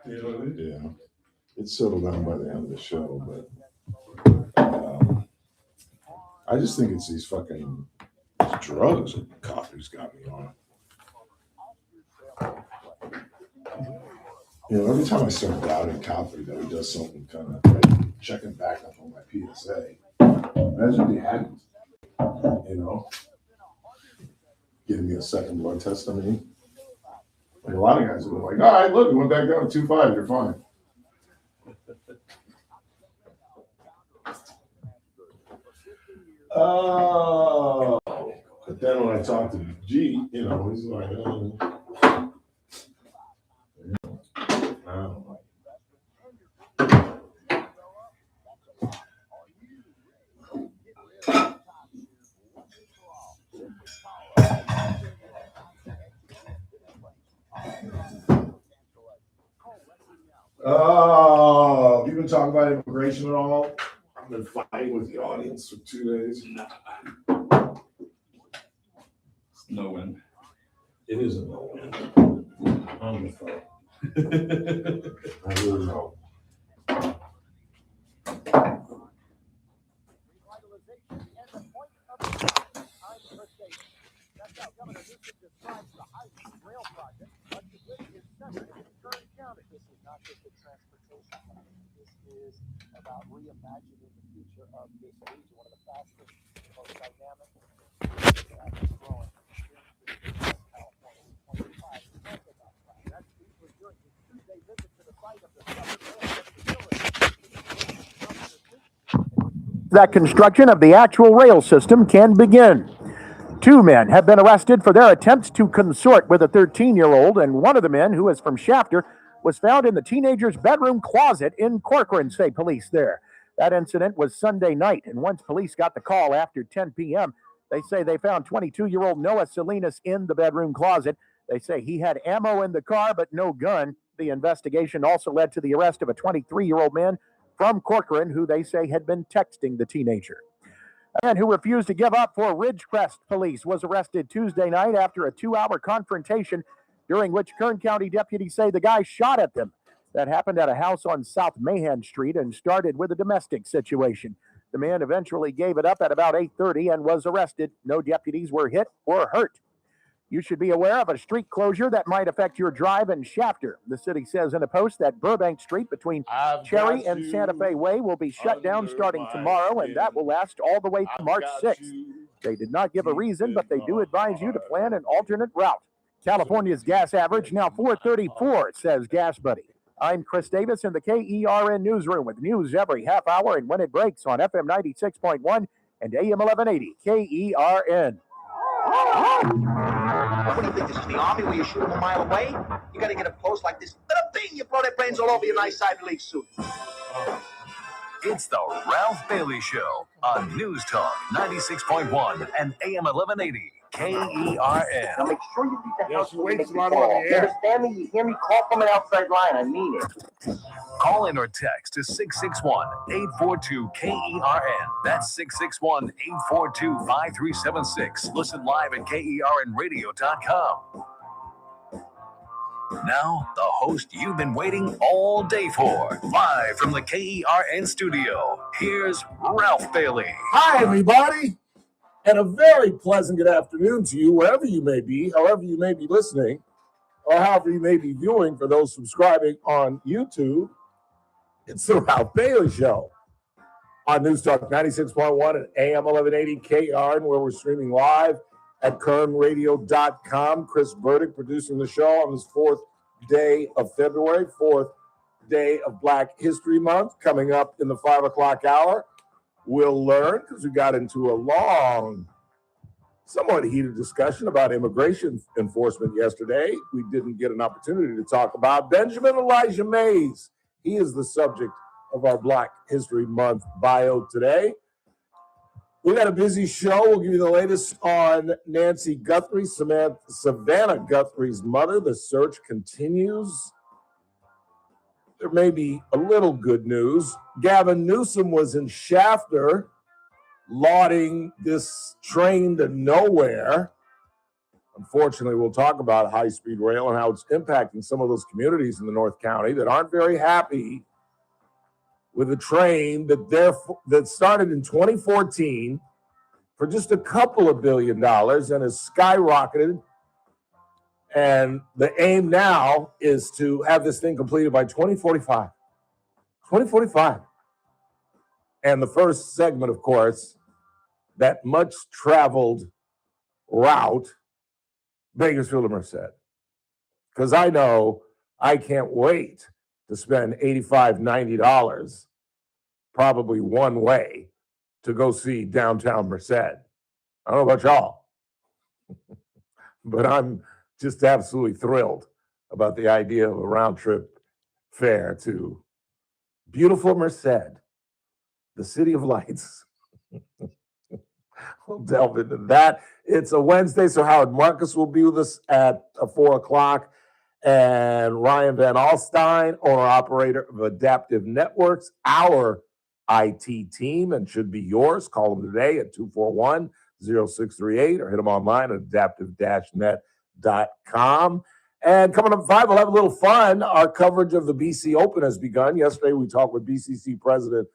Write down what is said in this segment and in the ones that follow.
You know what I mean? Yeah. It's settled down by the end of the show, but I just think it's these fucking drugs that coffee's got me on. You know, every time I start doubting coffee that he does something kind of like checking back up on my PSA. Imagine if he hadn't, you know, giving me a second blood test. I mean, like a lot of guys have been like, all right, look, it went back down to 2.5, you're fine. Oh, but then when I talked to G, you know, he's like, oh, have you been talking about immigration at all? I've been fighting with the audience for 2 days. It's no win. It is a no win. On the phone. I really know. About reimagining the future of this region, one of the fastest, most dynamic, growing that construction of the actual rail system can begin. 2 men have been arrested for their attempts to consort with a 13-year-old, and one of the men, who is from Shafter, was found in the teenager's bedroom closet in Corcoran, say police there. That incident was Sunday night, and once police got the call after 10 p.m., they say they found 22-year-old Noah Salinas in the bedroom closet. They say he had ammo in the car, but no gun. The investigation also led to the arrest of a 23-year-old man from Corcoran, who they say had been texting the teenager. A man who refused to give up for Ridgecrest police was arrested Tuesday night after a 2-hour confrontation during which Kern County deputies say the guy shot at them. That happened at a house on South Mahan Street and started with a domestic situation. The man eventually gave it up at about 8:30 and was arrested. No deputies were hit or hurt. You should be aware of a street closure that might affect your drive in Shafter. The city says in a post that Burbank Street between Cherry and Santa Fe Way will be shut down starting tomorrow, and that will last all the way to March 6th. They did not give a reason, but they do advise you to plan an alternate route. California's gas average now $4.34, says Gas Buddy. I'm Chris Davis in the KERN newsroom with news every half hour and when it breaks on FM 96.1 and AM 1180 KERN. What do you think? This is the Army where you shoot them a mile away? You got to get a post like this. Little thing, you blow their brains all over your nice Ivy League suit. It's the Ralph Bailey Show on News Talk 96.1 and AM 1180 KERN. Now make sure you leave the house when you make the call. You understand me? You hear me? Call from an outside line. I mean it. Call in or text to 661-842-KERN. That's 661-842-5376. Listen live at KERNradio.com. Now, the host you've been waiting all day for. Live from the KERN studio, here's Ralph Bailey. Hi, everybody, and a very pleasant good afternoon to you, wherever you may be, however you may be listening, or however you may be viewing for those subscribing on YouTube. It's the Ralph Bailey Show on News Talk 96.1 and AM 1180 KERN, where we're streaming live at KERNradio.com. Chris Burdick producing the show on this 4th day of February, 4th day of Black History Month, coming up in the 5 o'clock hour. We'll learn, because we got into a long, somewhat heated discussion about immigration enforcement yesterday. We didn't get an opportunity to talk about Benjamin Elijah Mays. He is the subject of our Black History Month bio today. We got a busy show. We'll give you the latest on Nancy Guthrie, Savannah Guthrie's mother. The search continues. There may be a little good news. Gavin Newsom was in Shafter lauding this train to nowhere. Unfortunately, we'll talk about high-speed rail and how it's impacting some of those communities in the North County that aren't very happy with a train that started in 2014 for just a couple of $2 billion and has skyrocketed. And the aim now is to have this thing completed by 2045. 2045. And the first segment, of course, that much traveled route, Bakersfield to Merced. Because I know I can't wait to spend $85, $90 probably one way to go see downtown Merced. I don't know about y'all, but I'm just absolutely thrilled about the idea of a round trip fare to beautiful Merced, the city of lights. We'll delve into that. It's a Wednesday, so Howard Marcus will be with us at 4 o'clock. And Ryan Van Alstyne, owner-operator of Adaptive Networks, our IT team, and should be yours. Call them today at 241-0638 or hit them online at adaptive-net.com. And coming up at 5, we'll have a little fun. Our coverage of the BC Open has begun. Yesterday, we talked with BCC President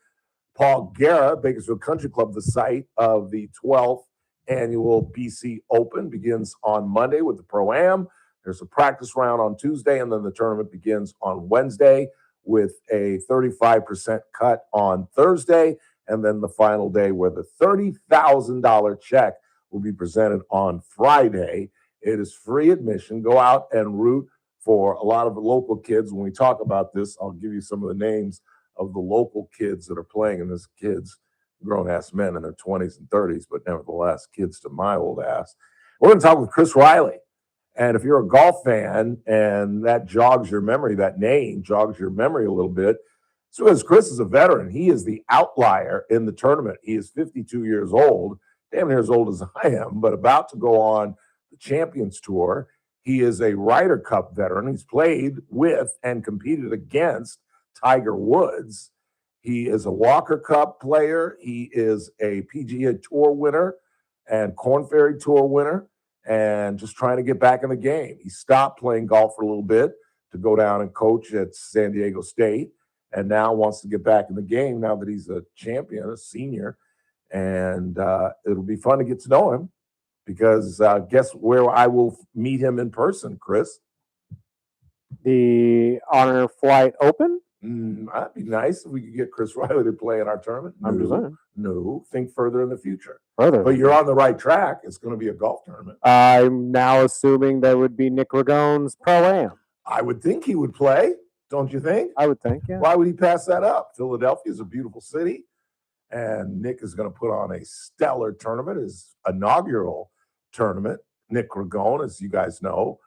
Paul Guerra. Bakersfield Country Club, the site of the 12th annual BC Open, begins on Monday with the Pro-Am. There's a practice round on Tuesday, and then the tournament begins on Wednesday with a 35% cut on Thursday, and then the final day where the $30,000 check will be presented on Friday. It is free admission. Go out and root for a lot of the local kids. When we talk about this, I'll give you some of the names of the local kids that are playing, and this kids, grown-ass men in their 20s and 30s, but nevertheless, kids to my old ass. We're going to talk with Chris Riley. And if you're a golf fan and that jogs your memory, that name jogs your memory a little bit, so as Chris is a veteran, he is the outlier in the tournament. He is 52 years old, damn near as old as I am, but about to go on the Champions Tour. He is a Ryder Cup veteran. He's played with and competed against Tiger Woods. He is a Walker Cup player. He is a PGA Tour winner and Korn Ferry Tour winner, and just trying to get back in the game. He stopped playing golf for a little bit to go down and coach at San Diego State, and now wants to get back in the game now that he's a champion, a senior. And it'll be fun to get to know him, because guess where I will meet him in person, Chris? The Honor Flight Open? That'd be nice if we could get Chris Riley to play in our tournament. I'm just saying. No, think further in the future. Further. But you're on the right track. It's going to be a golf tournament. I'm now assuming there would be Nick Ragone's Pro-Am. I would think he would play, don't you think? I would think, yeah. Why would he pass that up? Philadelphia is a beautiful city, and Nick is going to put on a stellar tournament, his inaugural tournament. Nick Ragone, as you guys know,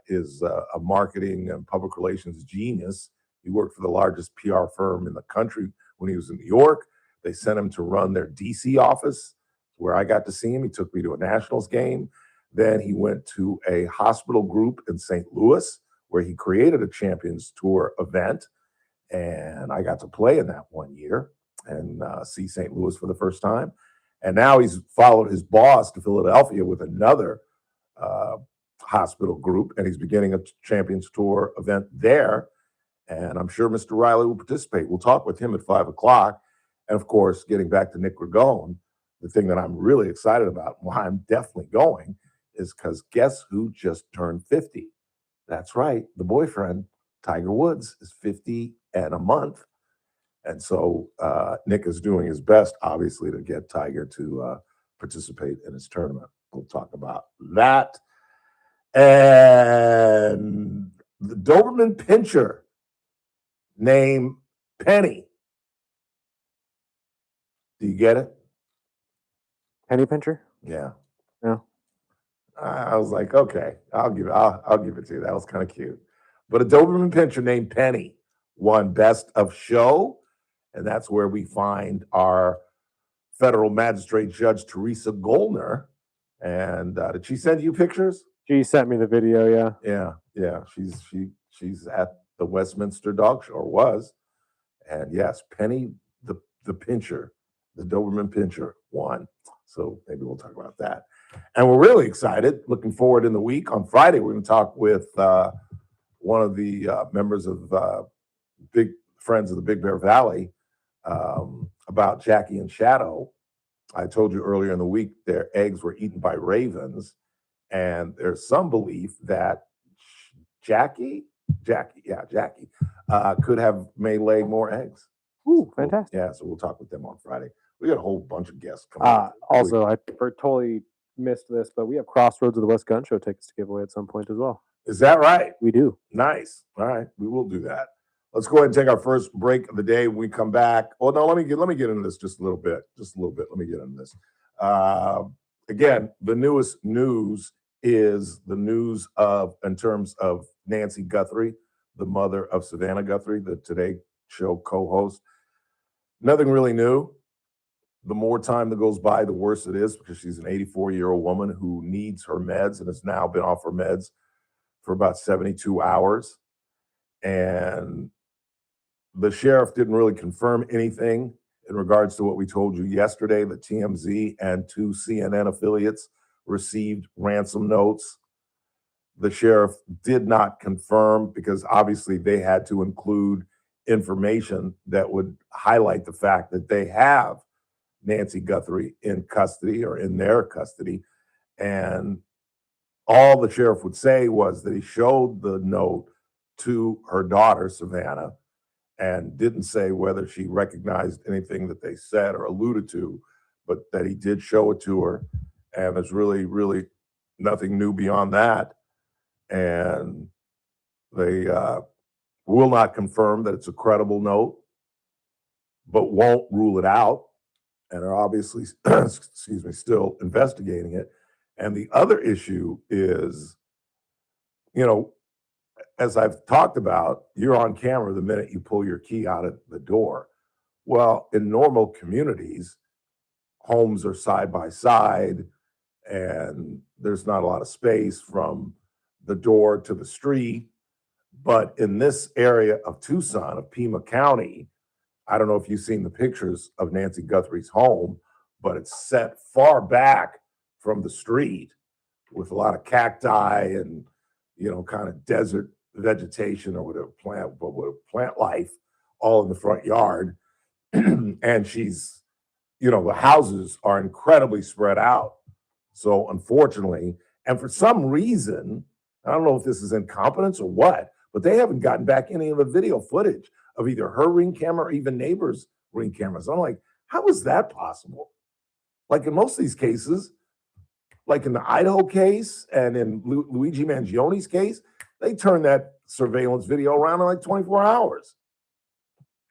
is a marketing and public relations genius. He worked for the largest PR firm in the country when he was in New York. They sent him to run their DC office, where I got to see him. He took me to a Nationals game. Then he went to a hospital group in St. Louis, where he created a Champions Tour event. And I got to play in that one year and see St. Louis for the first time. And now he's followed his boss to Philadelphia with another hospital group, and he's beginning a Champions Tour event there. And I'm sure Mr. Riley will participate. We'll talk with him at 5 o'clock. And of course, getting back to Nick Ragone, the thing that I'm really excited about, why I'm definitely going, is because guess who just turned 50? That's right. The boyfriend, Tiger Woods, is 50 and a month. And so Nick is doing his best, obviously, to get Tiger to participate in his tournament. We'll talk about that. And the Doberman Pinscher named Penny. Do you get it? Penny Pincher? Yeah. No. I was like, okay, I'll give it to you. That was kind of cute. But a Doberman Pinscher named Penny won Best of Show, and that's where we find our federal magistrate judge Teresa Goldner. And did she send you pictures? She sent me the video, yeah. Yeah. She's at the Westminster Dog Show, or was. And yes, Penny the Pinscher, the Doberman Pinscher, won. So maybe we'll talk about that. And we're really excited. Looking forward in the week. On Friday, we're going to talk with one of the members of Big Friends of the Big Bear Valley about Jackie and Shadow. I told you earlier in the week their eggs were eaten by ravens, and there's some belief that Jackie could have may lay more eggs. Ooh, fantastic. Yeah, so we'll talk with them on Friday. We got a whole bunch of guests coming. Also, I totally missed this, but we have Crossroads of the West Gun Show tickets to give away at some point as well. Is that right? We do. Nice. All right, we will do that. Let's go ahead and take our first break of the day. When we come back. Oh no, let me get into this just a little bit. Let me get into this. Again, the newest news is the news in terms of Nancy Guthrie, the mother of Savannah Guthrie, the Today Show co-host. Nothing really new. The more time that goes by, the worse it is, because she's an 84-year-old woman who needs her meds and has now been off her meds for about 72 hours. And the sheriff didn't really confirm anything in regards to what we told you yesterday, that TMZ and 2 CNN affiliates received ransom notes. The sheriff did not confirm, because obviously they had to include information that would highlight the fact that they have Nancy Guthrie in custody or in their custody. And all the sheriff would say was that he showed the note to her daughter, Savannah, and didn't say whether she recognized anything that they said or alluded to, but that he did show it to her. And there's really, really nothing new beyond that. And they will not confirm that it's a credible note, but won't rule it out, and are obviously, still investigating it. And the other issue is, as I've talked about, you're on camera the minute you pull your key out of the door. Well, in normal communities, homes are side by side, and there's not a lot of space from the door to the street. But in this area of Tucson, of Pima County, I don't know if you've seen the pictures of Nancy Guthrie's home, but it's set far back from the street with a lot of cacti and, kind of desert vegetation or whatever, plant life all in the front yard. And she's, the houses are incredibly spread out. So unfortunately, and for some reason, I don't know if this is incompetence or what, but they haven't gotten back any of the video footage of either her Ring camera or even neighbors' Ring cameras. I'm like, how is that possible? Like in most of these cases, like in the Idaho case and in Luigi Mangioni's case, they turned that surveillance video around in like 24 hours.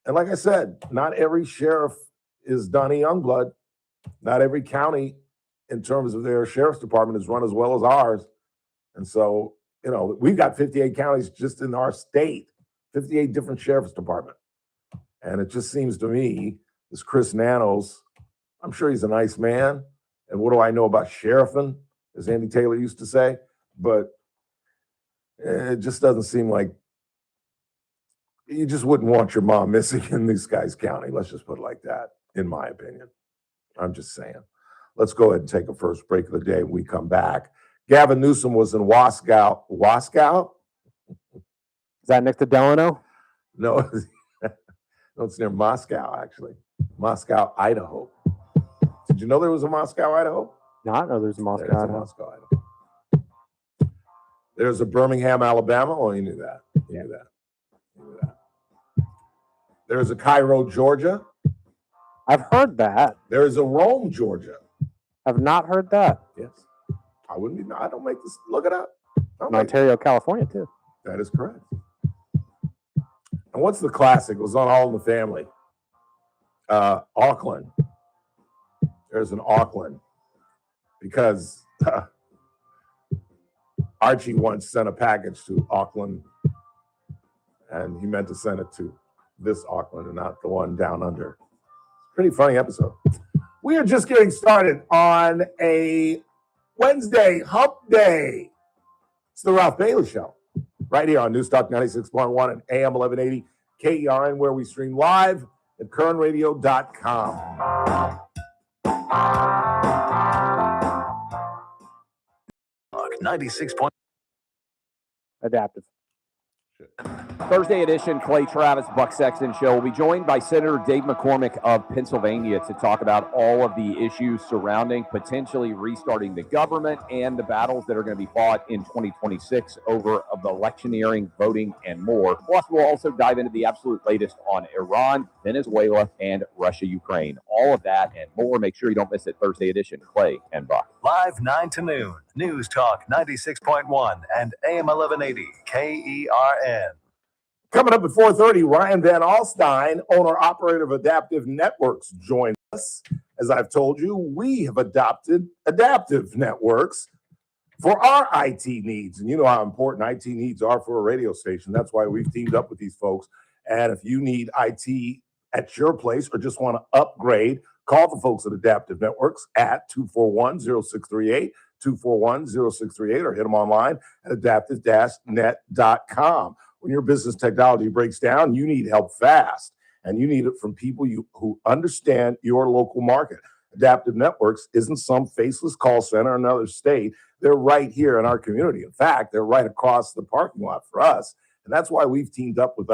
And like I said, not every sheriff is Donnie Youngblood. Not every county, in terms of their sheriff's department, is run as well as ours. And so, we've got 58 counties just in our state, 58 different sheriff's department. And it just seems to me, this Chris Nanos, I'm sure he's a nice man. And what do I know about sheriffing, as Andy Taylor used to say? But it just doesn't seem like, you just wouldn't want your mom missing in this guy's county. Let's just put it like that, in my opinion. I'm just saying. Let's go ahead and take a first break of the day. When we come back, Gavin Newsom was in Wascow. Wascow? Is that next to Delano? No, no, it's near Moscow, actually. Moscow, Idaho. Did you know there was a Moscow, Idaho? Not know there's a Moscow, There's a Idaho. Moscow, Idaho. There's a Birmingham, Alabama. Oh, you knew that. You knew that. You knew that. There's a Cairo, Georgia. I've heard that. There is a Rome, Georgia. I've not heard that. Yes. I don't make this. Look it up. In Ontario, California, too. That is correct. And what's the classic? It was on All in the Family. Auckland. There's an Auckland. Because Archie once sent a package to Auckland, and he meant to send it to this Auckland and not the one down under. Pretty funny episode. We are just getting started on a Wednesday hump day. It's the Ralph Bailey Show, right here on News Talk 96.1 and AM 1180 KERN, where we stream live at kernradio.com. 96. Adaptive. Thursday edition, Clay Travis, Buck Sexton Show. We'll be joined by Senator Dave McCormick of Pennsylvania to talk about all of the issues surrounding potentially restarting the government and the battles that are going to be fought in 2026 over the electioneering, voting, and more. Plus, we'll also dive into the absolute latest on Iran, Venezuela, and Russia-Ukraine. All of that and more. Make sure you don't miss it. Thursday edition, Clay and Buck. Live 9 to noon. News Talk 96.1 and AM 1180 KERN. Coming up at 4:30, Ryan Van Alstyne, owner-operator of Adaptive Networks, joins us. As I've told you, we have adopted Adaptive Networks for our IT needs. And you know how important IT needs are for a radio station. That's why we've teamed up with these folks. And if you need IT at your place or just want to upgrade, call the folks at Adaptive Networks at 241-0638, 241-0638, or hit them online at adaptive-net.com. When your business technology breaks down, you need help fast, and you need it from people who understand your local market. Adaptive Networks isn't some faceless call center in another state. They're right here in our community. In fact, they're right across the parking lot for us, and that's why we've teamed up with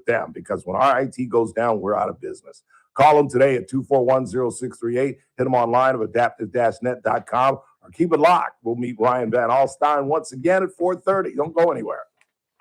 them, because when our IT goes down, we're out of business. Call them today at 241-0638. Hit them online at adaptive-net.com, or keep it locked. We'll meet Ryan Van Alstyne once again at 4:30. Don't go anywhere.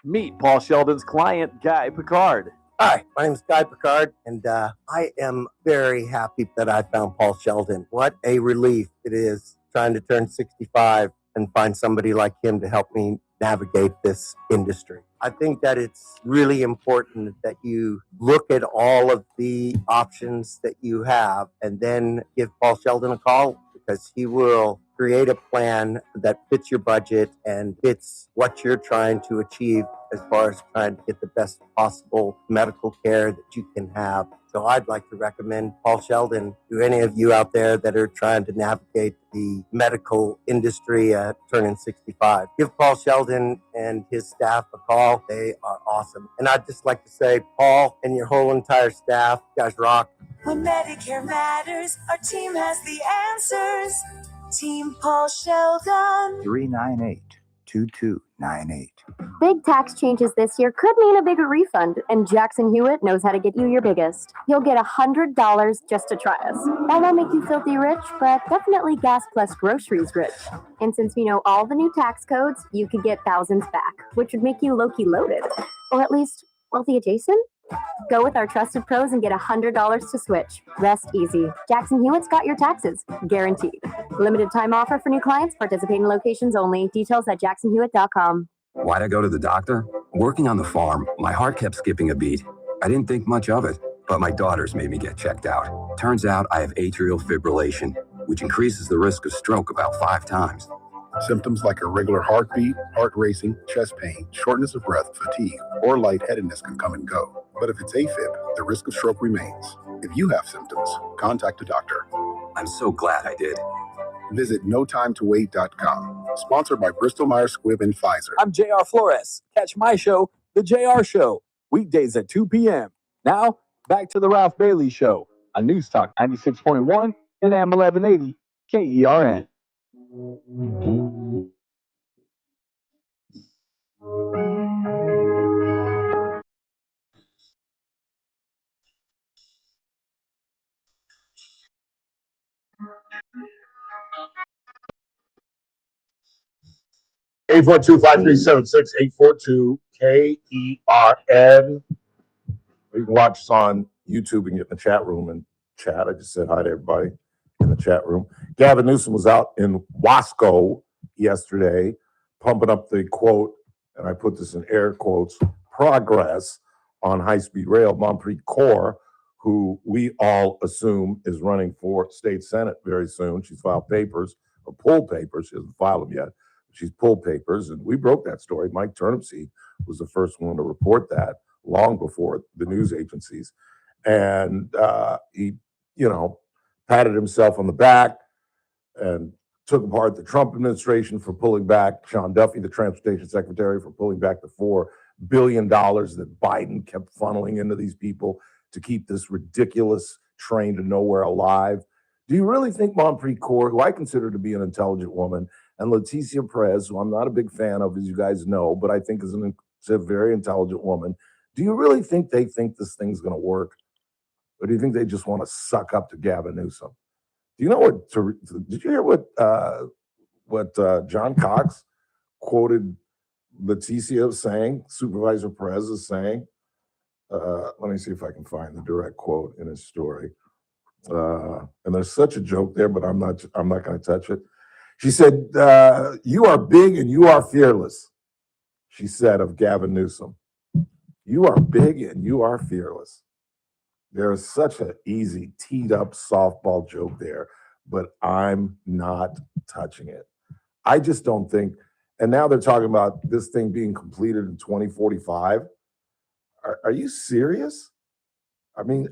Meet Paul Sheldon's client, Guy Picard. Hi, my name is Guy Picard, and I am very happy that I found Paul Sheldon. What a relief it is trying to turn 65 and find somebody like him to help me navigate this industry. I think that it's really important that you look at all of the options that you have and then give Paul Sheldon a call, because he will create a plan that fits your budget and fits what you're trying to achieve as far as trying to get the best possible medical care that you can have. So I'd like to recommend Paul Sheldon to any of you out there that are trying to navigate the medical industry turning 65. Give Paul Sheldon and his staff a call. They are awesome. And I'd just like to say, Paul and your whole entire staff, you guys rock. When Medicare matters, our team has the answers. Team Paul Sheldon. 398-2298. Big tax changes this year could mean a bigger refund, and Jackson Hewitt knows how to get you your biggest. You'll get $100 just to try us. That won't make you filthy rich, but definitely gas plus groceries rich. And since we know all the new tax codes, you could get thousands back, which would make you low-key loaded. Or at least wealthy adjacent? Go with our trusted pros and get $100 to switch. Rest easy. Jackson Hewitt's got your taxes, guaranteed. Limited time offer for new clients, participating locations only. Details at jacksonhewitt.com. Why'd I go to the doctor? Working on the farm, my heart kept skipping a beat. I didn't think much of it, but my daughters made me get checked out. Turns out I have atrial fibrillation, which increases the risk of stroke about 5 times. Symptoms like irregular heartbeat, heart racing, chest pain, shortness of breath, fatigue, or lightheadedness can come and go. But if it's AFib, the risk of stroke remains. If you have symptoms, contact a doctor. I'm so glad I did. Visit NoTimeToWait.com. Sponsored by Bristol Myers Squibb and Pfizer. I'm JR Flores. Catch my show, The JR Show, weekdays at 2 p.m. Now, back to the Ralph Bailey Show on News Talk 96.1 and AM 1180 KERN. 842-537-6842, KERN. You can watch us on YouTube and get in the chat room and chat. I just said hi to everybody in the chat room. Gavin Newsom was out in Wasco yesterday, pumping up the quote, and I put this in air quotes, progress on high-speed rail. Montpreet Kaur, who we all assume is running for state senate very soon. She's filed papers, or pulled papers. She hasn't filed them yet. She's pulled papers, and we broke that story. Mike Turnipseed was the first one to report that long before the news agencies. And he, patted himself on the back and took apart the Trump administration for pulling back, Sean Duffy, the transportation secretary, for pulling back the $4 billion that Biden kept funneling into these people to keep this ridiculous train to nowhere alive. Do you really think Montpreet Kaur, who I consider to be an intelligent woman, and Leticia Perez, who I'm not a big fan of, as you guys know, but I think is a very intelligent woman. Do you really think they think this thing's going to work? Or do you think they just want to suck up to Gavin Newsom? Do you know what? Did you hear what John Cox quoted Leticia saying? Supervisor Perez is saying. Let me see if I can find the direct quote in his story. And there's such a joke there, but I'm not going to touch it. She said, "You are big and you are fearless." She said of Gavin Newsom, "You are big and you are fearless." There is such an easy, teed up softball joke there, but I'm not touching it. I just don't think, and now they're talking about this thing being completed in 2045. Are you serious? I mean,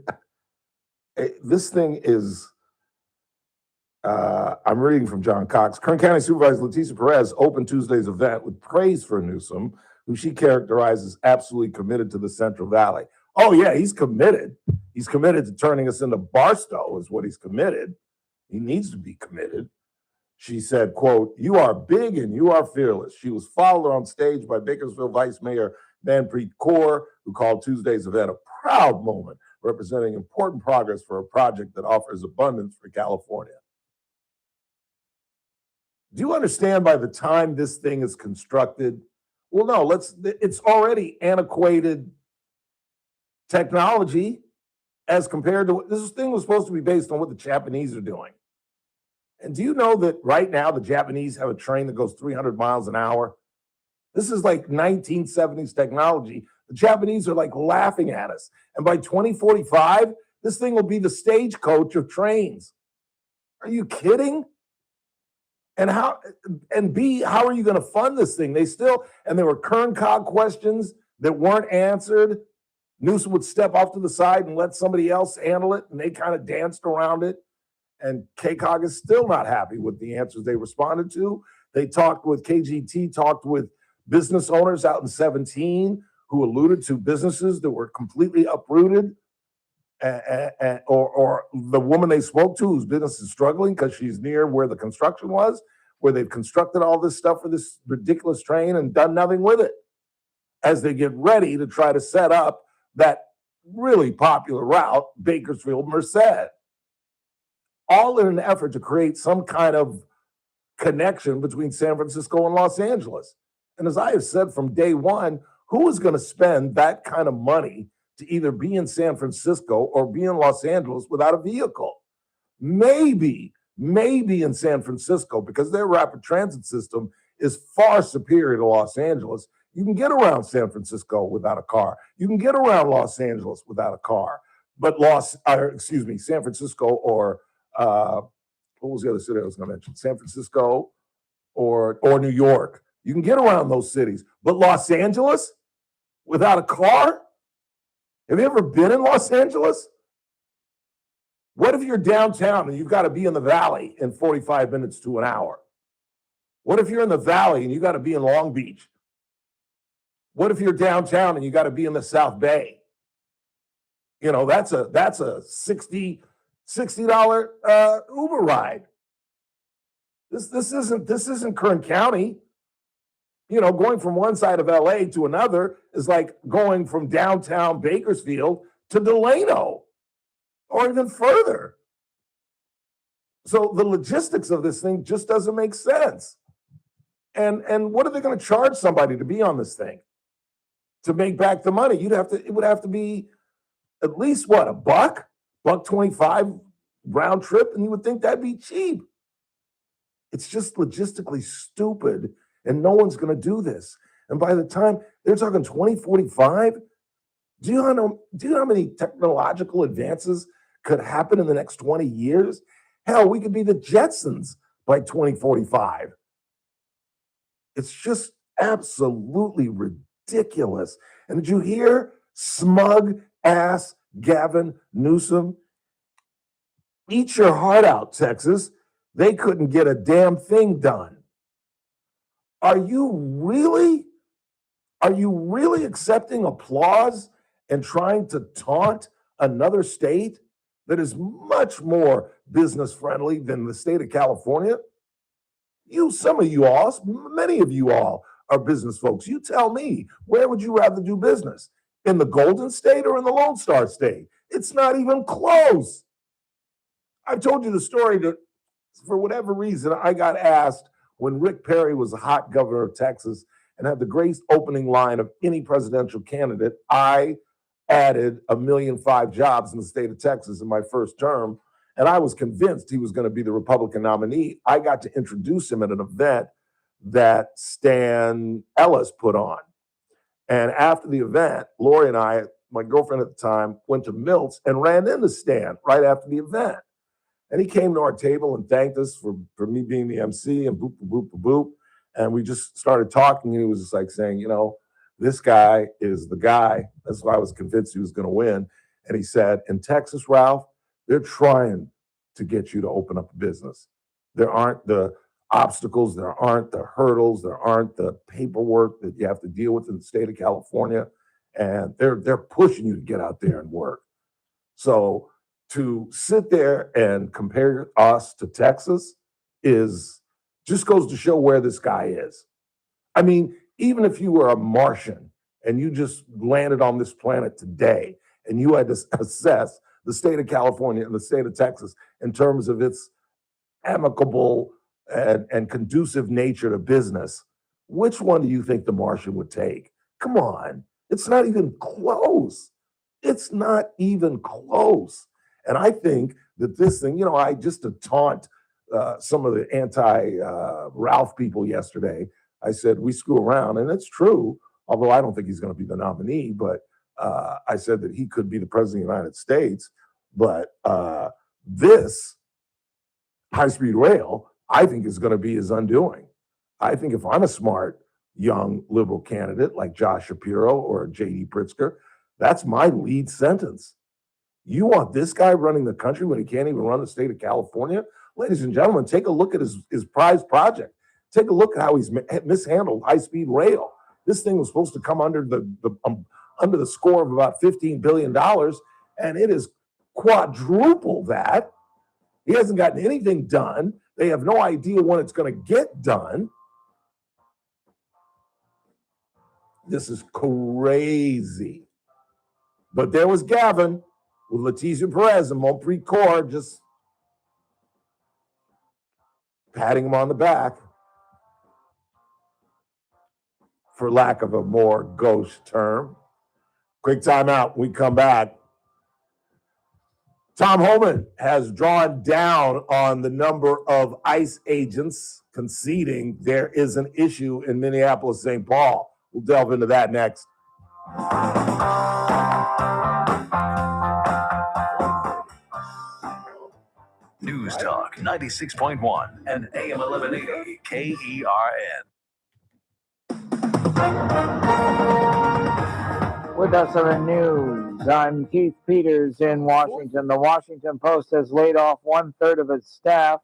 this thing is, I'm reading from John Cox. Kern County Supervisor Leticia Perez opened Tuesday's event with praise for Newsom, who she characterized as absolutely committed to the Central Valley. Oh, yeah, he's committed. He's committed to turning us into Barstow is what he's committed. He needs to be committed. She said, quote, "You are big and you are fearless." She was followed on stage by Bakersfield Vice Mayor Manpreet Kaur, who called Tuesday's event a proud moment, representing important progress for a project that offers abundance for California. Do you understand by the time this thing is constructed? Well, no, it's already antiquated technology as compared to this thing was supposed to be based on what the Japanese are doing. And do you know that right now the Japanese have a train that goes 300 miles an hour? This is like 1970s technology. The Japanese are like laughing at us. And by 2045, this thing will be the stagecoach of trains. Are you kidding? And how are you going to fund this thing? There were Kerncog questions that weren't answered. Newsom would step off to the side and let somebody else handle it, and they kind of danced around it. And KCOG is still not happy with the answers they responded to. KGT talked with business owners out in 17 who alluded to businesses that were completely uprooted, or the woman they spoke to whose business is struggling because she's near where the construction was, where they've constructed all this stuff for this ridiculous train and done nothing with it as they get ready to try to set up that really popular route, Bakersfield-Merced, all in an effort to create some kind of connection between San Francisco and Los Angeles. And as I have said from day one, who is going to spend that kind of money to either be in San Francisco or be in Los Angeles without a vehicle? Maybe in San Francisco, because their rapid transit system is far superior to Los Angeles. You can get around San Francisco without a car. You can get around Los Angeles without a car. But San Francisco or what was the other city I was going to mention? San Francisco or New York. You can get around those cities. But Los Angeles without a car? Have you ever been in Los Angeles? What if you're downtown and you've got to be in the Valley in 45 minutes to an hour? What if you're in the Valley and you got to be in Long Beach? What if you're downtown and you got to be in the South Bay? You know, that's a $60 Uber ride. This isn't Kern County. You know, going from one side of LA to another is like going from downtown Bakersfield to Delano or even further. So the logistics of this thing just doesn't make sense. And what are they going to charge somebody to be on this thing? To make back the money? It would have to be at least what, $1.25 round trip, and you would think that'd be cheap. It's just logistically stupid, and no one's going to do this. And by the time they're talking 2045, do you know how many technological advances could happen in the next 20 years? Hell, we could be the Jetsons by 2045. It's just absolutely ridiculous. And did you hear smug ass Gavin Newsom? Eat your heart out, Texas. They couldn't get a damn thing done. Are you really accepting applause and trying to taunt another state that is much more business friendly than the state of California? Some of you all, many of you all are business folks. You tell me, where would you rather do business? In the Golden State or in the Lone Star State? It's not even close. I've told you the story that for whatever reason, I got asked when Rick Perry was a hot governor of Texas and had the greatest opening line of any presidential candidate. I added 1.5 million jobs in the state of Texas in my first term, and I was convinced he was going to be the Republican nominee. I got to introduce him at an event that Stan Ellis put on. And after the event, Lori and I, my girlfriend at the time, went to Milt's and ran into Stan right after the event. And he came to our table and thanked us for me being the MC and boop, boop, boop, boop. And we just started talking. And he was just like saying, you know, this guy is the guy. That's why I was convinced he was going to win. And he said, in Texas, Ralph, they're trying to get you to open up a business. There aren't the obstacles, there aren't the hurdles, there aren't the paperwork that you have to deal with in the state of California. And they're pushing you to get out there and work. So to sit there and compare us to Texas just goes to show where this guy is. I mean, even if you were a Martian and you just landed on this planet today and you had to assess the state of California and the state of Texas in terms of its amicable and conducive nature to business, which one do you think the Martian would take? Come on, it's not even close. It's not even close. And I think that this thing, you know, I just to taunt some of the anti-Ralph people yesterday, I said, we screw around. And it's true, although I don't think he's going to be the nominee, but I said that he could be the president of the United States. But this high-speed rail, I think, is going to be his undoing. I think if I'm a smart, young liberal candidate like Josh Shapiro or J.D. Pritzker, that's my lead sentence. You want this guy running the country when he can't even run the state of California? Ladies and gentlemen, take a look at his prize project. Take a look at how he's mishandled high-speed rail. This thing was supposed to come under the score of about $15 billion, and it is quadruple that. He hasn't gotten anything done. They have no idea when it's going to get done. This is crazy. But there was Gavin with Leticia Perez and Montpre Corps just patting him on the back, for lack of a more gauche term. Quick timeout. We come back. Tom Homan has drawn down on the number of ICE agents, conceding there is an issue in Minneapolis, St. Paul. We'll delve into that next. News Talk 96.1 and AM 1180 KERN. With us on the news, I'm Keith Peters in Washington. The Washington Post has laid off 1/3 of its staff,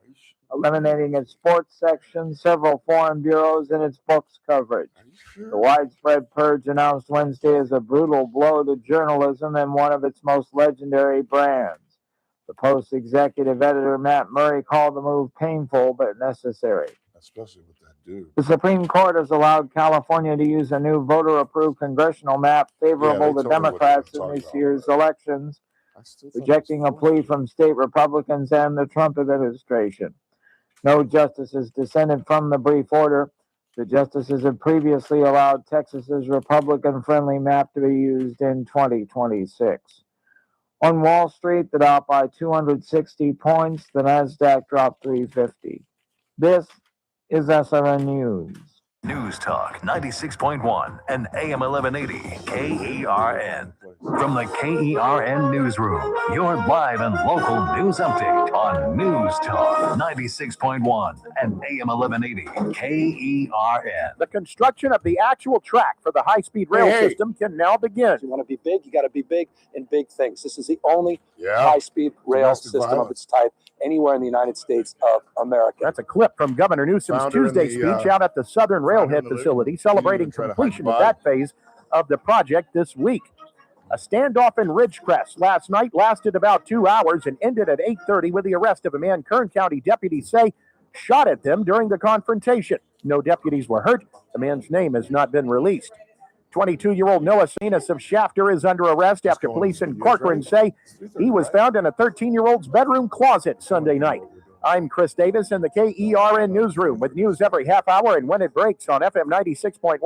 eliminating its sports section, several foreign bureaus, and its books coverage. The widespread purge announced Wednesday is a brutal blow to journalism and one of its most legendary brands. The Post executive editor Matt Murray called the move painful but necessary. Especially with that dude. The Supreme Court has allowed California to use a new voter-approved congressional map favorable to Democrats in this year's elections, rejecting a plea from state Republicans and the Trump administration. No justices dissented from the brief order. The justices had previously allowed Texas's Republican-friendly map to be used in 2026. On Wall Street, the Dow by 260 points, the NASDAQ dropped 350. This is SRN News. News Talk 96.1 and AM 1180 KERN. From the KERN Newsroom, your live and local news update on News Talk 96.1 and AM 1180 KERN. The construction of the actual track for the high-speed rail system can now begin. If you want to be big, you got to be big in big things. This is the only high-speed rail system of its type anywhere in the United States of America. That's a clip from Governor Newsom's Tuesday speech out at the Southern Railhead facility, celebrating completion of that phase of the project this week. A standoff in Ridgecrest last night lasted about 2 hours and ended at 8:30 with the arrest of a man Kern County deputies say shot at them during the confrontation. No deputies were hurt. The man's name has not been released. 22-year-old Noah Sanis of Shafter is under arrest after police in Corcoran say he was found in a 13-year-old's bedroom closet Sunday night. I'm Chris Davis in the KERN newsroom with news every half hour and when it breaks on FM 96.1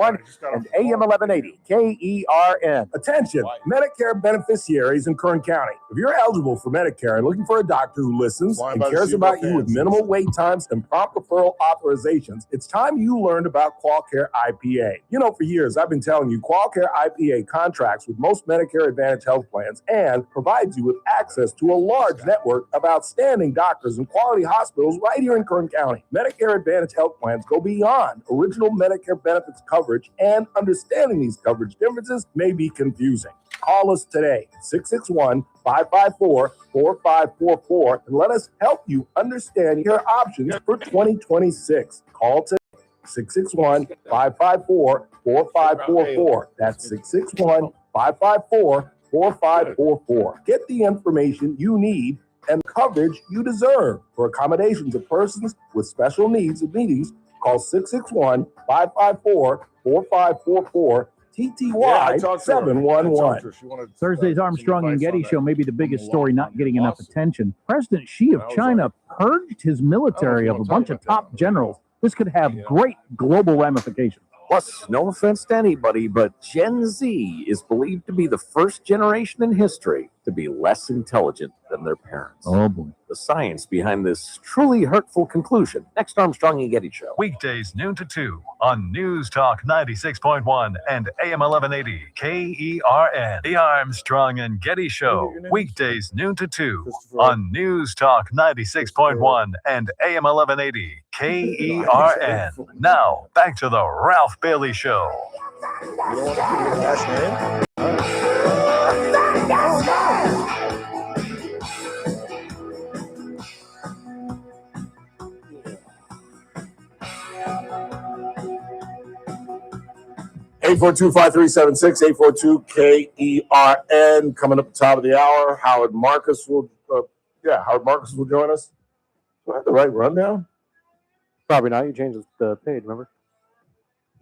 and AM 1180 KERN. Attention, Medicare beneficiaries in Kern County. If you're eligible for Medicare and looking for a doctor who listens and cares about you with minimal wait times and prompt referral authorizations, it's time you learned about QualCare IPA. You know, for years, I've been telling you QualCare IPA contracts with most Medicare Advantage health plans and provides you with access to a large network of outstanding doctors and quality hospitals right here in Kern County. Medicare Advantage health plans go beyond original Medicare benefits coverage, and understanding these coverage differences may be confusing. Call us today, 661-554-4544, and let us help you understand your options for 2026. Call today, 661-554-4544. That's 661-554-4544. Get the information you need and coverage you deserve. For accommodations of persons with special needs and meetings, call 661-554-4544, TTY 711. Thursday's Armstrong and Getty show may be the biggest story not getting enough attention. President Xi of China purged his military of a bunch of top generals. This could have great global ramifications. Plus, no offense to anybody, but Gen Z is believed to be the first generation in history to be less intelligent than their parents. Oh, boy. The science behind this truly hurtful conclusion. Next Armstrong and Getty show. Weekdays noon to 2 on News Talk 96.1 and AM 1180 KERN. The Armstrong and Getty Show. Weekdays noon to 2 on News Talk 96.1 and AM 1180 KERN. Now, back to the Ralph Bailey Show. You don't want to give your last name? 842-5376, 842-KERN. Coming up at the top of the hour, Howard Marcus will join us. Do I have the right rundown? Probably not. You changed the page, remember?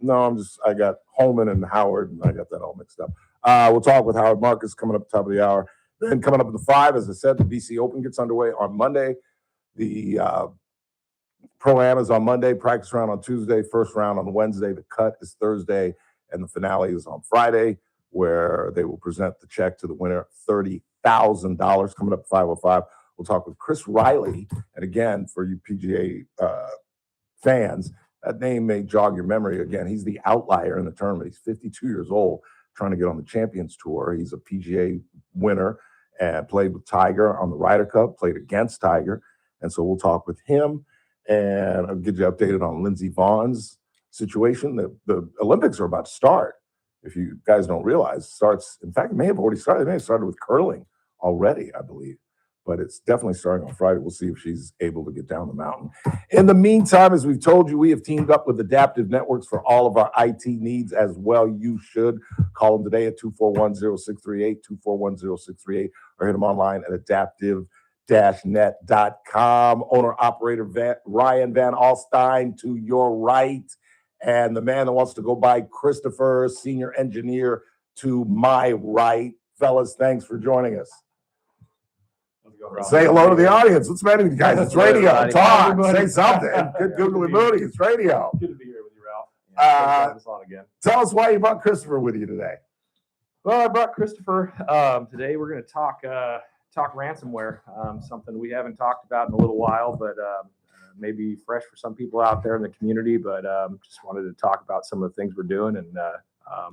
No, I got Holman and Howard, and I got that all mixed up. We'll talk with Howard Marcus coming up at the top of the hour. Then coming up at the 5, as I said, the BC Open gets underway on Monday. The Pro-Am is on Monday, practice round on Tuesday, first round on Wednesday. The cut is Thursday, and the finale is on Friday, where they will present the check to the winner, $30,000. Coming up at 5:05, we'll talk with Chris Riley. And again, for you PGA fans, that name may jog your memory. Again, he's the outlier in the tournament. He's 52 years old, trying to get on the Champions Tour. He's a PGA winner and played with Tiger on the Ryder Cup, played against Tiger. And so we'll talk with him, and I'll get you updated on Lindsey Vogn's situation. The Olympics are about to start. If you guys don't realize, in fact, it may have already started. It may have started with curling already, I believe. But it's definitely starting on Friday. We'll see if she's able to get down the mountain. In the meantime, as we've told you, we have teamed up with Adaptive Networks for all of our IT needs as well. You should call them today at 241-0638, 241-0638, or hit them online at adaptive-net.com. Owner-operator Ryan Van Alstyne to your right, and the man that wants to go by Christopher, senior engineer to my right. Fellas, thanks for joining us. Say hello to the audience. What's the matter with you guys? It's radio. Talk. Say something. Good googly moody. It's radio. Good to be here with you, Ralph. This on again. Tell us why you brought Christopher with you today. Well, I brought Christopher. Today we're going to talk ransomware, something we haven't talked about in a little while, but maybe fresh for some people out there in the community. But just wanted to talk about some of the things we're doing and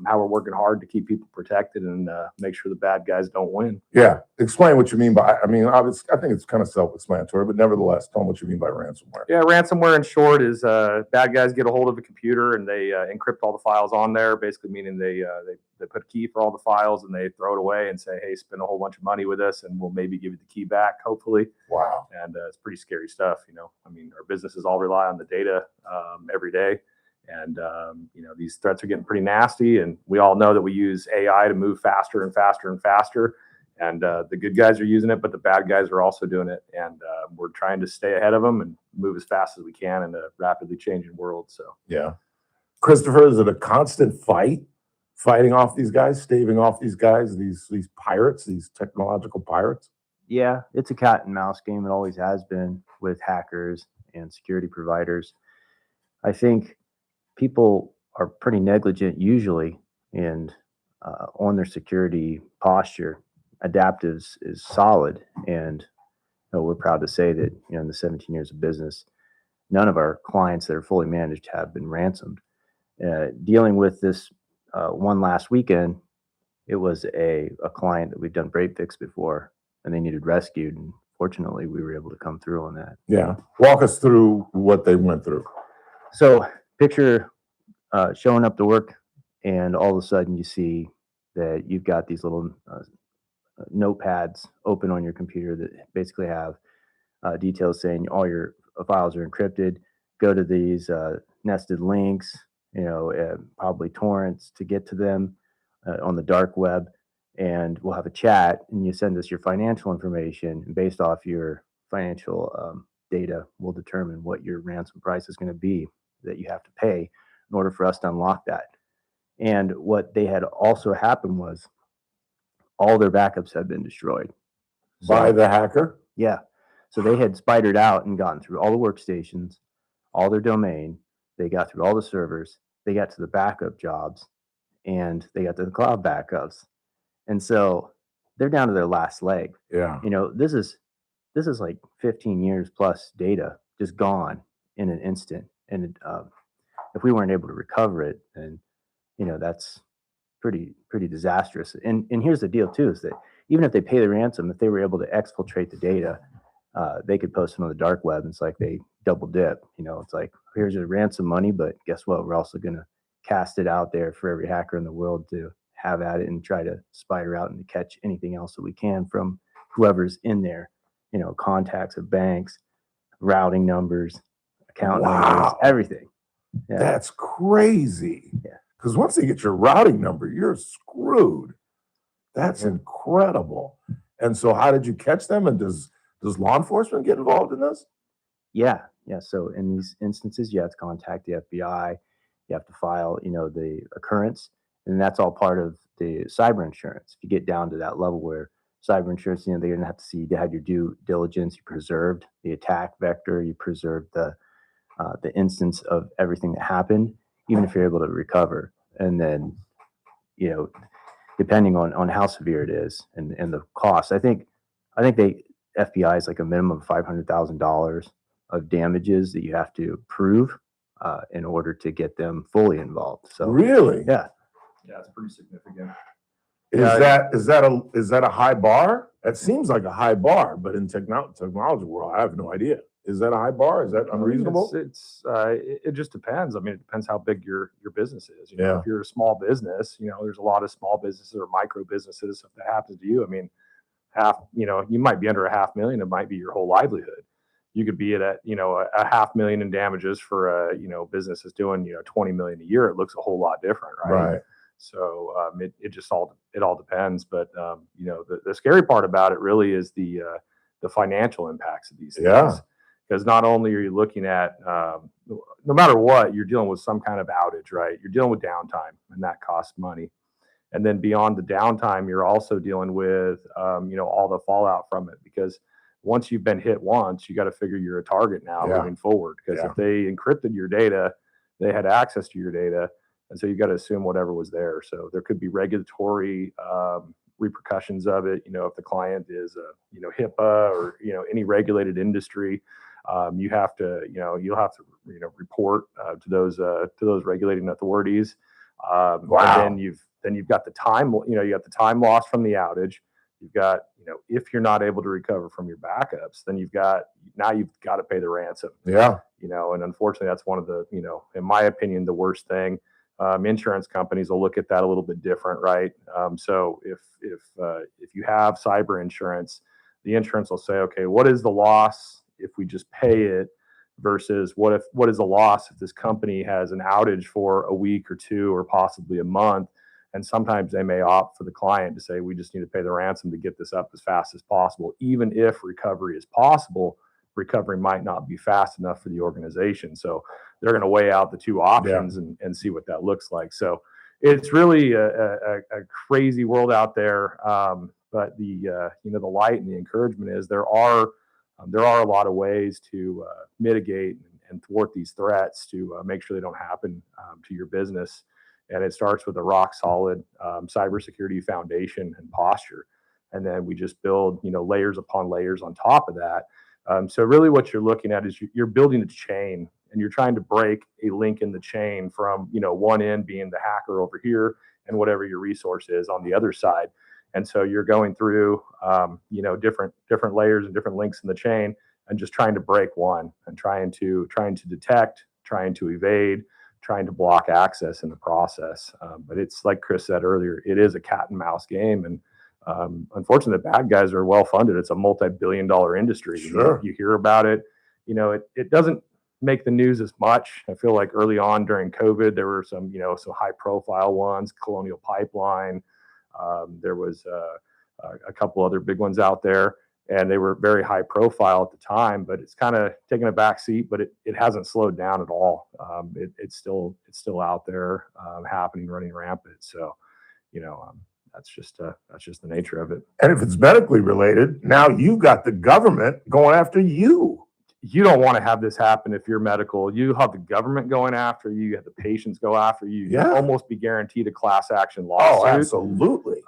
how we're working hard to keep people protected and make sure the bad guys don't win. Yeah. Explain what you mean by, I think it's kind of self-explanatory, but nevertheless, tell them what you mean by ransomware. Yeah, ransomware in short is bad guys get a hold of a computer and they encrypt all the files on there, basically meaning they put a key for all the files and they throw it away and say, hey, spend a whole bunch of money with us and we'll maybe give you the key back, hopefully. Wow. And it's pretty scary stuff, our businesses all rely on the data every day. And, these threats are getting pretty nasty. And we all know that we use AI to move faster and faster and faster. And the good guys are using it, but the bad guys are also doing it. And we're trying to stay ahead of them and move as fast as we can in a rapidly changing world. So Yeah. Christopher, is it a constant fighting off these guys, staving off these guys, these pirates, these technological pirates? Yeah, it's a cat and mouse game. It always has been with hackers and security providers. I think people are pretty negligent usually and on their security posture. Adaptives is solid, and we're proud to say that in the 17 years of business, none of our clients that are fully managed have been ransomed. Dealing with this one last weekend, it was a client that we've done break fix before, and they needed rescued, and fortunately we were able to come through on that. Yeah. Walk us through what they went through. So picture showing up to work, and all of a sudden you see that you've got these little notepads open on your computer that basically have details saying all your files are encrypted. Go to these nested links, probably torrents to get to them on the dark web, and we'll have a chat, and you send us your financial information, and based off your financial data, we'll determine what your ransom price is going to be that you have to pay in order for us to unlock that. And what they had also happened was all their backups had been destroyed. By the hacker? Yeah. So they had spidered out and gotten through all the workstations, all their domain. They got through all the servers. They got to the backup jobs, and they got to the cloud backups. And so they're down to their last leg. Yeah. This is like 15 years plus data just gone in an instant. And if we weren't able to recover it, then that's pretty disastrous. And here's the deal too, is that even if they pay the ransom, if they were able to exfiltrate the data, they could post it on the dark web. And it's like they double dip. It's like, here's your ransom money, but guess what? We're also going to cast it out there for every hacker in the world to have at it and try to spider out and to catch anything else that we can from whoever's in there. Contacts of banks, routing numbers, account numbers, everything. Yeah. That's crazy. Yeah. Because once they get your routing number, you're screwed. That's incredible. And so how did you catch them? And does law enforcement get involved in this? Yeah. So in these instances, you have to contact the FBI. You have to file, the occurrence, and that's all part of the cyber insurance. If you get down to that level where cyber insurance, they're going to have to see you have your due diligence. You preserved the attack vector. You preserved the instance of everything that happened, even if you're able to recover. And then, depending on how severe it is and the cost, I think FBI is like a minimum of $500,000 of damages that you have to prove in order to get them fully involved. So really, yeah, it's pretty significant. Is that a high bar? That seems like a high bar, but in technology world, I have no idea. Is that a high bar? Is that unreasonable? It just depends. I mean, it depends how big your business is. Yeah. If you're a small business, there's a lot of small businesses or micro businesses. If that happens to you, I mean, you might be under $500,000. It might be your whole livelihood. You could be at a $500,000 in damages for a business that's doing $20 million a year. It looks a whole lot different, right? Right. So it all depends. But the scary part about it really is the financial impacts of these things. Yeah. Because not only are you looking at no matter what, you're dealing with some kind of outage, right? You're dealing with downtime, and that costs money. And then beyond the downtime, you're also dealing with all the fallout from it, because once you've been hit once, you got to figure you're a target now moving forward. Because if they encrypted your data, they had access to your data. And so you got to assume whatever was there. So there could be regulatory repercussions of it. If the client is HIPAA or any regulated industry, you have to you'll have to report to those regulating authorities. And then you've got the time. You got the time lost from the outage. You've got if you're not able to recover from your backups, then you've got to pay the ransom. Yeah. And unfortunately, that's one of the in my opinion, the worst thing. Insurance companies will look at that a little bit different, right? So if you have cyber insurance, the insurance will say, okay, what is the loss if we just pay it, versus what is the loss if this company has an outage for a week or two or possibly a month, And sometimes they may opt for the client to say, we just need to pay the ransom to get this up as fast as possible. Even if recovery is possible, recovery might not be fast enough for the organization. So they're going to weigh out the two options and see what that looks like. So it's really a crazy world out there. But the the light and the encouragement is there are a lot of ways to mitigate and thwart these threats to make sure they don't happen to your business. And it starts with a rock solid cybersecurity foundation and posture. And then we just build, layers upon layers on top of that. So really what you're looking at is you're building a chain, and you're trying to break a link in the chain from, one end being the hacker over here and whatever your resource is on the other side. And so you're going through, different layers and different links in the chain, and just trying to break one and trying to detect, trying to evade, trying to block access in the process. But it's like Chris said earlier, it is a cat and mouse game. And unfortunately, the bad guys are well funded. It's a multi-billion-dollar industry. Sure. You hear about it. It doesn't make the news as much. I feel like early on during COVID, there were some high-profile ones, Colonial Pipeline. There was a couple other big ones out there, and they were very high profile at the time, but it's kind of taken a back seat, but it hasn't slowed down at all. It's still out there, happening, running rampant. So, that's just the nature of it. And if it's medically related, now you've got the government going after you. You don't want to have this happen if you're medical. You have the government going after you. You have the patients go after you. You almost be guaranteed a class action lawsuit. Oh, absolutely.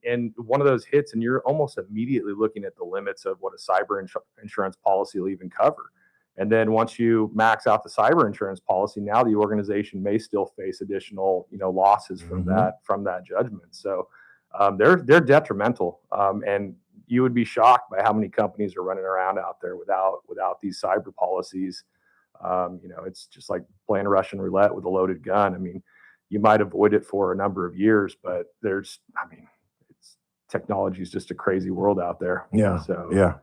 And one of those hits, and you're almost immediately looking at the limits of what a cyber insurance policy will even cover. And then once you max out the cyber insurance policy, now the organization may still face additional, losses from that judgment. So they're detrimental. And you would be shocked by how many companies are running around out there without these cyber policies. It's just like playing Russian roulette with a loaded gun. I mean, you might avoid it for a number of years, but technology is just a crazy world out there. Yeah. So yeah.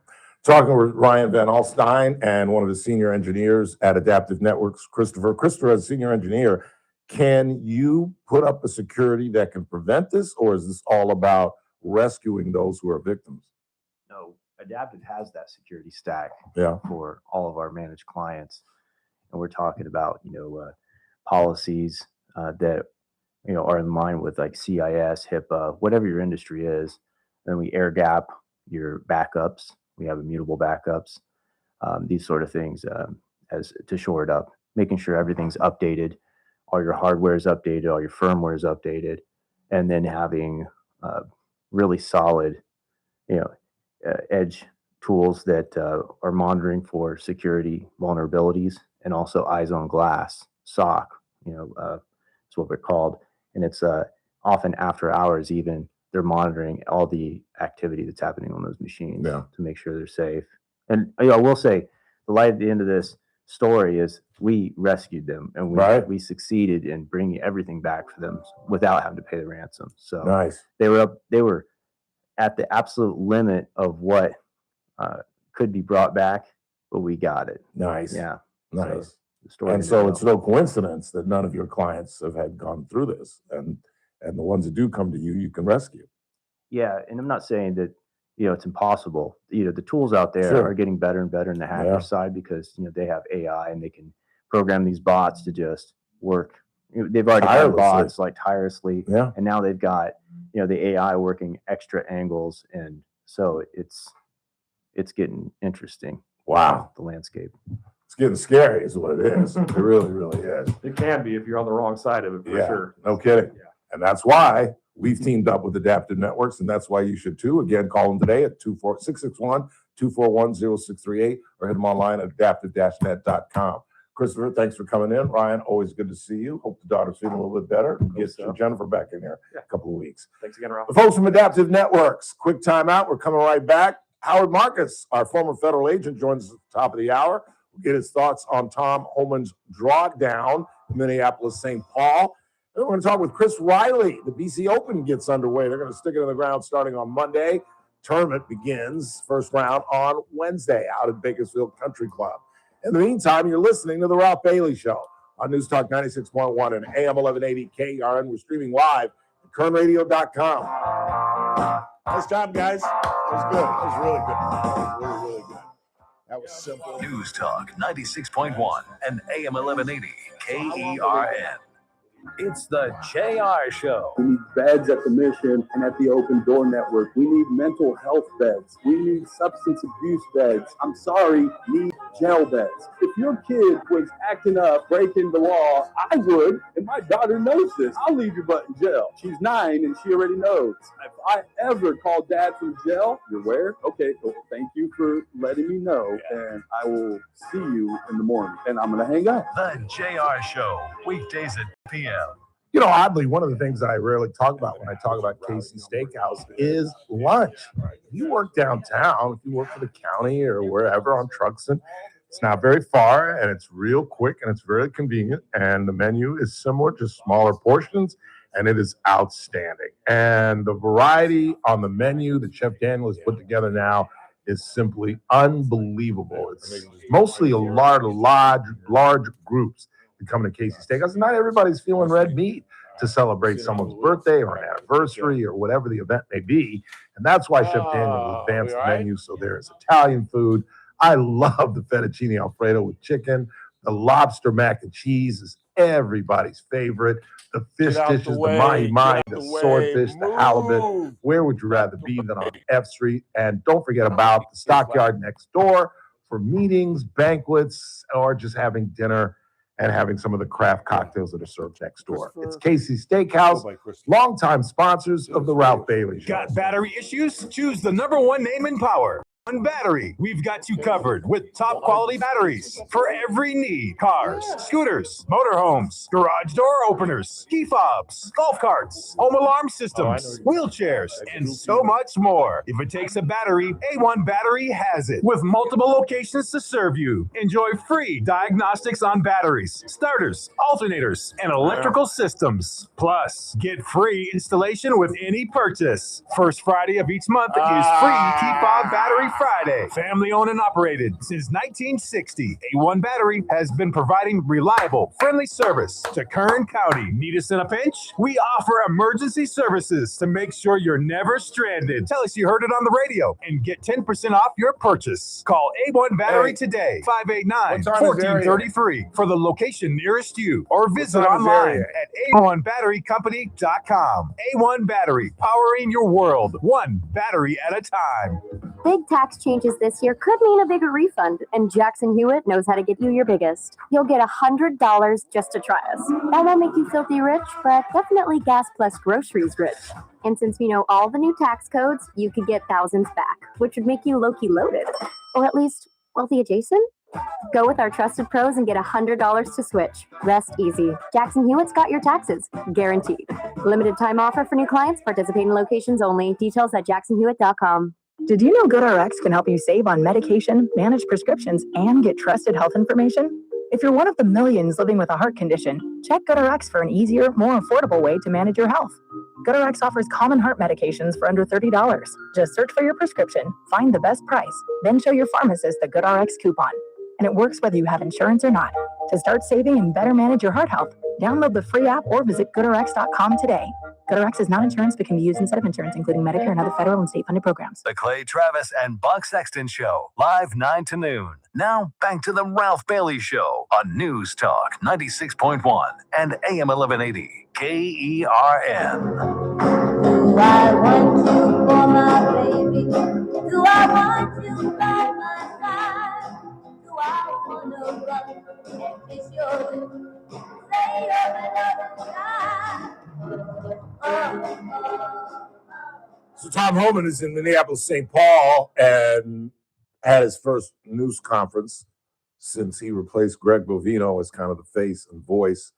Talking with Ryan Van Alstyne and one of the senior engineers at Adaptive Networks, Christopher. Christopher, as senior engineer, can you put up a security that can prevent this, or is this all about rescuing those who are victims? No, Adaptive has that security stack Yeah. for all of our managed clients. And we're talking about, policies that, are in line with like CIS, HIPAA, whatever your industry is. Then we air gap your backups. We have immutable backups, these sort of things as to shore it up, making sure everything's updated, all your hardware is updated, all your firmware is updated, and then having really solid, edge tools that are monitoring for security vulnerabilities, and also eyes on glass, SOC, it's what they're called. And it's often after hours even, they're monitoring all the activity that's happening on those machines to make sure they're safe. And I will say, the light at the end of this story is we rescued them, and we succeeded in bringing everything back for them without having to pay the ransom. So nice. They were at the absolute limit of what could be brought back, but we got it. Nice. Yeah. Nice. And so it's no coincidence that none of your clients have gone through this, and the ones that do come to you, you can rescue. Yeah, and I'm not saying that it's impossible. The tools out there are getting better and better in the hacker side, because they have AI and they can program these bots to just work. They've already got bots like tirelessly, and now they've got the AI working extra angles, and so it's getting interesting. Wow, the landscape. It's getting scary, is what it is. It really, really is. It can be if you're on the wrong side of it, for sure. No kidding. Yeah. And that's why we've teamed up with Adaptive Networks, and that's why you should too. Again, call them today at 661-241-0638, or hit them online at adaptive-net.com. Christopher, thanks for coming in. Ryan, always good to see you. Hope the daughter's feeling a little bit better. Get Jennifer back in here in a couple of weeks. Thanks again, Ralph. The folks from Adaptive Networks, quick timeout. We're coming right back. Howard Marcus, our former federal agent, joins us at the top of the hour. We'll get his thoughts on Tom Homan's drawdown in Minneapolis-St. Paul. Then we're going to talk with Chris Riley. The BC Open gets underway. They're going to stick it in the ground starting on Monday. Tournament begins first round on Wednesday out at Bakersfield Country Club. In the meantime, you're listening to The Ralph Bailey Show on News Talk 96.1 and AM 1180 KRN. We're streaming live at kernradio.com. Nice job, guys. That was good. That was really good. That was really, really good. That was simple. News Talk 96.1 and AM 1180 KERN. It's the JR Show. We need beds at the Mission and at the Open Door Network. We need mental health beds. We need substance abuse beds. I'm sorry, need jail beds. If your kid was acting up, breaking the law, I would, and my daughter knows this. I'll leave your butt in jail. She's 9 and she already knows. If I ever call dad from jail, you're where? Okay, well, thank you for letting me know, and I will see you in the morning. And I'm going to hang up. The JR Show, weekdays at p.m. You know, oddly, one of the things I rarely talk about when I talk about Casey Steakhouse is lunch. If you work downtown, if you work for the county or wherever on Truxton, it's not very far and it's real quick and it's very convenient. And the menu is similar, just smaller portions, and it is outstanding. And the variety on the menu that Chef Daniel has put together now is simply unbelievable. It's mostly a large groups that come to Casey Steakhouse. And not everybody's feeling red meat to celebrate someone's birthday or an anniversary or whatever the event may be. And that's why Chef Daniel has advanced the menu. So there's Italian food. I love the fettuccine Alfredo with chicken. The lobster mac and cheese is everybody's favorite. The fish dishes, the mahi-mahi, the swordfish, the halibut. Where would you rather be than on F Street? And don't forget about the Stockyard next door for meetings, banquets, or just having dinner and having some of the craft cocktails that are served next door. It's Casey's Steakhouse, longtime sponsors of the Ralph Bailey Show. Got battery issues? Choose the #1 name in power. On Battery, we've got you covered with top quality batteries for every need. Cars, scooters, motorhomes, garage door openers, key fobs, golf carts, home alarm systems, wheelchairs, and so much more. If it takes a battery, A1 Battery has it. With multiple locations to serve you. Enjoy free diagnostics on batteries, starters, alternators, and electrical systems. Plus, get free installation with any purchase. First Friday of each month is free key fob battery Friday. Family owned and operated since 1960. A1 Battery has been providing reliable, friendly service to Kern County. Need us in a pinch? We offer emergency services to make sure you're never stranded. Tell us you heard it on the radio and get 10% off your purchase. Call A1 Battery today, 589-1433 for the location nearest you, or visit online at a1batterycompany.com. A1 Battery, powering your world, one battery at a time. Big tax changes this year could mean a bigger refund, and Jackson Hewitt knows how to get you your biggest. You'll get $100 just to try us. That won't make you filthy rich, but definitely gas plus groceries rich. And since we know all the new tax codes, you could get thousands back, which would make you low-key loaded. Or at least wealthy adjacent? Go with our trusted pros and get $100 to switch. Rest easy. Jackson Hewitt's got your taxes, guaranteed. Limited time offer for new clients, participating locations only. Details at jacksonhewitt.com. Did you know GoodRx can help you save on medication, manage prescriptions, and get trusted health information? If you're one of the millions living with a heart condition, check GoodRx for an easier, more affordable way to manage your health. GoodRx offers common heart medications for under $30. Just search for your prescription, find the best price, then show your pharmacist the GoodRx coupon. And it works whether you have insurance or not. To start saving and better manage your heart health, download the free app or visit GoodRx.com today. GoodRx is not insurance but can be used instead of insurance, including Medicare and other federal and state-funded programs. The Clay Travis and Buck Sexton Show, live 9 to noon. Now, back to the Ralph Bailey Show on News Talk 96.1 and AM 1180 KERN. Do I want you for my baby? Do I want you by my side? Do I want to run and kiss your lips? Say you're another time. So Tom Homan is in Minneapolis, St. Paul, and had his first news conference since he replaced Greg Bovino as kind of the face and voice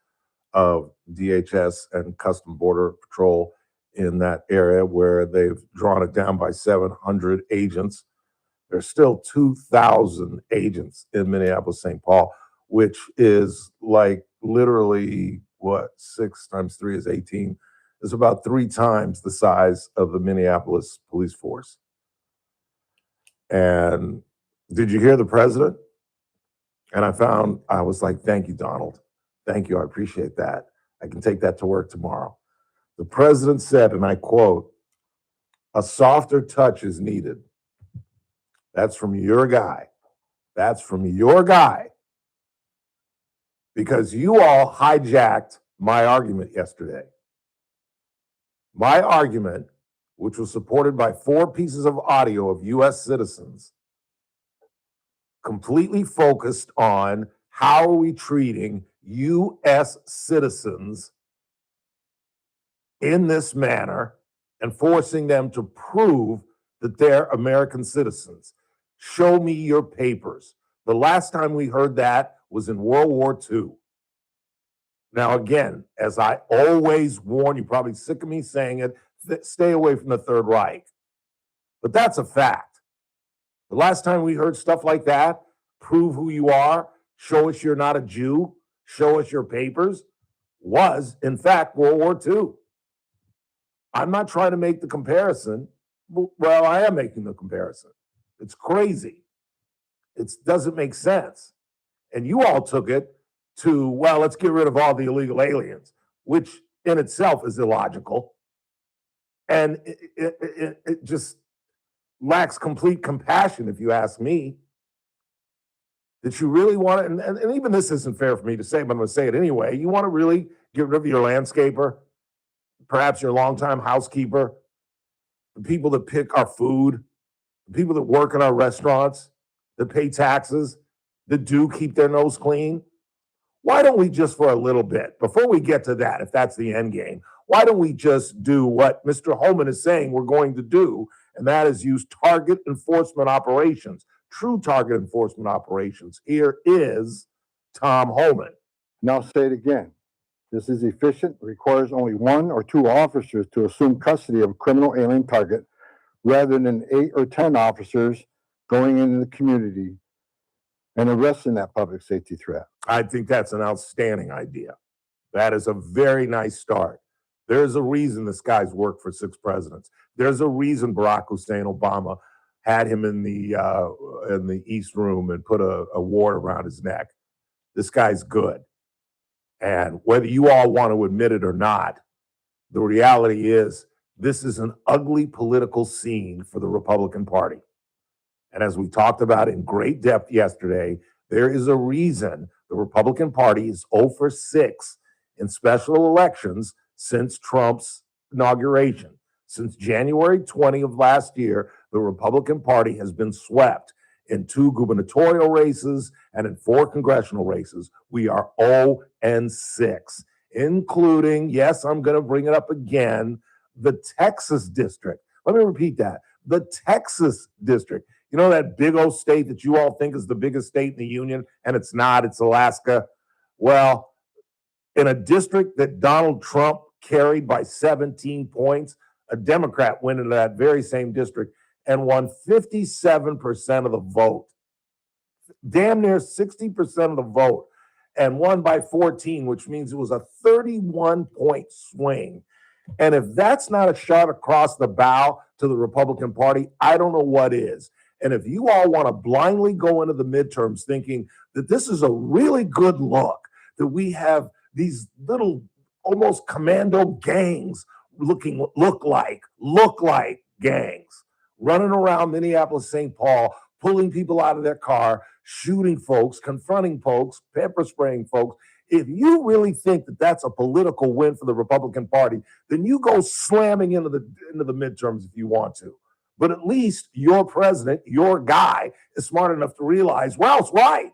of DHS and Custom Border Patrol in that area where they've drawn it down by 700 agents. There's still 2,000 agents in Minneapolis, St. Paul, which is like literally, 6 times 3 is 18. It's about 3 times the size of the Minneapolis police force. And did you hear the president? And I was like, thank you, Donald. Thank you. I appreciate that. I can take that to work tomorrow. The president said, and I quote, "A softer touch is needed." That's from your guy. That's from your guy. Because you all hijacked my argument yesterday. My argument, which was supported by 4 pieces of audio of U.S. citizens, completely focused on how are we treating U.S. citizens in this manner and forcing them to prove that they're American citizens. Show me your papers. The last time we heard that was in World War II. Now, again, as I always warn, you're probably sick of me saying it, stay away from the Third Reich. But that's a fact. The last time we heard stuff like that, prove who you are, show us you're not a Jew, show us your papers, was, in fact, World War II. I'm not trying to make the comparison. Well, I am making the comparison. It's crazy. It doesn't make sense. And you all took it to, well, let's get rid of all the illegal aliens, which in itself is illogical. And it just lacks complete compassion, if you ask me. That you really want to, and even this isn't fair for me to say, but I'm going to say it anyway. You want to really get rid of your landscaper, perhaps your longtime housekeeper, the people that pick our food, the people that work in our restaurants, that pay taxes, that do keep their nose clean. Why don't we just for a little bit, before we get to that, if that's the end game, why don't we just do what Mr. Holman is saying we're going to do, and that is use target enforcement operations, true target enforcement operations. Here is Tom Holman. Now say it again. This is efficient, requires only 1 or 2 officers to assume custody of a criminal alien target rather than 8 or 10 officers going into the community and arresting that public safety threat. I think that's an outstanding idea. That is a very nice start. There's a reason this guy's worked for 6 presidents. There's a reason Barack Hussein Obama had him in the East Room and put a ward around his neck. This guy's good. And whether you all want to admit it or not, the reality is this is an ugly political scene for the Republican Party. And as we talked about in great depth yesterday, there is a reason the Republican Party is 0 for 6 in special elections since Trump's inauguration. Since January 20 of last year, the Republican Party has been swept in 2 gubernatorial races and in 4 congressional races. We are 0 and 6, including, yes, I'm going to bring it up again, the Texas district. Let me repeat that. The Texas district. You know that big old state that you all think is the biggest state in the union, and it's not, it's Alaska? Well, in a district that Donald Trump carried by 17 points, a Democrat went into that very same district and won 57% of the vote. Damn near 60% of the vote, and won by 14, which means it was a 31-point swing. And if that's not a shot across the bow to the Republican Party, I don't know what is. And if you all want to blindly go into the midterms thinking that this is a really good look, that we have these little almost commando gangs look like gangs running around Minneapolis, St. Paul, pulling people out of their car, shooting folks, confronting folks, pepper spraying folks. If you really think that that's a political win for the Republican Party, then you go slamming into the midterms if you want to. But at least your president, your guy, is smart enough to realize Ralph's right.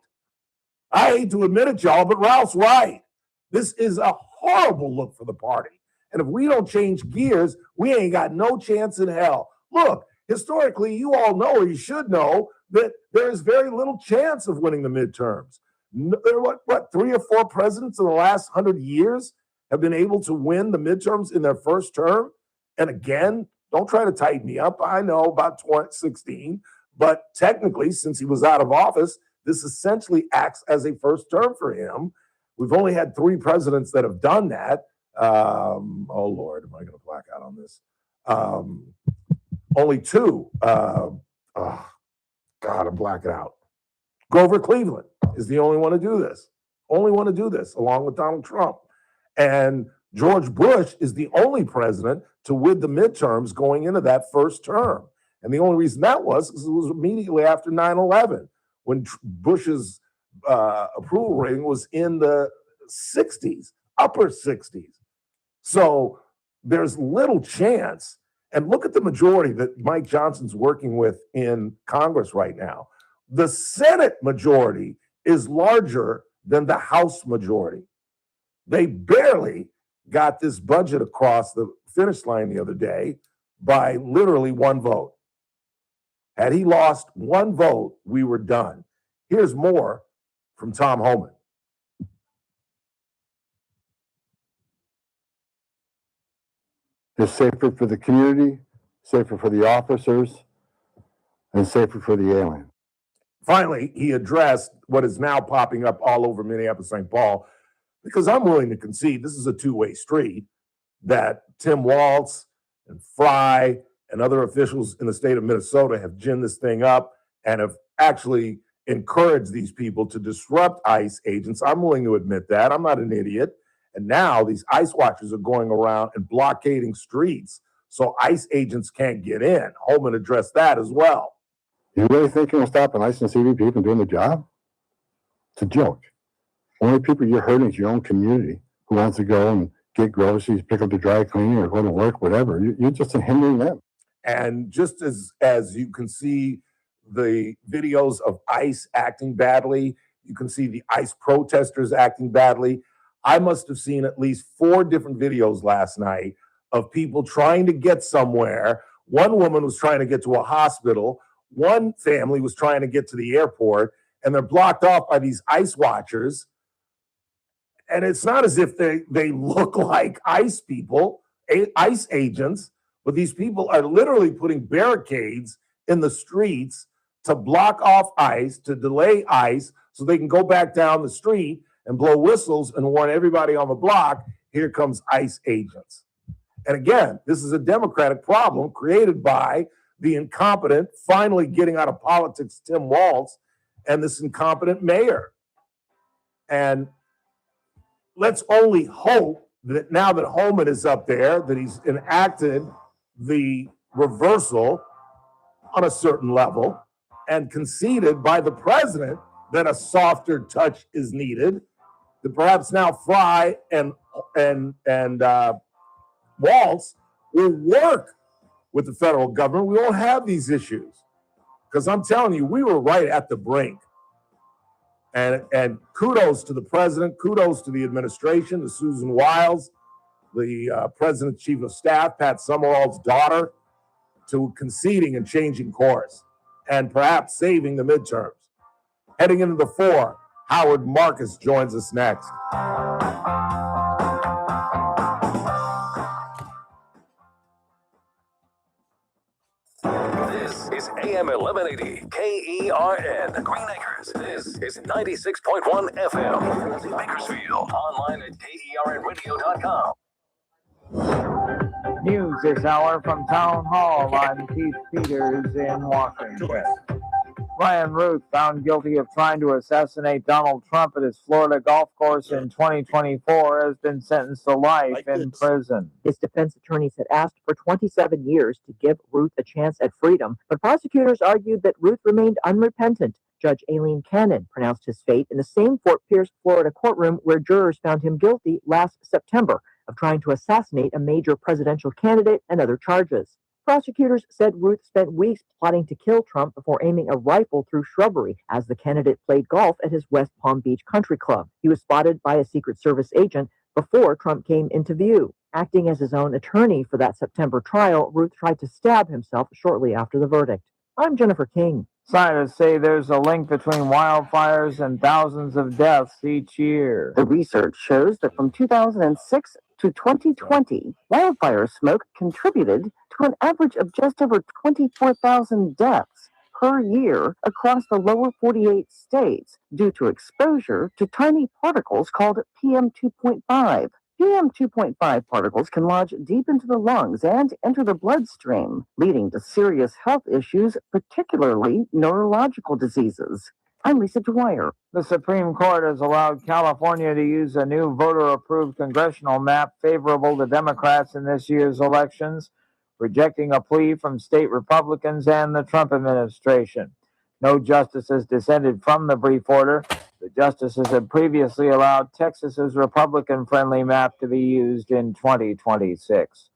I hate to admit it, y'all, but Ralph's right. This is a horrible look for the party. And if we don't change gears, we ain't got no chance in hell. Look, historically, you all know, or you should know, that there is very little chance of winning the midterms. What 3 or 4 presidents in the last 100 years have been able to win the midterms in their first term? And again, don't try to tighten me up. I know about 2016, but technically, since he was out of office, this essentially acts as a first term for him. We've only had 3 presidents that have done that. Oh, Lord, am I going to black out on this? Only 2. God, I'm blacking out. Grover Cleveland is the only one to do this. Only one to do this, along with Donald Trump. And George Bush is the only president to win the midterms going into that first term. And the only reason that was because it was immediately after 9/11, when Bush's approval rating was in the 60s, upper 60s. So there's little chance. And look at the majority that Mike Johnson's working with in Congress right now. The Senate majority is larger than the House majority. They barely got this budget across the finish line the other day by literally one vote. Had he lost one vote, we were done. Here's more from Tom Homan. It's safer for the community, safer for the officers, and safer for the alien. Finally, he addressed what is now popping up all over Minneapolis, St. Paul, because I'm willing to concede this is a two-way street, that Tim Walz and Fry and other officials in the state of Minnesota have ginned this thing up and have actually encouraged these people to disrupt ICE agents. I'm willing to admit that. I'm not an idiot. And now these ICE watchers are going around and blockading streets so ICE agents can't get in. Holman addressed that as well. You really think you're going to stop an ICE and CBP from doing the job? It's a joke. Only people you're hurting is your own community who wants to go and get groceries, pick up the dry cleaning, or go to work, whatever. You're just hindering them. And just as you can see the videos of ICE acting badly, you can see the ICE protesters acting badly. I must have seen at least 4 different videos last night of people trying to get somewhere. One woman was trying to get to a hospital. One family was trying to get to the airport, and they're blocked off by these ICE watchers. And it's not as if they look like ICE people, ICE agents, but these people are literally putting barricades in the streets to block off ICE, to delay ICE, so they can go back down the street and blow whistles and warn everybody on the block, here comes ICE agents. And again, this is a Democratic problem created by the incompetent, finally getting out of politics, Tim Walz, and this incompetent mayor. And let's only hope that now that Holman is up there, that he's enacted the reversal on a certain level and conceded by the president that a softer touch is needed, that perhaps now Fry and Walz will work with the federal government. We won't have these issues. Because I'm telling you, we were right at the brink. And kudos to the president, kudos to the administration, to Susan Wiles, the president's chief of staff, Pat Summerall's daughter, to conceding and changing course and perhaps saving the midterms. Heading into the 4, Howard Marcus joins us next. This is AM 1180 KERN Green Acres. This is 96.1 FM Bakersfield. Online at KERNradio.com. News this hour from Town Hall. I'm Keith Peters in Washington. Ryan Ruth, found guilty of trying to assassinate Donald Trump at his Florida golf course in 2024, has been sentenced to life in prison. His defense attorneys had asked for 27 years to give Ruth a chance at freedom, but prosecutors argued that Ruth remained unrepentant. Judge Aileen Cannon pronounced his fate in the same Fort Pierce, Florida courtroom where jurors found him guilty last September of trying to assassinate a major presidential candidate and other charges. Prosecutors said Ruth spent weeks plotting to kill Trump before aiming a rifle through shrubbery as the candidate played golf at his West Palm Beach country club. He was spotted by a Secret Service agent before Trump came into view. Acting as his own attorney for that September trial, Ruth tried to stab himself shortly after the verdict. I'm Jennifer King. Scientists say there's a link between wildfires and thousands of deaths each year. The research shows that from 2006 to 2020, wildfire smoke contributed to an average of just over 24,000 deaths per year across the lower 48 states due to exposure to tiny particles called PM2.5. PM2.5 particles can lodge deep into the lungs and enter the bloodstream, leading to serious health issues, particularly neurological diseases. I'm Lisa Dwyer. The Supreme Court has allowed California to use a new voter-approved congressional map favorable to Democrats in this year's elections, rejecting a plea from state Republicans and the Trump administration. No justices dissented from the brief order. The justices had previously allowed Texas's Republican-friendly map to be used in 2026.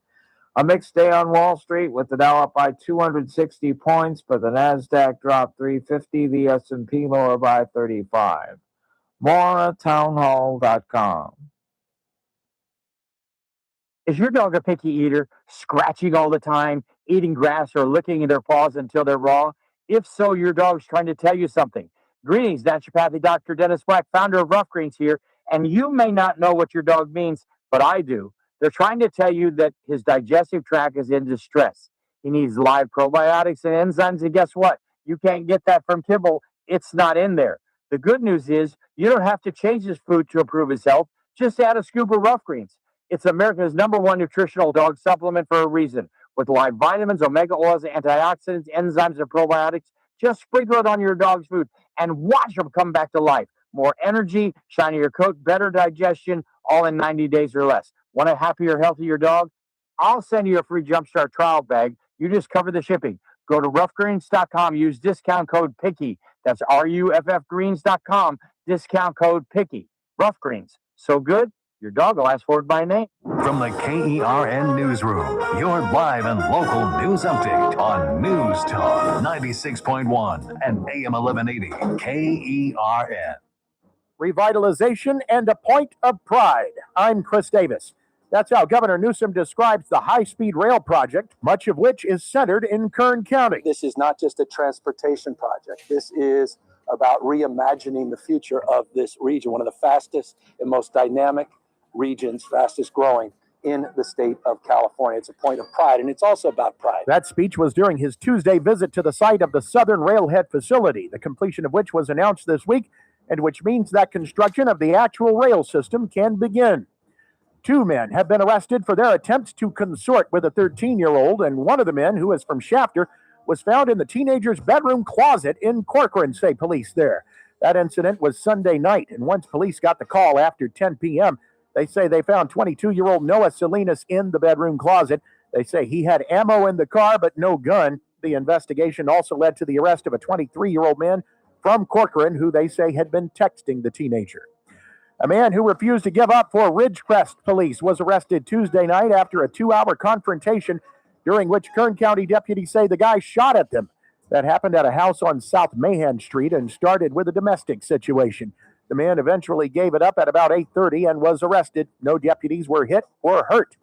A mixed day on Wall Street with the Dow up by 260 points, but the Nasdaq dropped 350, the S&P lower by 35. More at townhall.com. Is your dog a picky eater, scratching all the time, eating grass, or licking their paws until they're raw? If so, your dog's trying to tell you something. Greetings, naturopathic Dr. Dennis Black, founder of Rough Greens here, and you may not know what your dog means, but I do. They're trying to tell you that his digestive tract is in distress. He needs live probiotics and enzymes, and guess what? You can't get that from kibble. It's not in there. The good news is you don't have to change his food to improve his health. Just add a scoop of Rough Greens. It's America's #1 nutritional dog supplement for a reason. With live vitamins, omega oils, antioxidants, enzymes, and probiotics, just sprinkle it on your dog's food and watch them come back to life. More energy, shinier coat, better digestion, all in 90 days or less. Want a happier, healthier dog? I'll send you a free Jumpstart trial bag. You just cover the shipping. Go to roughgreens.com. Use discount code PICKY. That's RUFFgreens.com. Discount code PICKY. Rough Greens. So good, your dog will ask for it by name. From the KERN Newsroom, your live and local news update on News Talk 96.1 and AM 1180 KERN. Revitalization and a point of pride. I'm Chris Davis. That's how Governor Newsom describes the high-speed rail project, much of which is centered in Kern County. This is not just a transportation project. This is about reimagining the future of this region, one of the fastest and most dynamic regions, fastest growing in the state of California. It's a point of pride, and it's also about pride. That speech was during his Tuesday visit to the site of the Southern Railhead facility, the completion of which was announced this week, and which means that construction of the actual rail system can begin. 2 men have been arrested for their attempts to consort with a 13-year-old, and one of the men, who is from Shafter, was found in the teenager's bedroom closet in Corcoran, say police there. That incident was Sunday night, and once police got the call after 10 p.m., they say they found 22-year-old Noah Salinas in the bedroom closet. They say he had ammo in the car, but no gun. The investigation also led to the arrest of a 23-year-old man from Corcoran, who they say had been texting the teenager. A man who refused to give up for Ridgecrest police was arrested Tuesday night after a 2-hour confrontation during which Kern County deputies say the guy shot at them. That happened at a house on South Mahan Street and started with a domestic situation. The man eventually gave it up at about 8:30 and was arrested. No deputies were hit or hurt.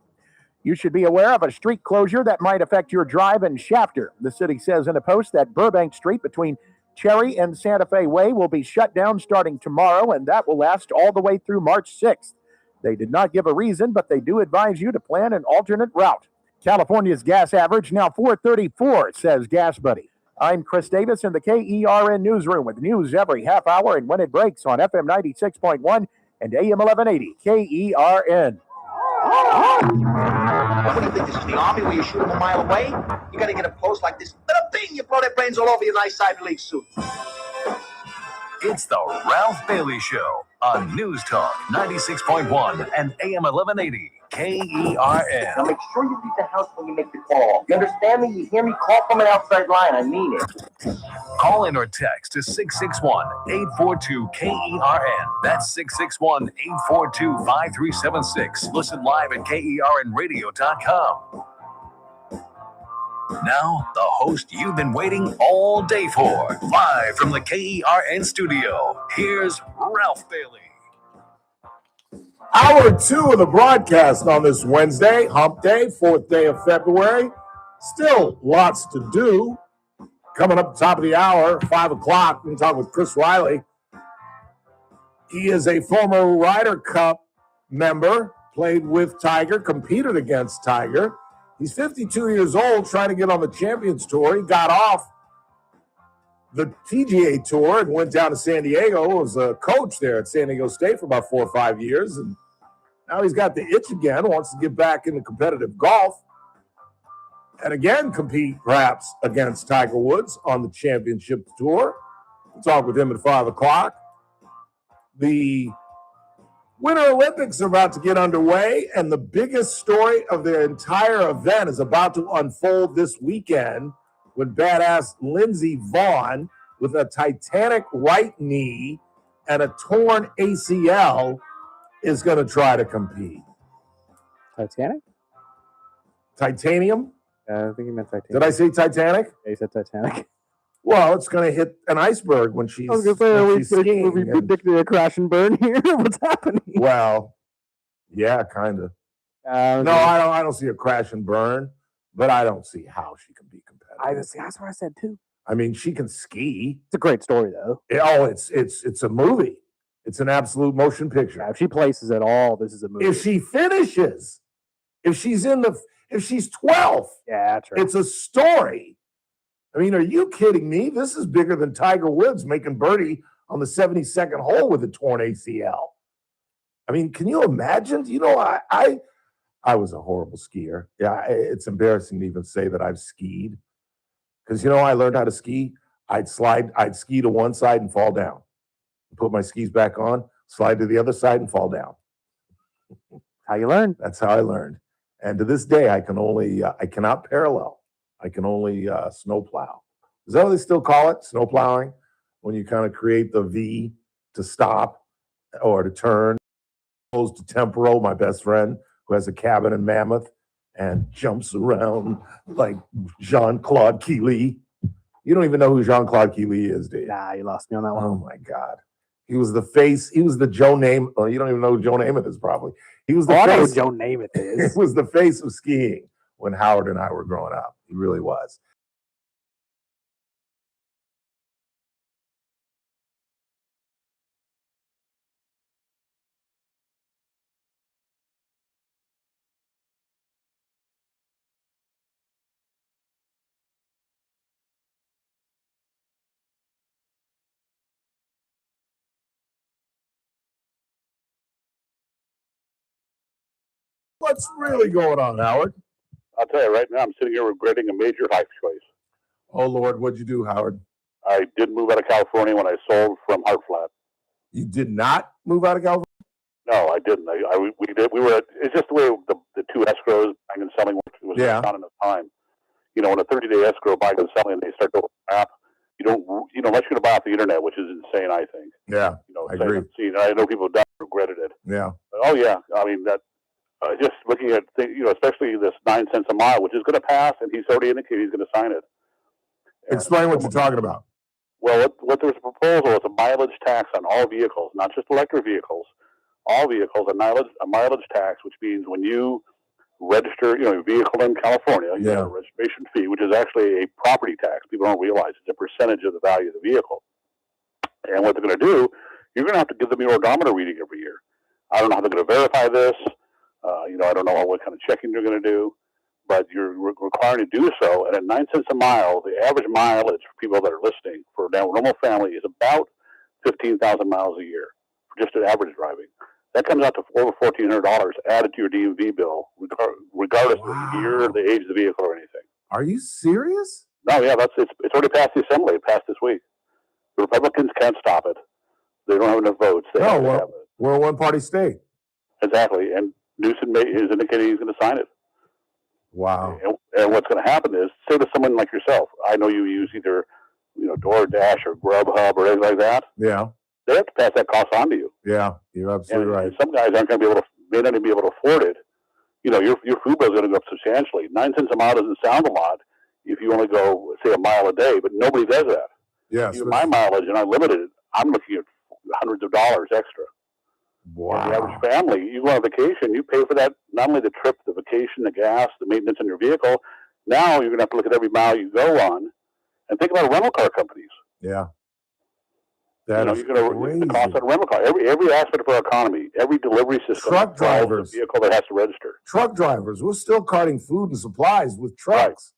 You should be aware of a street closure that might affect your drive in Shafter. The city says in a post that Burbank Street between Cherry and Santa Fe Way will be shut down starting tomorrow, and that will last all the way through March 6th. They did not give a reason, but they do advise you to plan an alternate route. California's gas average now $4.34, says Gas Buddy. I'm Chris Davis in the KERN Newsroom with news every half hour and when it breaks on FM 96.1 and AM 1180 KERN. What do you think, this is the Army where you shoot them a mile away? You gotta get up close like this little thing, you blow their brains all over your nice Ivy League suit. It's the Ralph Bailey Show on News Talk 96.1 and AM 1180 KERN. Now make sure you leave the house when you make the call. You understand me? You hear me? Call from an outside line. I mean it. Call in or text to 661-842-KERN. That's 661-842-5376. Listen live at KERNradio.com. Now, the host you've been waiting all day for. Live from the KERN studio, here's Ralph Bailey. Hour 2 of the broadcast on this Wednesday, hump day, 4th day of February. Still lots to do. Coming up top of the hour, 5 o'clock, we're going to talk with Chris Riley. He is a former Ryder Cup member, played with Tiger, competed against Tiger. He's 52 years old, trying to get on the Champions Tour. He got off the PGA Tour and went down to San Diego, was a coach there at San Diego State for about 4 or 5 years. And now he's got the itch again, wants to get back into competitive golf and again compete perhaps against Tiger Woods on the Championship Tour. We'll talk with him at 5 o'clock. The Winter Olympics are about to get underway, and the biggest story of their entire event is about to unfold this weekend when badass Lindsey Vonn, with a titanic right knee and a torn ACL, is going to try to compete. Titanic? Titanium? Yeah, I think you meant Titanic. Did I say Titanic? Yeah, you said Titanic. Well, it's going to hit an iceberg when she's, I was going to say, are we skiing. And, predicting a crash and burn here? What's happening? well, yeah, kind of. No, I don't see a crash and burn, but I don't see how she can be competitive. That's what I said too. I mean, she can ski. It's a great story though. It's a movie. It's an absolute motion picture. Yeah, if she places at all, this is a movie. If she finishes, if she's 12th, yeah, true. It's a story. I mean, are you kidding me? This is bigger than Tiger Woods making birdie on the 72nd hole with a torn ACL. I mean, can you imagine? You know, I was a horrible skier. Yeah, it's embarrassing to even say that I've skied. Because, you know, I learned how to ski. I'd ski to one side and fall down. Put my skis back on, slide to the other side and fall down. How you learn? That's how I learned. And to this day, I cannot parallel. I can only snow plow. Is that what they still call it? Snow plowing? When you kind of create the V to stop or to turn. Goes to Tempero, my best friend, who has a cabin in Mammoth and jumps around like Jean-Claude Keely. You don't even know who Jean-Claude Keely is, do you? Nah, you lost me on that one. Oh my God. He was the face. He was the Joe Namath. Oh, you don't even know who Joe Namath is, probably. He was the I know face. who Joe Namath is. He was the face of skiing when Howard and I were growing up. He really was. What's really going on, Howard? I'll tell you right now, I'm sitting here regretting a major life choice. Oh, Lord, what'd you do, Howard? I did move out of California when I sold from Heart Flat. You did not move out of California? No, I didn't. We did. We were. It's just the way the two escrows, buying and selling, was not enough time. You know, when a 30-day escrow buying and selling, they start to app. You don't. You know, unless you're going to buy off the internet, which is insane. I think. Yeah, you know, I agree. I know people have regretted it. Yeah. Oh yeah. I mean that. Just looking at things, you know, especially this 9 cents a mile, which is going to pass, and he's already indicated he's going to sign it. Explain what you're talking about. Well, what there's a proposal is a mileage tax on all vehicles, not just electric vehicles. All vehicles, a mileage tax, which means when you register, you know, your vehicle in California, you get a registration fee, which is actually a property tax. People don't realize it's a percentage of the value of the vehicle. And what they're going to do, you're going to have to give them your odometer reading every year. I don't know how they're going to verify this. You know, I don't know what kind of checking they're going to do, but you're required to do so. And at 9 cents a mile, the average mileage for people that are listening for a normal family is about 15,000 miles a year for just an average driving. That comes out to over $1,400 added to your DMV bill, regardless of the year, the age of the vehicle, or anything. Are you serious? No, yeah, it's already passed the Assembly. It passed this week. The Republicans can't stop it. They don't have enough votes. We're a one-party state. Exactly, and Newsom is indicating he's going to sign it. Wow. And what's going to happen is, say to someone like yourself, I know you use either, you know, DoorDash or Grubhub or anything like that. Yeah. They have to pass that cost on to you. Yeah, you're absolutely right. And some guys aren't going to may not even be able to afford it. You know, your food bill is going to go up substantially. 9 cents a mile doesn't sound a lot if you only go, say, a mile a day, but nobody does that. Yes. My mileage, and unlimited, I'm looking at hundreds of dollars extra. Wow. And the average family, you go on vacation, you pay for that, not only the trip, the vacation, the gas, the maintenance on your vehicle. Now you're going to have to look at every mile you go on and think about rental car companies. Yeah. You're going to the cost of a rental car. Every aspect of our economy, every delivery system, truck drivers, a vehicle that has to register. Truck drivers, we're still carting food and supplies with trucks.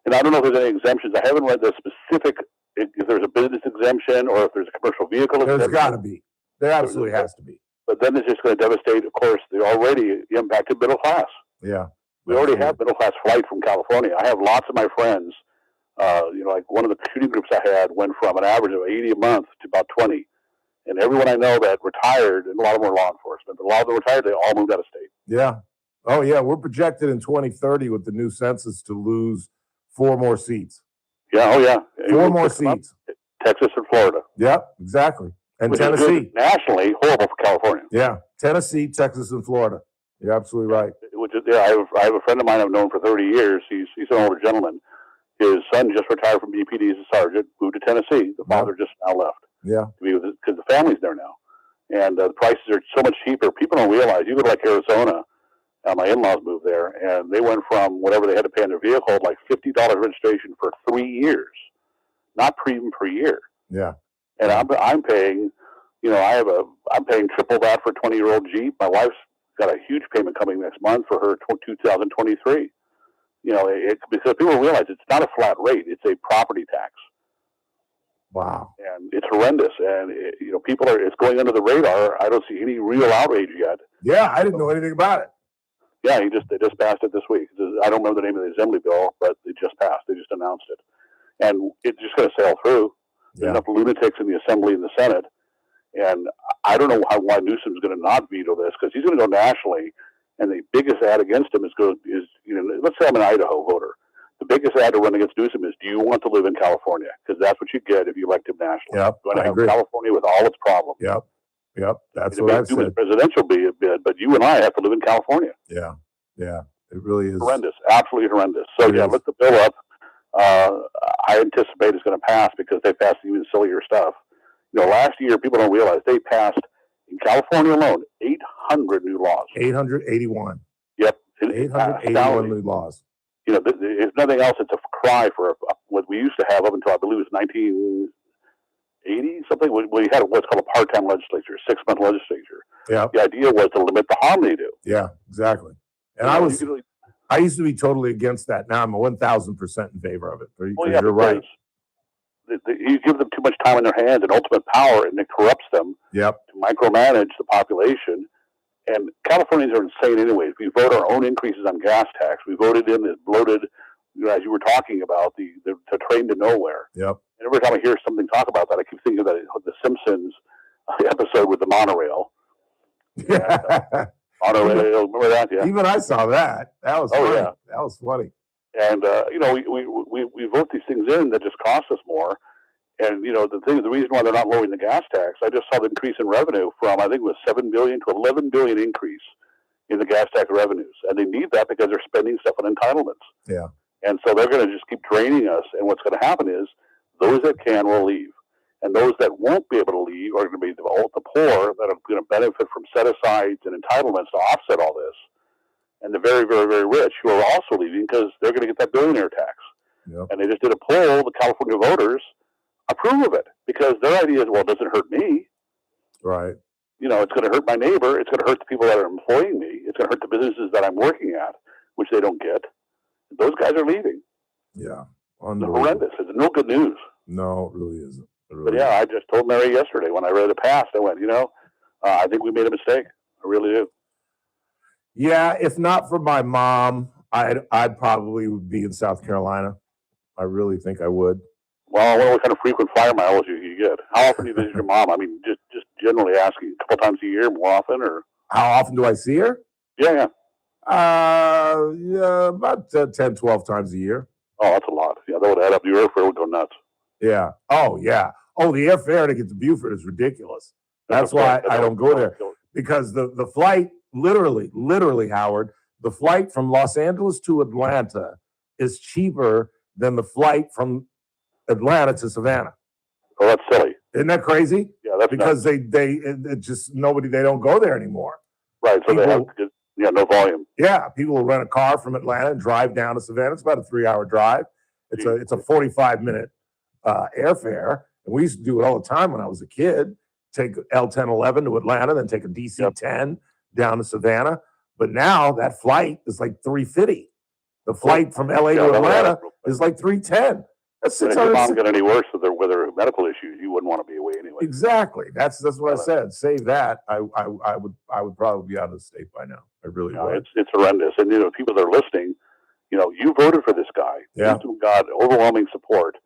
Right. And I don't know if there's any exemptions. I haven't read the specific, if there's a business exemption or if there's a commercial vehicle exemption. There's got to be. There absolutely has to be. But then it's just going to devastate, of course, the already impacted middle class. Yeah. We already have middle class flight from California. I have lots of my friends Like one of the shooting groups I had went from an average of 80 a month to about 20. And everyone I know that retired, and a lot of them were law enforcement, but a lot of them retired, they all moved out of state. Yeah. Oh, yeah. We're projected in 2030 with the new census to lose 4 more seats. Yeah. Oh, yeah. 4 more seats. Texas and Florida. Yep, exactly. And Which is Tennessee. good nationally, horrible for California. Yeah. Tennessee, Texas, and Florida. You're absolutely right. Which is, yeah, I have a friend of mine I've known for 30 years. He's an older gentleman. His son just retired from BPD as a sergeant, moved to Tennessee. The father just now left. Yeah. Because the family's there now. And the prices are so much cheaper. People don't realize. You go to like Arizona, my in-laws moved there, and they went from whatever they had to pay on their vehicle, like $50 registration for 3 years, not even per year. Yeah. And I'm paying, I'm paying triple that for a 20-year-old Jeep. My wife's got a huge payment coming next month for her 2023. Because people realize it's not a flat rate; it's a property tax. Wow. And it's horrendous. And it's going under the radar. I don't see any real outrage yet. Yeah, I didn't know anything about it. Yeah, they just passed it this week. I don't remember the name of the assembly bill, but it just passed. They just announced it, and it's just going to sail through. There's enough lunatics in the assembly and the Senate, and I don't know why Newsom's going to not veto this, because he's going to go nationally, and the biggest ad against him let's say I'm an Idaho voter. The biggest ad to run against Newsom is, do you want to live in California? Because that's what you get if you elect him nationally. Yep, you're going to have agree. California with all its problems. Yep. That's what I've do said. his presidential bid, but you and I have to live in California. Yeah. It really is horrendous, absolutely horrendous. So look the bill up. I anticipate it's going to pass because they passed even sillier stuff. Last year, people don't realize they passed in California alone 800 new laws. 881. Yep, 881 new laws. If nothing else, it's a cry for what we used to have up until I believe it was 1980 something. We had what's called a part-time legislature, 6-month legislature. Yeah. The idea was to limit the harm they do. Yeah, exactly. And I used to be totally against that. Now I'm 1,000% in favor of it. You're right. You give them too much time in their hands and ultimate power, and it corrupts them. Yep. To micromanage the population. And Californians are insane anyways. We vote our own increases on gas tax. We voted in this bloated, as you were talking about, the train to nowhere. Yep. And every time I hear something talk about that, I keep thinking of the Simpsons episode with the monorail. Yeah. Monorail, remember that? Yeah. Even I saw that. That was funny. Yeah. That was funny. And we vote these things in that just cost us more. And the reason why they're not lowering the gas tax, I just saw the increase in revenue from I think it was $7 billion to $11 billion increase in the gas tax revenues, and they need that because they're spending stuff on entitlements. Yeah. And so they're going to just keep draining us. And what's going to happen is those that can will leave, and those that won't be able to leave are going to be the poor that are going to benefit from set-asides and entitlements to offset all this, and the very, very, very rich who are also leaving because they're going to get that billionaire tax. Yep. And they just did a poll. The California voters approve of it because their idea is, well, it doesn't hurt me. Right. It's going to hurt my neighbor. It's going to hurt the people that are employing me. It's going to hurt the businesses that I'm working at, which they don't get. Those guys are leaving. Yeah. It's horrendous. It's no good news. No, it really isn't. But yeah, I just told Mary yesterday when I read it passed, I went, I think we made a mistake. I really do. Yeah. If not for my mom, I'd probably be in South Carolina. I really think I would. Well, I wonder what kind of frequent flyer miles you get. How often do you visit your mom? I mean, just generally asking, a couple times a year, more often, or how often do I see her? Yeah. About 10, 12 times a year. Oh, that's a lot. Yeah, that would add up. The airfare would go nuts. Yeah. Oh, yeah. Oh, the airfare to get to Beaufort is ridiculous. That's why I don't go there, because the flight, literally, Howard, the flight from Los Angeles to Atlanta is cheaper than the flight from Atlanta to Savannah. Oh, that's silly. Isn't that crazy? Yeah, that's because nuts. they just they don't go there anymore. Right. So they have no volume. Yeah, people will rent a car from Atlanta and drive down to Savannah. It's about a 3-hour drive. It's a 45-minute airfare, and we used to do it all the time when I was a kid. Take L1011 to Atlanta, then take a DC-10 down to Savannah. But now that flight is like $350. The flight from LA to Atlanta is like $310. That's If your mom got any worse with her medical issues, you wouldn't want to be away anyway. Exactly. That's what I said. Save that. I would probably be out of the state by now. I really would. It's horrendous. And people that are listening, You voted for this guy. Yeah. He got overwhelming support.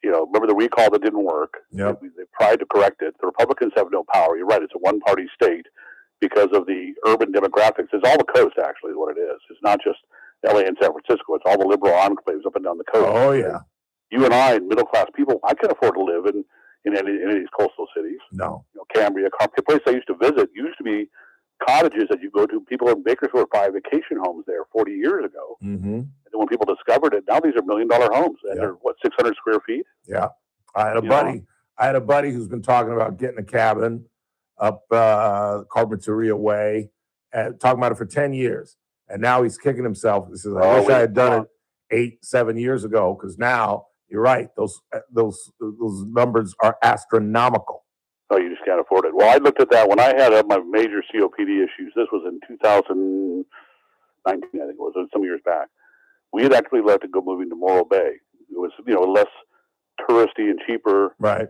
Remember the recall that didn't work. Yep. They tried to correct it. The Republicans have no power. You're right. It's a one-party state because of the urban demographics. It's all the coast, actually, is what it is. It's not just LA and San Francisco. It's all the liberal enclaves up and down the coast. Oh, yeah. You and I, middle-class people, I can't afford to live in any of these coastal cities. No. Cambria, the place I used to visit used to be cottages that you go to. People in Bakersfield buy vacation homes there 40 years ago. Mm-hmm. And then when people discovered it, now these are $1 million homes, and they're 600 square feet. Yeah. I had a buddy who's been talking about getting a cabin up Carpinteria Way, and talking about it for 10 years. And now he's kicking himself. He says, I wish I had done it 8-7 years ago, because now you're right. Those numbers are astronomical. Oh, you just can't afford it. Well, I looked at that when I had my major COPD issues. This was in 2019, I think it was, some years back. We had actually left to go moving to Morro Bay. It was, less touristy and cheaper than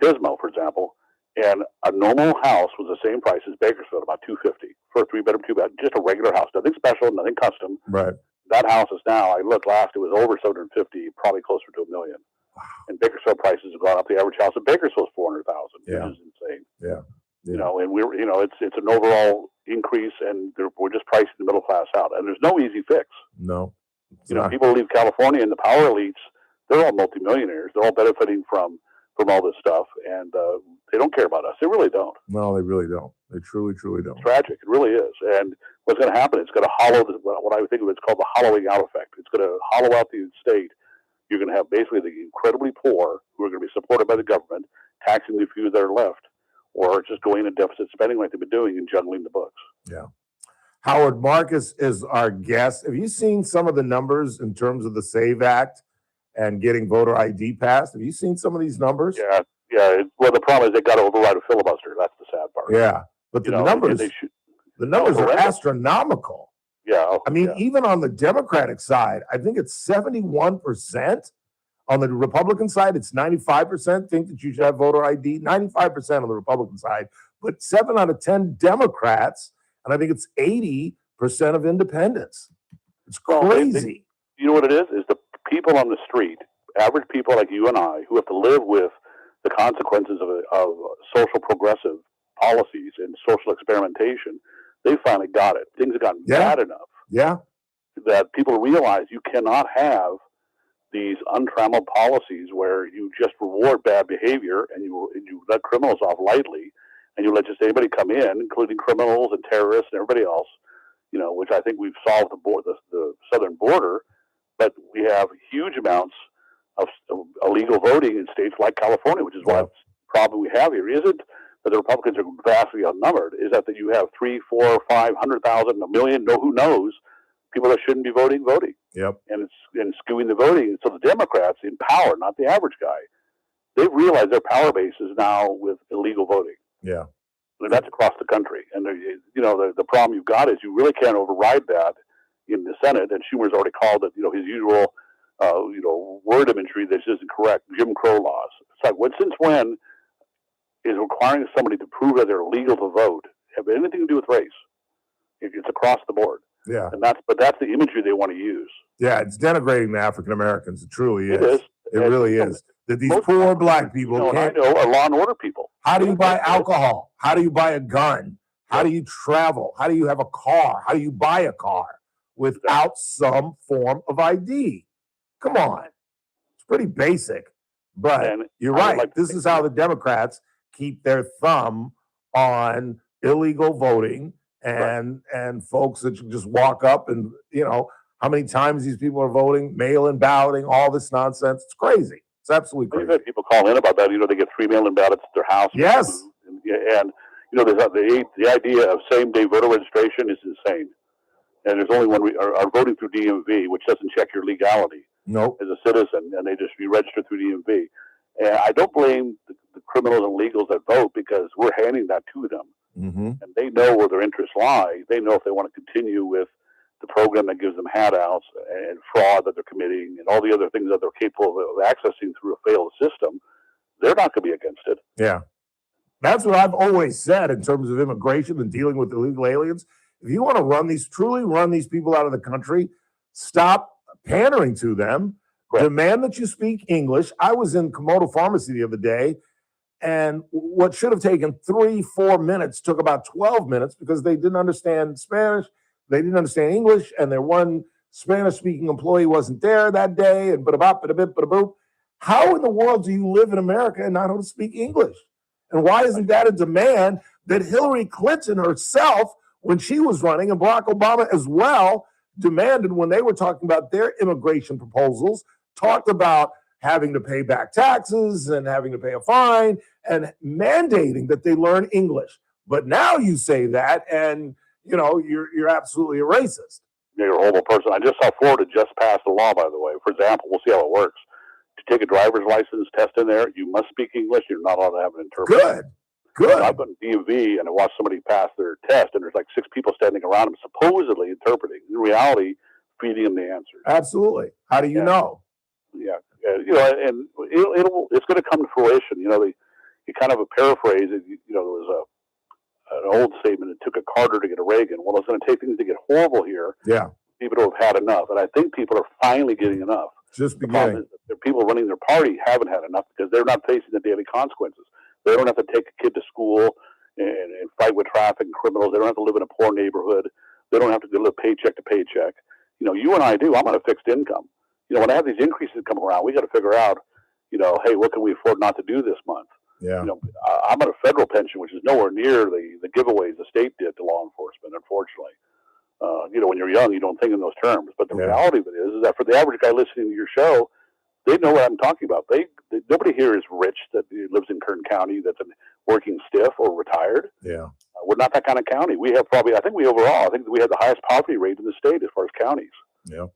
Pismo, for example. And a normal house was the same price as Bakersfield, about $250 for a 3-bedroom, 2-bed, just a regular house, nothing special, nothing custom. Right. That house is now, I looked last, it was over 750, probably closer to $1 million. And Bakersfield prices have gone up. The average house in Bakersfield is 400,000, Yeah. which is insane. Yeah. And we're, it's an overall increase, and we're just pricing the middle class out. And there's no easy fix. No. People leave California, and the power elites, they're all multimillionaires. They're all benefiting from all this stuff, and they don't care about us. They really don't. No, they really don't. They truly, truly don't. It's tragic. It really is. And what's going to happen? It's going to hollow what I think of. It's called the hollowing out effect. It's going to hollow out the state. You're going to have basically the incredibly poor who are going to be supported by the government, taxing the few that are left, or just going in deficit spending like they've been doing and juggling the books. Yeah. Howard Marcus is our guest. Have you seen some of the numbers in terms of the SAVE Act and getting voter ID passed? Have you seen some of these numbers? Yeah. Well, the problem is they got to override a filibuster. That's the sad part. Yeah. But the numbers are astronomical. Yeah. I mean, even on the Democratic side, I think it's 71%. On the Republican side, it's 95% think that you should have voter ID, 95% on the Republican side, but 7 out of 10 Democrats, and I think it's 80% of independents. It's crazy. You know what it is? Is the people on the street, average people like you and I, who have to live with the consequences of social progressive policies and social experimentation, they finally got it. Things have gotten bad enough that people realize you cannot have these untrammeled policies where you just reward bad behavior and you let criminals off lightly, and you let just anybody come in, including criminals and terrorists and everybody else, which I think we've solved the southern border, but we have huge amounts of illegal voting in states like California, which is why the problem we have here isn't that the Republicans are vastly outnumbered, is that you have 3, 4, 500,000, 1 million, who knows, people that shouldn't be voting. Yep. And it's skewing the voting. And so the Democrats in power, not the average guy, they've realized their power base is now with illegal voting. Yeah. And that's across the country. And the problem you've got is you really can't override that in the Senate. And Schumer's already called it, his usual, word imagery that isn't correct, Jim Crow laws. It's like, since when is requiring somebody to prove that they're legal to vote have anything to do with race? It's across the board. Yeah. And that's the imagery they want to use. Yeah, it's denigrating the African Americans. It truly is. It is. It really is. That these poor black people can't. I know are law and order people. How do you buy alcohol? How do you buy a gun? How do you travel? How do you have a car? How do you buy a car without some form of ID? Come on. It's pretty basic. But you're right. This is how the Democrats keep their thumb on illegal voting and folks that just walk up and, how many times these people are voting, mail-in balloting, all this nonsense. It's crazy. It's absolutely crazy. I've had people call in about that. They get 3 mail-in ballots at their house. Yes. And the idea of same-day voter registration is insane. And there's only one are voting through DMV, which doesn't check your legality as a citizen, and they just be registered through DMV. And I don't blame the criminals and illegals that vote, because we're handing that to them. Mm-hmm. And they know where their interests lie. They know if they want to continue with the program that gives them handouts and fraud that they're committing and all the other things that they're capable of accessing through a failed system, they're not going to be against it. Yeah. That's what I've always said in terms of immigration and dealing with illegal aliens. If you want to truly run these people out of the country, stop pandering to them. Correct. Demand that you speak English. I was in Komodo Pharmacy the other day, and what should have taken 3-4 minutes took about 12 minutes because they didn't understand Spanish, they didn't understand English, and their one Spanish-speaking employee wasn't there that day, and bada-bop, How in the world do you live in America and not know how to speak English? And why isn't that a demand that Hillary Clinton herself, when she was running, and Barack Obama as well, demanded when they were talking about their immigration proposals, talked about having to pay back taxes and having to pay a fine and mandating that they learn English. But now you say that, and you're absolutely a racist. You're a horrible person. I just saw Florida just passed a law, by the way. For example, we'll see how it works. To take a driver's license test in there, you must speak English. You're not allowed to have an interpreter. Good. I've been DMV and I watched somebody pass their test, and there's like 6 people standing around them, supposedly interpreting. In reality, feeding them the answers. Absolutely. How do you know? Yeah, and it's going to come to fruition. You kind of a paraphrase. There was an old statement: "It took a Carter to get a Reagan." Well, it's going to take things to get horrible here. Yeah, people have had enough, and I think people are finally getting enough. Just the problem is that the people running their party haven't had enough because they're not facing the daily consequences. They don't have to take a kid to school and fight with traffic and criminals. They don't have to live in a poor neighborhood. They don't have to live paycheck to paycheck. You and I do. I'm on a fixed income. When I have these increases come around, we got to figure out, hey, what can we afford not to do this month? Yeah. I'm on a federal pension, which is nowhere near the giveaways the state did to law enforcement, unfortunately. When you're young, you don't think in those terms. But the reality of it is that for the average guy listening to your show, they know what I'm talking about. Nobody here is rich that lives in Kern County that's a working stiff or retired. Yeah. We're not that kind of county. We have I think we have the highest poverty rate in the state as far as counties. Yeah.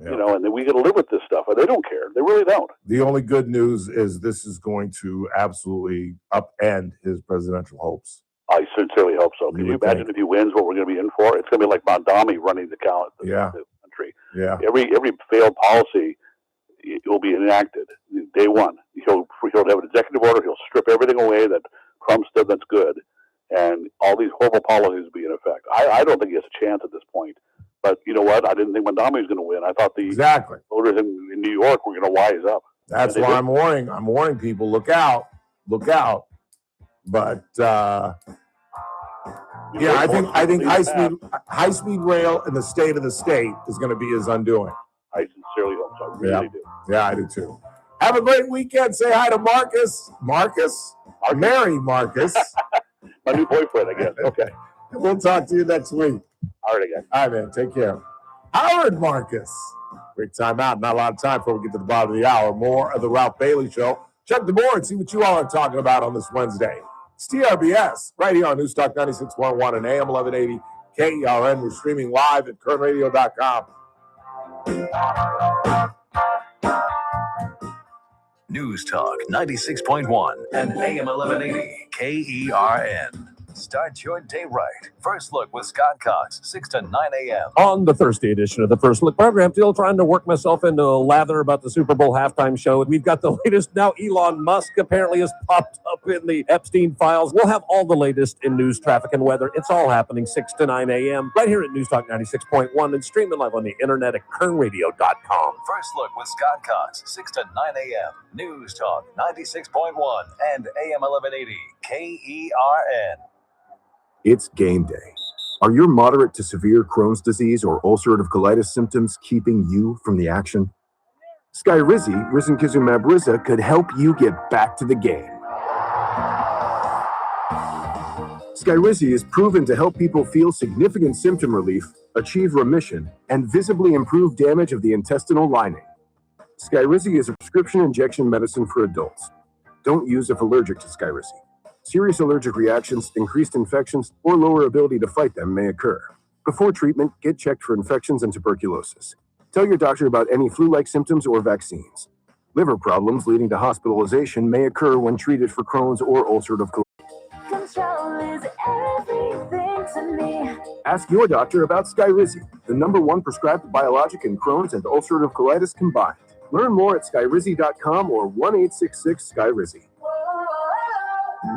And then we got to live with this stuff. They don't care. They really don't. The only good news is this is going to absolutely upend his presidential hopes. I sincerely hope so. Can you imagine if he wins what we're going to be in for? It's going to be like Mondami running the country. Yeah. Every failed policy it will be enacted day one. He'll have an executive order. He'll strip everything away that Trump's done that's good, and all these horrible policies will be in effect. I don't think he has a chance at this point. But you know what? I didn't think Mondami was going to win. I thought the voters in New York were going to wise up. That's why I'm warning people. Look out. But I think high speed rail in the state of the state is going to be his undoing. I sincerely hope so. I really do. Yeah, I do too. Have a great weekend. Say hi to Marcus. Marcus? Marry Marcus. My new boyfriend, I guess. Okay. We'll talk to you next week. All right, again. All right, man. Take care. Howard Marcus. Quick time out. Not a lot of time before we get to the bottom of the hour. More of the Ralph Bailey Show. Check the board. See what you all are talking about on this Wednesday. It's TRBS right here on Newstalk 96.1 and AM 1180 KERN. We're streaming live at kernradio.com. News Talk 96.1 and AM 1180 KERN. Start your day right. First Look with Scott Cox, 6 to 9 a.m. On the Thursday edition of the First Look program, still trying to work myself into a lather about the Super Bowl halftime show. We've got the latest now. Elon Musk apparently has popped up in the Epstein files. We'll have all the latest in news, traffic, and weather. It's all happening 6 to 9 a.m. right here at News Talk 96.1 and streaming live on the internet at kernradio.com. First Look with Scott Cox, 6 to 9 a.m. News Talk 96.1 and AM 1180 KERN. It's game day. Are your moderate to severe Crohn's disease or ulcerative colitis symptoms keeping you from the action? Skyrizi, risankizumab Riza, could help you get back to the game. Skyrizi is proven to help people feel significant symptom relief, achieve remission, and visibly improve damage of the intestinal lining. Skyrizi is a prescription injection medicine for adults. Don't use if allergic to Skyrizi. Serious allergic reactions, increased infections, or lower ability to fight them may occur. Before treatment, get checked for infections and tuberculosis. Tell your doctor about any flu-like symptoms or vaccines. Liver problems leading to hospitalization may occur when treated for Crohn's or ulcerative colitis. Control is everything to me. Ask your doctor about Skyrizi, the #1 prescribed biologic in Crohn's and ulcerative colitis combined. Learn more at skyrizi.com or 1-866-SKYRIZI.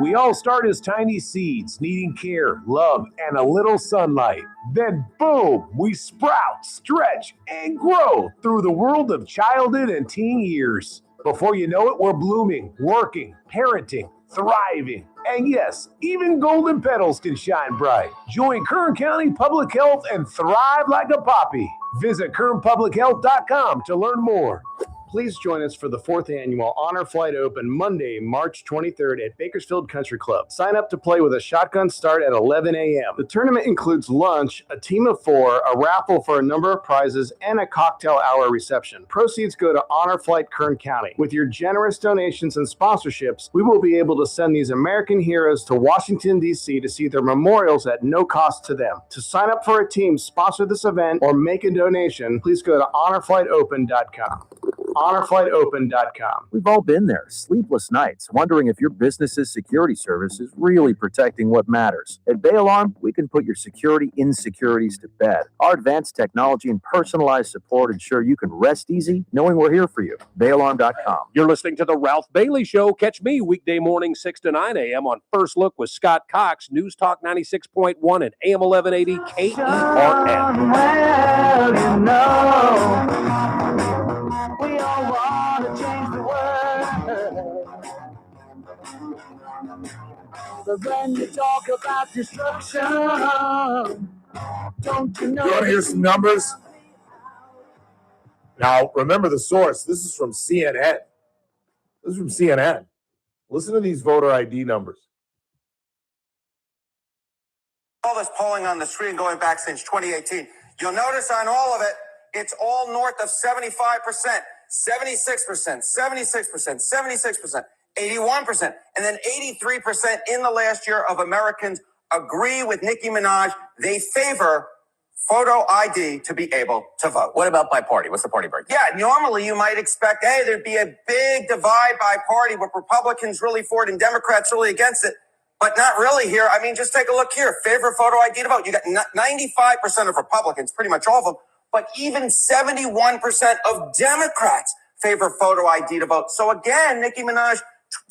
We all start as tiny seeds, needing care, love, and a little sunlight. Then, boom, we sprout, stretch, and grow through the world of childhood and teen years. Before you know it, we're blooming, working, parenting, thriving. And yes, even golden petals can shine bright. Join Kern County Public Health and thrive like a poppy. Visit KernPublicHealth.com to learn more. Please join us for the 4th annual Honor Flight Open Monday, March 23rd at Bakersfield Country Club. Sign up to play with a shotgun start at 11 a.m. The tournament includes lunch, a team of 4, a raffle for a number of prizes, and a cocktail hour reception. Proceeds go to Honor Flight Kern County. With your generous donations and sponsorships, we will be able to send these American heroes to Washington, D.C. to see their memorials at no cost to them. To sign up for a team, sponsor this event, or make a donation, please go to honorflightopen.com. honorflightopen.com. We've all been there, sleepless nights, wondering if your business's security service is really protecting what matters. At Bay Alarm, we can put your security insecurities to bed. Our advanced technology and personalized support ensure you can rest easy knowing we're here for you. BayAlarm.com. You're listening to The Ralph Bailey Show. Catch me weekday morning 6 to 9 a.m. on First Look with Scott Cox, News Talk 96.1 and AM 1180 KERN. Well, you know, we all want to change the world. But when you talk about destruction, don't you know? You want to hear some numbers? Now, remember the source. This is from CNN. This is from CNN. Listen to these voter ID numbers. All this polling on the screen going back since 2018. You'll notice on all of it, it's all north of 75%, 76%, 76%, 76%, 81%, and then 83% in the last year of Americans agree with Nicki Minaj. They favor photo ID to be able to vote. What about by party? What's the party break? Yeah, normally you might expect, hey, there'd be a big divide by party with Republicans really for it and Democrats really against it. But not really here. I mean, just take a look here. Favor photo ID to vote. You got 95% of Republicans, pretty much all of them, but even 71% of Democrats favor photo ID to vote. So again, Nicki Minaj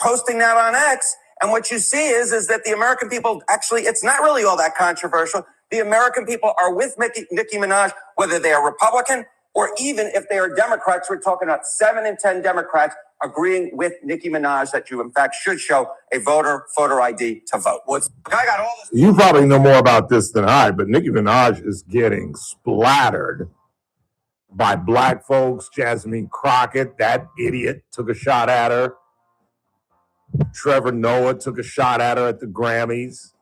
posting that on X, and what you see is that the American people, actually, it's not really all that controversial. The American people are with Nicki Minaj, whether they are Republican or even if they are Democrats. We're talking about 7 in 10 Democrats agreeing with Nicki Minaj that you, in fact, should show a voter photo ID to vote. I got all this. You probably know more about this than I, but Nicki Minaj is getting splattered by black folks. Jasmine Crockett, that idiot, took a shot at her. Trevor Noah took a shot at her at the Grammys.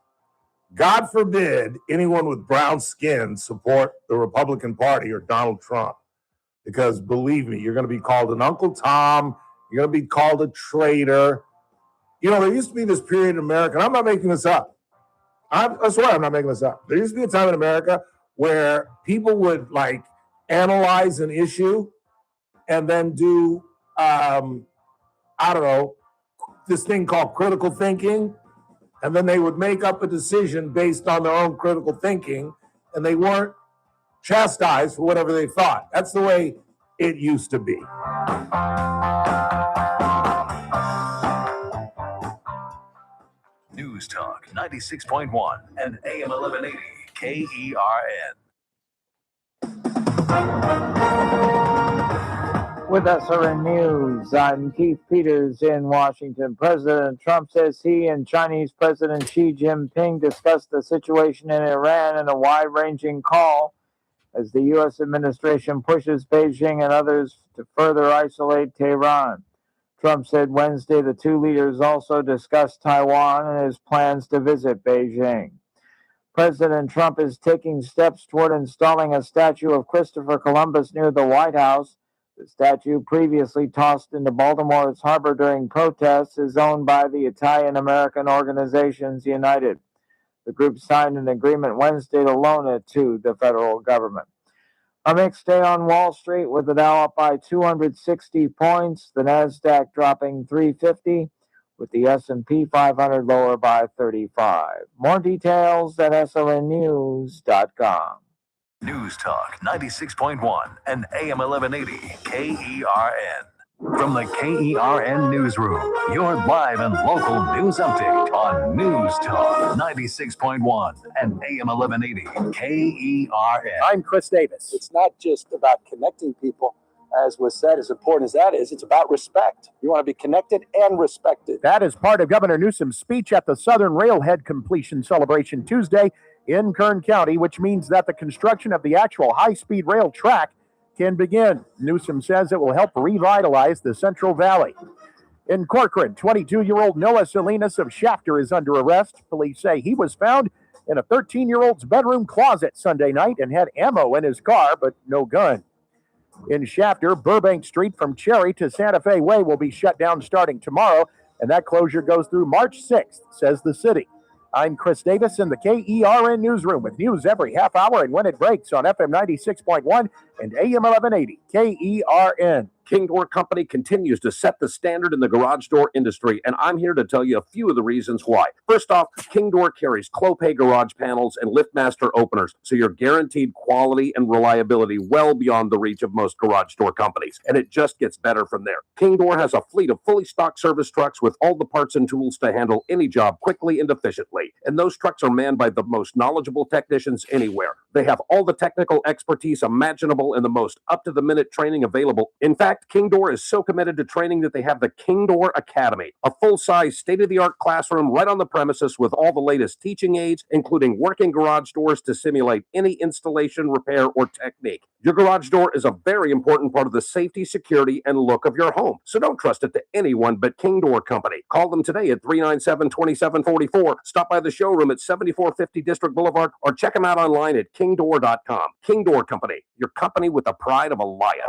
God forbid anyone with brown skin support the Republican Party or Donald Trump. Because believe me, you're going to be called an Uncle Tom. You're going to be called a traitor. You know, there used to be this period in America, and I'm not making this up. I swear I'm not making this up. There used to be a time in America where people would, analyze an issue and then do, this thing called critical thinking. And then they would make up a decision based on their own critical thinking, and they weren't chastised for whatever they thought. That's the way it used to be. News Talk 96.1 and AM 1180 KERN. With SRN News, I'm Keith Peters in Washington. President Trump says he and Chinese President Xi Jinping discussed the situation in Iran in a wide-ranging call as the U.S. administration pushes Beijing and others to further isolate Tehran. Trump said Wednesday the two leaders also discussed Taiwan and his plans to visit Beijing. President Trump is taking steps toward installing a statue of Christopher Columbus near the White House. The statue, previously tossed into Baltimore's harbor during protests, is owned by the Italian-American Organizations United. The group signed an agreement Wednesday to loan it to the federal government. A mixed day on Wall Street with the Dow up by 260 points, the Nasdaq dropping 350, with the S&P 500 lower by 35. More details at SRNnews.com. News Talk 96.1 and AM 1180 KERN. From the KERN Newsroom, your live and local news update on News Talk 96.1 and AM 1180 KERN. I'm Chris Davis. It's not just about connecting people, as was said, as important as that is, it's about respect. You want to be connected and respected. That is part of Governor Newsom's speech at the Southern Railhead Completion Celebration Tuesday in Kern County, which means that the construction of the actual high-speed rail track can begin. Newsom says it will help revitalize the Central Valley. In Corcoran, 22-year-old Noah Salinas of Shafter is under arrest. Police say he was found in a 13-year-old's bedroom closet Sunday night and had ammo in his car, but no gun. In Shafter, Burbank Street from Cherry to Santa Fe Way will be shut down starting tomorrow, and that closure goes through March 6th, says the city. I'm Chris Davis in the KERN Newsroom with news every half hour and when it breaks on FM 96.1 and AM 1180 KERN. King Door Company continues to set the standard in the garage door industry, and I'm here to tell you a few of the reasons why. First off, King Door carries Clopay garage panels and LiftMaster openers, so you're guaranteed quality and reliability well beyond the reach of most garage door companies, and it just gets better from there. King Door has a fleet of fully stocked service trucks with all the parts and tools to handle any job quickly and efficiently, and those trucks are manned by the most knowledgeable technicians anywhere. They have all the technical expertise imaginable and the most up-to-the-minute training available. In fact, King Door is so committed to training that they have the King Door Academy, a full-size, state-of-the-art classroom right on the premises with all the latest teaching aids, including working garage doors to simulate any installation, repair, or technique. Your garage door is a very important part of the safety, security, and look of your home, so don't trust it to anyone but King Door Company. Call them today at 397-2744, stop by the showroom at 7450 District Boulevard, or check them out online at kingdoor.com. King Door Company, your company with the pride of a lion.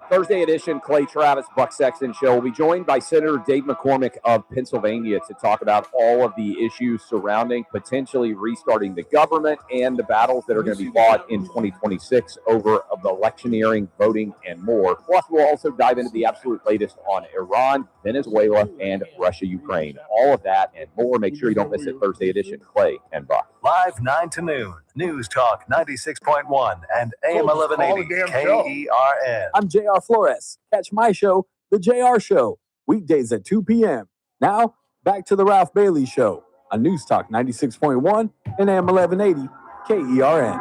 Thursday edition, Clay Travis, Buck Sexton Show. We'll be joined by Senator Dave McCormick of Pennsylvania to talk about all of the issues surrounding potentially restarting the government and the battles that are going to be fought in 2026 over the electioneering, voting, and more. Plus, we'll also dive into the absolute latest on Iran, Venezuela, and Russia-Ukraine. All of that and more. Make sure you don't miss it. Thursday edition, Clay and Buck. Live 9 to noon. News Talk 96.1 and AM 1180 KERN. I'm JR Flores. Catch my show, The JR Show, weekdays at 2 p.m. Now, back to The Ralph Bailey Show on News Talk 96.1 and AM 1180 KERN.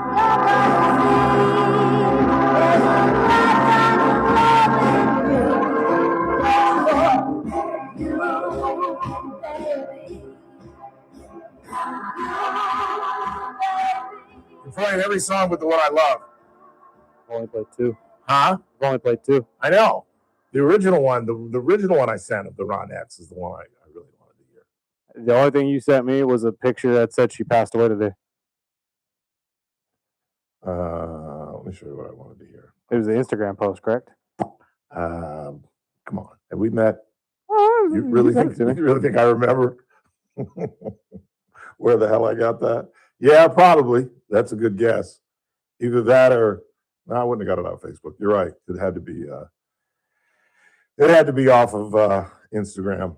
You're playing every song but the one I love. I've only played two. Huh? I've only played two. I know. The original one, the original one I sent of the Ron X is the one I really wanted to hear. The only thing you sent me was a picture that said she passed away today. Let me show you what I wanted to hear. It was the Instagram post, correct? Come on. Have we met? You really think I remember where the hell I got that? Yeah, probably. That's a good guess. Either that or no, I wouldn't have got it off Facebook. You're right. It had to be off of Instagram.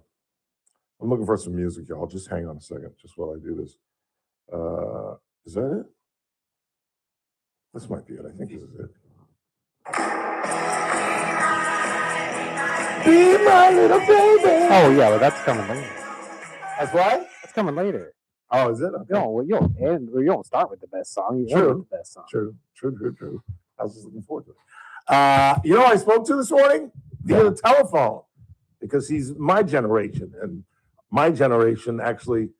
I'm looking for some music, y'all. Just hang on a second, just while I do this. Is that it? This might be it. I think this is it. Be my little baby. Oh yeah, but that's coming later. That's what? That's coming later. Oh, is it? Okay. You don't start with the best song. You end with the best song. True. I was just looking forward to it. You know who I spoke to this morning via the telephone because he's my generation, and my generation actually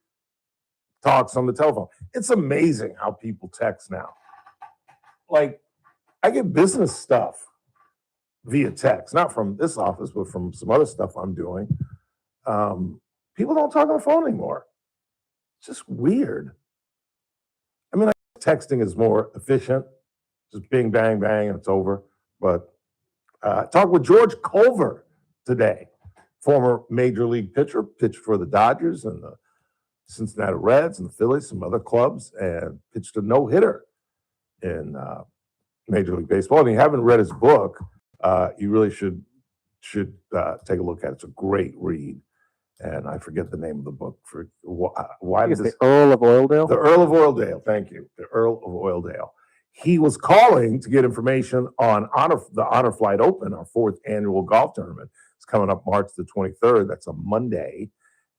talks on the telephone. It's amazing how people text now. Like, I get business stuff via text, not from this office, but from some other stuff I'm doing. People don't talk on the phone anymore. It's just weird. I mean, texting is more efficient. Just bing, bang, bang, and it's over. But talk with George Culver today, former major league pitcher, pitched for the Dodgers and the Cincinnati Reds and the Phillies, some other clubs, and pitched a no-hitter in Major League Baseball. And if you haven't read his book, you really should take a look at it. It's a great read. And I forget the name of the book. For why the Earl of Oildale? The Earl of Oildale. Thank you. The Earl of Oildale. He was calling to get information on the Honor Flight Open, our 4th annual golf tournament. It's coming up March the 23rd. That's a Monday.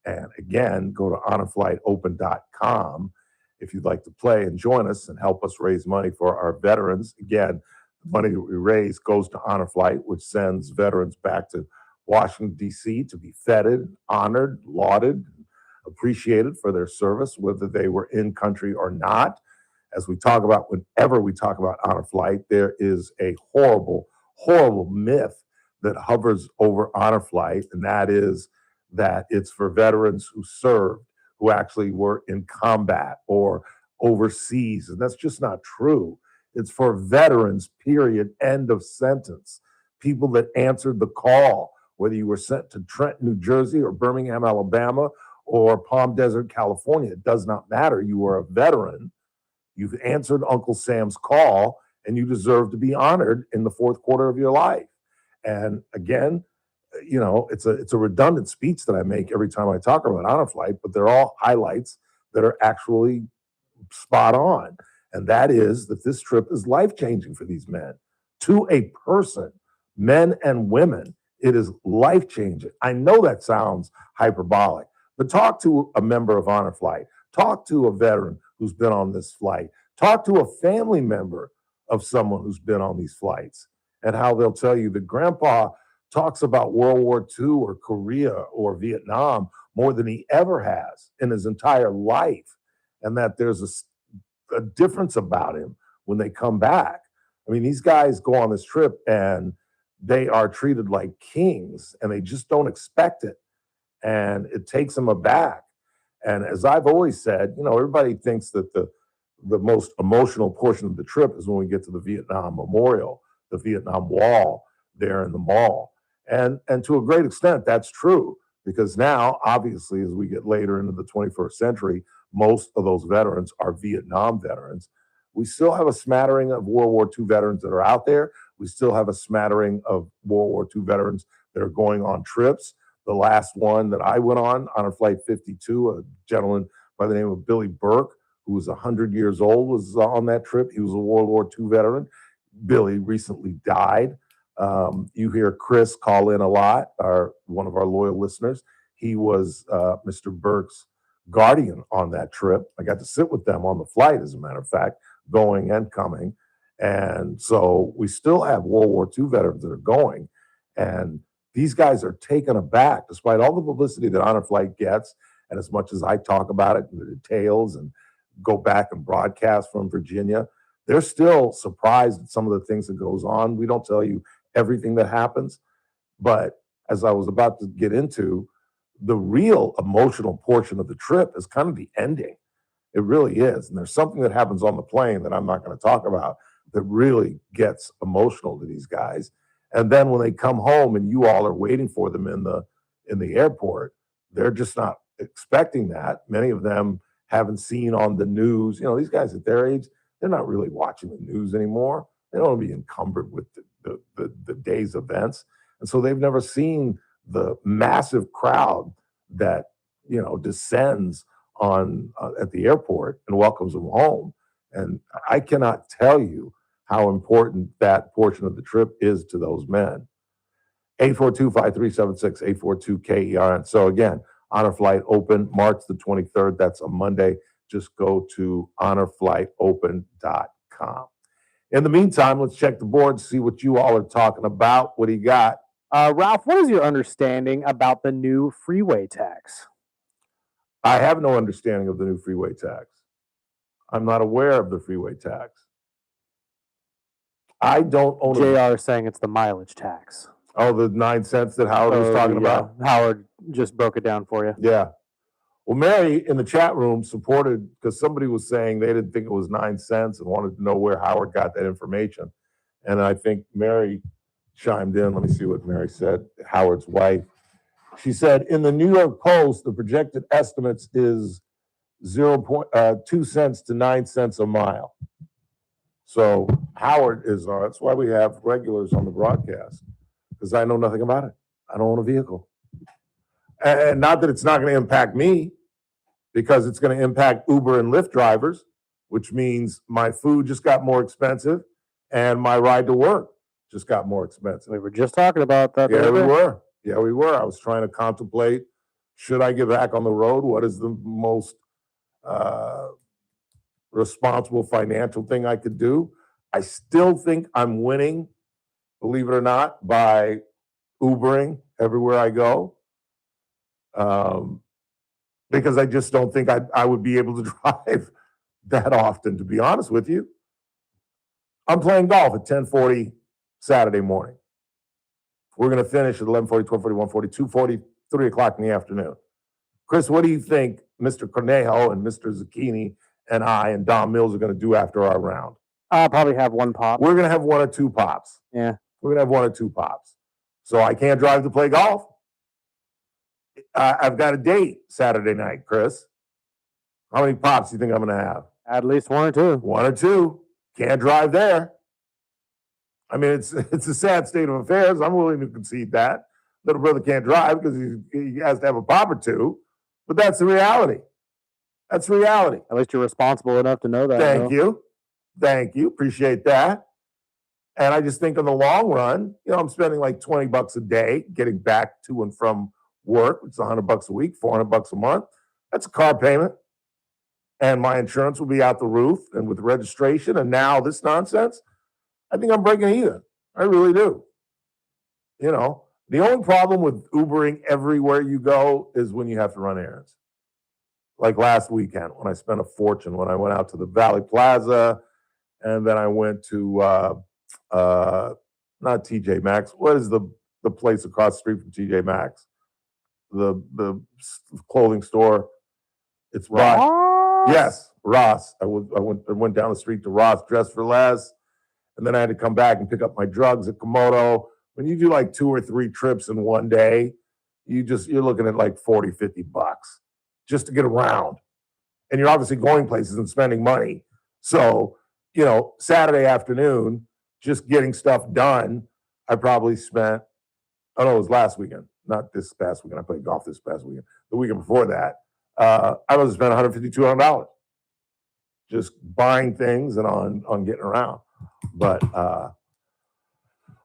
And again, go to honorflightopen.com if you'd like to play and join us and help us raise money for our veterans. Again, the money that we raise goes to Honor Flight, which sends veterans back to Washington, D.C. to be feted, honored, lauded, appreciated for their service, whether they were in country or not. As we talk about, whenever we talk about Honor Flight, there is a horrible, horrible myth that hovers over Honor Flight, and that is that it's for veterans who served, who actually were in combat or overseas. And that's just not true. It's for veterans, period, end of sentence. People that answered the call, whether you were sent to Trenton, New Jersey, or Birmingham, Alabama, or Palm Desert, California. It does not matter. You were a veteran. You've answered Uncle Sam's call, and you deserve to be honored in the 4th quarter of your life. And again, you know, it's a redundant speech that I make every time I talk about Honor Flight, but they're all highlights that are actually spot on. And that is that this trip is life-changing for these men. To a person, men and women, it is life-changing. I know that sounds hyperbolic, but talk to a member of Honor Flight. Talk to a veteran who's been on this flight. Talk to a family member of someone who's been on these flights and how they'll tell you that grandpa talks about World War II or Korea or Vietnam more than he ever has in his entire life, and that there's a difference about him when they come back. I mean, these guys go on this trip and they are treated like kings, and they just don't expect it, and it takes them aback. And as I've always said, you know, everybody thinks that the most emotional portion of the trip is when we get to the Vietnam Memorial, the Vietnam Wall there in the mall. And to a great extent, that's true, because now, obviously, as we get later into the 21st century, most of those veterans are Vietnam veterans. We still have a smattering of World War II veterans that are out there. We still have a smattering of World War II veterans that are going on trips. The last one that I went on Flight 52, a gentleman by the name of Billy Burke, who was 100 years old, was on that trip. He was a World War II veteran. Billy recently died. You hear Chris call in a lot, one of our loyal listeners. He was Mr. Burke's guardian on that trip. I got to sit with them on the flight, as a matter of fact, going and coming. And so we still have World War II veterans that are going. And these guys are taken aback, despite all the publicity that Honor Flight gets, and as much as I talk about it in the details and go back and broadcast from Virginia, they're still surprised at some of the things that goes on. We don't tell you everything that happens, but as I was about to get into, the real emotional portion of the trip is kind of the ending. It really is. And there's something that happens on the plane that I'm not going to talk about that really gets emotional to these guys. And then when they come home and you all are waiting for them in the airport, they're just not expecting that. Many of them haven't seen on the news. You know, these guys at their age, they're not really watching the news anymore. They don't want to be encumbered with the day's events. And so they've never seen the massive crowd that, you know, descends on at the airport and welcomes them home. And I cannot tell you how important that portion of the trip is to those men. 842-5376, 842-KERN. So again, Honor Flight Open, March the 23rd. That's a Monday. Just go to honorflightopen.com. In the meantime, let's check the board, see what you all are talking about. What do you got? Ralph, what is your understanding about the new freeway tax? I have no understanding of the new freeway tax. I'm not aware of the freeway tax. I don't own JR is saying it's the mileage tax. Oh, the 9 cents that Howard was talking about? Howard just broke it down for you. Yeah. Well, Mary in the chat room supported, because somebody was saying they didn't think it was 9 cents and wanted to know where Howard got that information. And I think Mary chimed in. Let me see what Mary said, Howard's wife. She said, in the New York Post, the projected estimates is 2 cents to 9 cents a mile. So Howard is, that's why we have regulars on the broadcast, because I know nothing about it. I don't own a vehicle. And not that it's not going to impact me, because it's going to impact Uber and Lyft drivers which means my food just got more expensive and my ride to work just got more expensive. We were just talking about that. Yeah, we were. Yeah, we were. I was trying to contemplate, should I get back on the road? What is the most responsible financial thing I could do? I still think I'm winning, believe it or not, by Ubering everywhere I go. Because I just don't think I would be able to drive that often, to be honest with you. I'm playing golf at 10:40 Saturday morning. We're going to finish at 11:40, 12:40, 1:40, 2:40, 3 o'clock in the afternoon. Chris, what do you think Mr. Cornejo and Mr. Zucchini and I and Don Mills are going to do after our round? I'll probably have one pop. We're going to have 1 or 2 pops. Yeah. We're going to have 1 or 2 pops. So I can't drive to play golf. I've got a date Saturday night, Chris. How many pops do you think I'm going to have? At least 1 or 2. 1 or 2. Can't drive there. I mean, it's a sad state of affairs. I'm willing to concede that. Little brother can't drive because he has to have a pop or 2. But that's the reality. That's reality. At least you're responsible enough to know that. Thank you. Thank you. Appreciate that. And I just think in the long run, I'm spending like $20 a day getting back to and from work. It's $100 a week, $400 a month. That's a car payment. And my insurance will be out the roof, and with registration and now this nonsense, I think I'm breaking even. I really do. The only problem with Ubering everywhere you go is when you have to run errands. Like last weekend when I spent a fortune when I went out to the Valley Plaza, and then I went to not TJ Maxx. What is the place across the street from TJ Maxx? The clothing store. It's Ross. Yes, Ross. I went down the street to Ross, Dress for Less, and then I had to come back and pick up my drugs at Komodo. When you do like 2 or 3 trips in one day, you're looking at like $40, $50 just to get around. And you're obviously going places and spending money. So, Saturday afternoon, just getting stuff done, I probably spent, it was last weekend, not this past weekend. I played golf this past weekend. The weekend before that, I must have spent $150, $200 just buying things and on getting around. But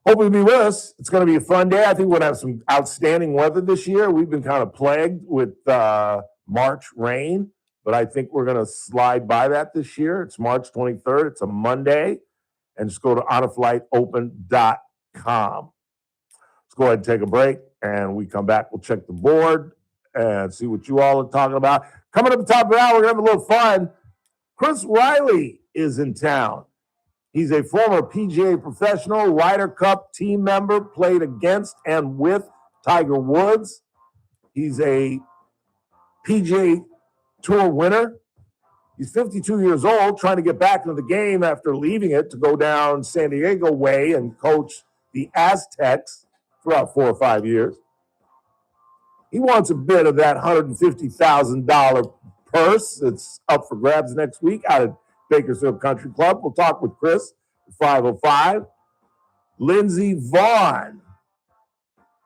hope you'll be with us. It's going to be a fun day. I think we're going to have some outstanding weather this year. We've been kind of plagued with March rain, but I think we're going to slide by that this year. It's March 23rd. It's a Monday. And just go to honaflightopen.com. Let's go ahead and take a break. And we come back, we'll check the board and see what you all are talking about. Coming up at the top of the hour, we're going to have a little fun. Chris Riley is in town. He's a former PGA professional, Ryder Cup team member, played against and with Tiger Woods. He's a PGA Tour winner. He's 52 years old, trying to get back into the game after leaving it to go down San Diego way and coach the Aztecs for about 4 or 5 years. He wants a bit of that $150,000 purse. It's up for grabs next week out at Bakersfield Country Club. We'll talk with Chris at 5:05. Lindsey Vonn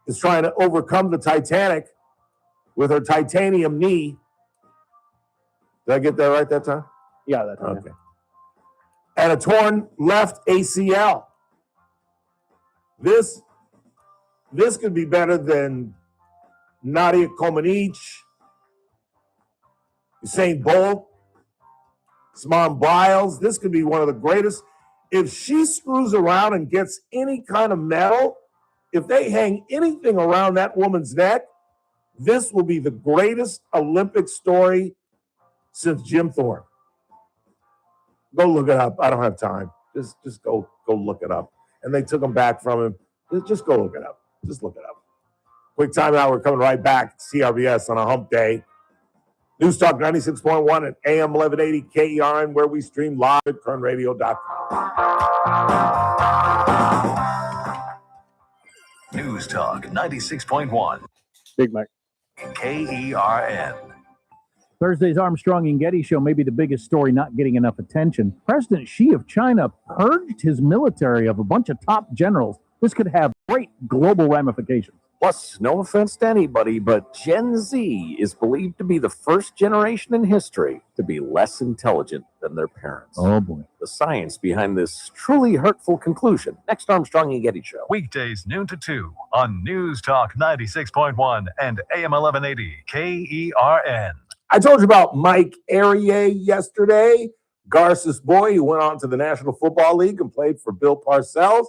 is trying to overcome the Titanic with her titanium knee. Did I get that right that time? Yeah, that time. Okay. And a torn left ACL. This could be better than Nadia Comaneci, Usain Bolt, Simone Biles. This could be one of the greatest. If she screws around and gets any kind of medal, if they hang anything around that woman's neck, this will be the greatest Olympic story since Jim Thorpe. Go look it up. I don't have time. Just go look it up. And they took him back from him. Just go look it up. Just look it up. Quick time out. We're coming right back. CRBS on a hump day. News Talk 96.1 and AM 1180 KERN, where we stream live at kernradio.com. News Talk 96.1. Big Mike. KERN. Thursday's Armstrong and Getty show may be the biggest story not getting enough attention. President Xi of China purged his military of a bunch of top generals. This could have great global ramifications. Plus, no offense to anybody, but Gen Z is believed to be the first generation in history to be less intelligent than their parents. Oh boy. The science behind this truly hurtful conclusion. Next Armstrong and Getty Show. Weekdays noon to 2 on News Talk 96.1 and AM 1180 KERN. I told you about Mike Arieh yesterday, Garces boy who went on to the National Football League and played for Bill Parcells,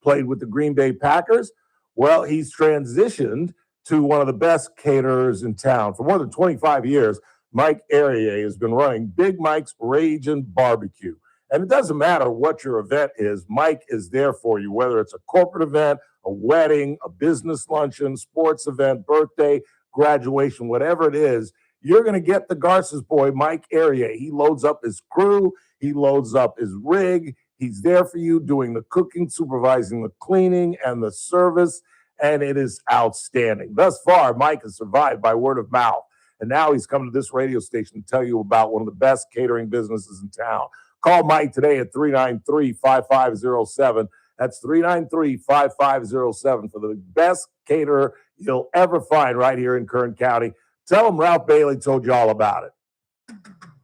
played with the Green Bay Packers. Well, he's transitioned to one of the best caterers in town. For more than 25 years, Mike Arieh has been running Big Mike's Ragin' Barbecue. And it doesn't matter what your event is, Mike is there for you, whether it's a corporate event, a wedding, a business luncheon, sports event, birthday, graduation, whatever it is. You're going to get the Garces boy, Mike Arieh. He loads up his crew. He loads up his rig. He's there for you doing the cooking, supervising the cleaning and the service, and it is outstanding. Thus far, Mike has survived by word of mouth, and now he's come to this radio station to tell you about one of the best catering businesses in town. Call Mike today at 393-5507. That's 393-5507 for the best caterer you'll ever find right here in Kern County. Tell him Ralph Bailey told you all about it.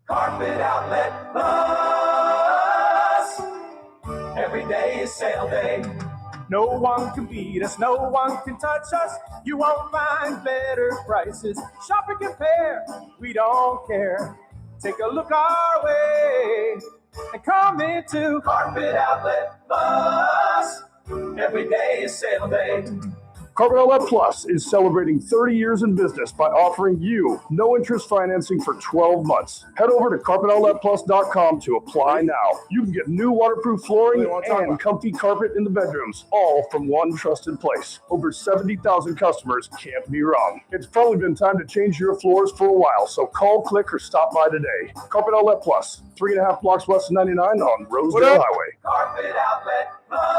Carpet Outlet Plus. Every day is sale day. No one can beat us, no one can touch us. You won't find better prices. Shop and compare, we don't care. Take a look our way and come into Carpet Outlet Plus. Every day is sale day. Carpet Outlet Plus is celebrating 30 years in business by offering you no interest financing for 12 months. Head over to carpetoutletplus.com to apply now. You can get new waterproof flooring and comfy carpet in the bedrooms, all from one trusted place. Over 70,000 customers can't be wrong. It's probably been time to change your floors for a while, so call, click, or stop by today. Carpet Outlet Plus, 3.5 blocks west of 99 on Rosedale Highway. Carpet Outlet Plus.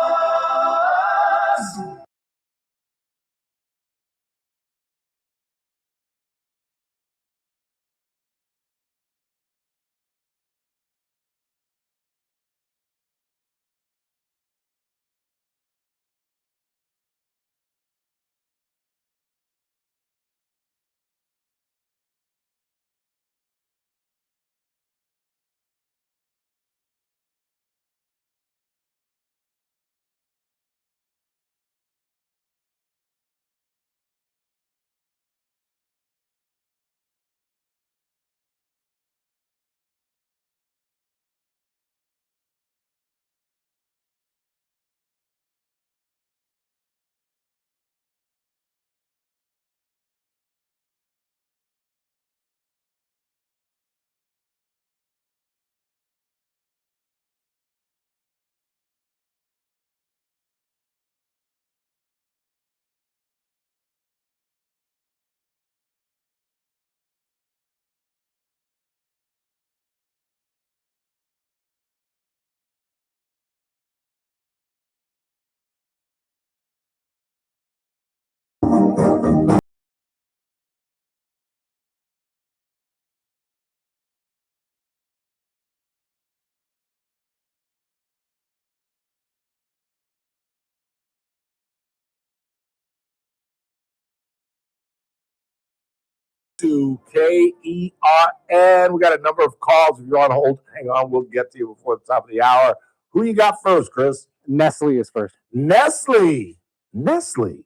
To KERN. We got a number of calls. If you're on hold, hang on. We'll get to you before the top of the hour. Who you got first, Chris? Nestle is first. Nestle. Nestle.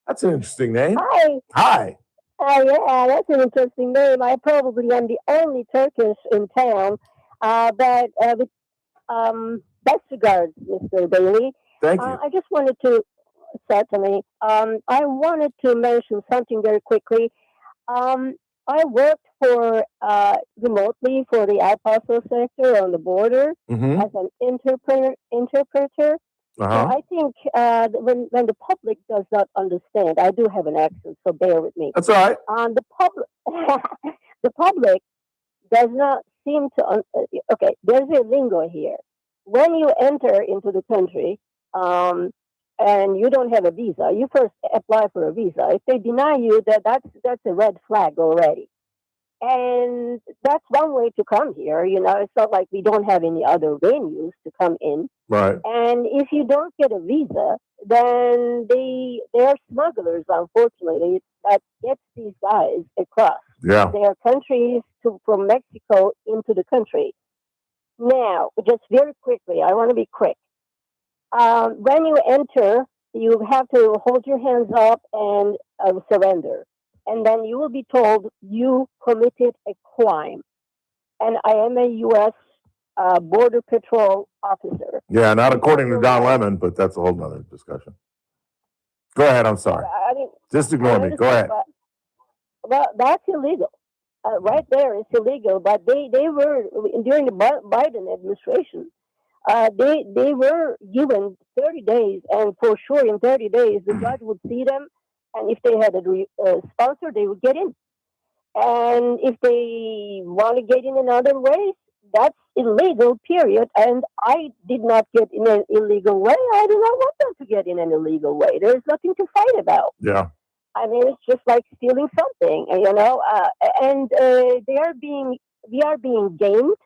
That's an interesting name. Hi. Hi. Yeah, that's an interesting name. I probably am the only Turkish in town, but best regards, Mr. Bailey. Thank you. I just wanted to, certainly, I wanted to mention something very quickly. I worked for remotely for the El Paso sector on the border as an interpreter. So I think when the public does not understand, I do have an accent, so bear with me. That's all right. The public does not seem to. Okay, there's a lingo here. When you enter into the country, and you don't have a visa, you first apply for a visa. If they deny you, that's a red flag already. And that's one way to come here. You know, it's not like we don't have any other venues to come in. Right. And if you don't get a visa, then they are smugglers, unfortunately, that gets these guys across Yeah. their countries from Mexico into the country. Now, just very quickly, I want to be quick. When you enter, you have to hold your hands up and surrender. And then you will be told you committed a crime. And I am a U.S. Border Patrol officer. Yeah, not according to Don Lemon, but that's a whole nother discussion. Go ahead. I'm sorry. I mean, Just ignore me. Go ahead. Well, that's illegal. Right there, it's illegal. But they were, during the Biden administration, they were given 30 days, and for sure in 30 days, the judge would see them, and if they had a sponsor, they would get in. And if they want to get in another way, that's illegal, period. And I did not get in an illegal way. I do not want them to get in an illegal way. There's nothing to fight about. Yeah. I mean, it's just like stealing something, you know. We are being gamed.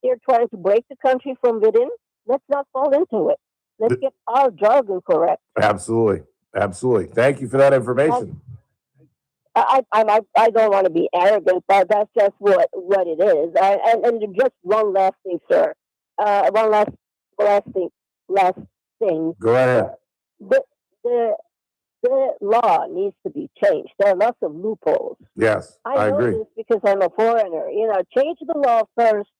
They're trying to break the country from within. Let's not fall into it. Let's get our jargon correct. Absolutely. Absolutely. Thank you for that information. I don't want to be arrogant, but that's just what it is. And just one last thing, sir. One last thing. Go ahead. The law needs to be changed. There are lots of loopholes. Yes, I know agree. this because I'm a foreigner. You know, change the law first.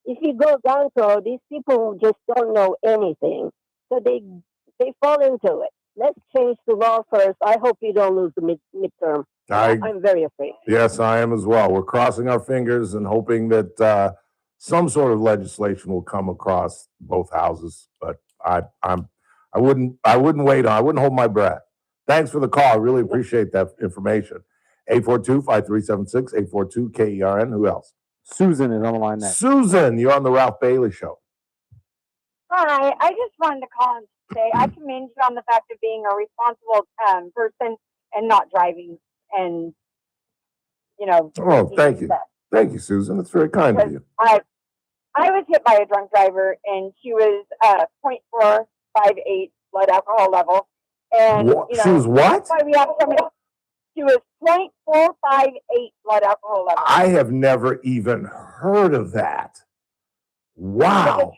If you go down to these people just don't know anything, so they fall into it. Let's change the law first. I hope you don't lose the midterm. I'm very afraid. Yes, I am as well. We're crossing our fingers and hoping that some sort of legislation will come across both houses. But I wouldn't wait on. I wouldn't hold my breath. Thanks for the call. I really appreciate that information. 842-5376, 842-KERN. Who else? Susan is on the line next. Susan, you're on the Ralph Bailey Show. Hi, I just wanted to call and say I commend you on the fact of being a responsible person and not driving and, you know. Oh, thank you. Thank you, Susan. That's very kind of you. I was hit by a drunk driver, and she was 0.458 blood alcohol level. And, What? you know, She was what? that's why we have so many. She was 0.458 blood alcohol level. I have never even heard of that. Wow.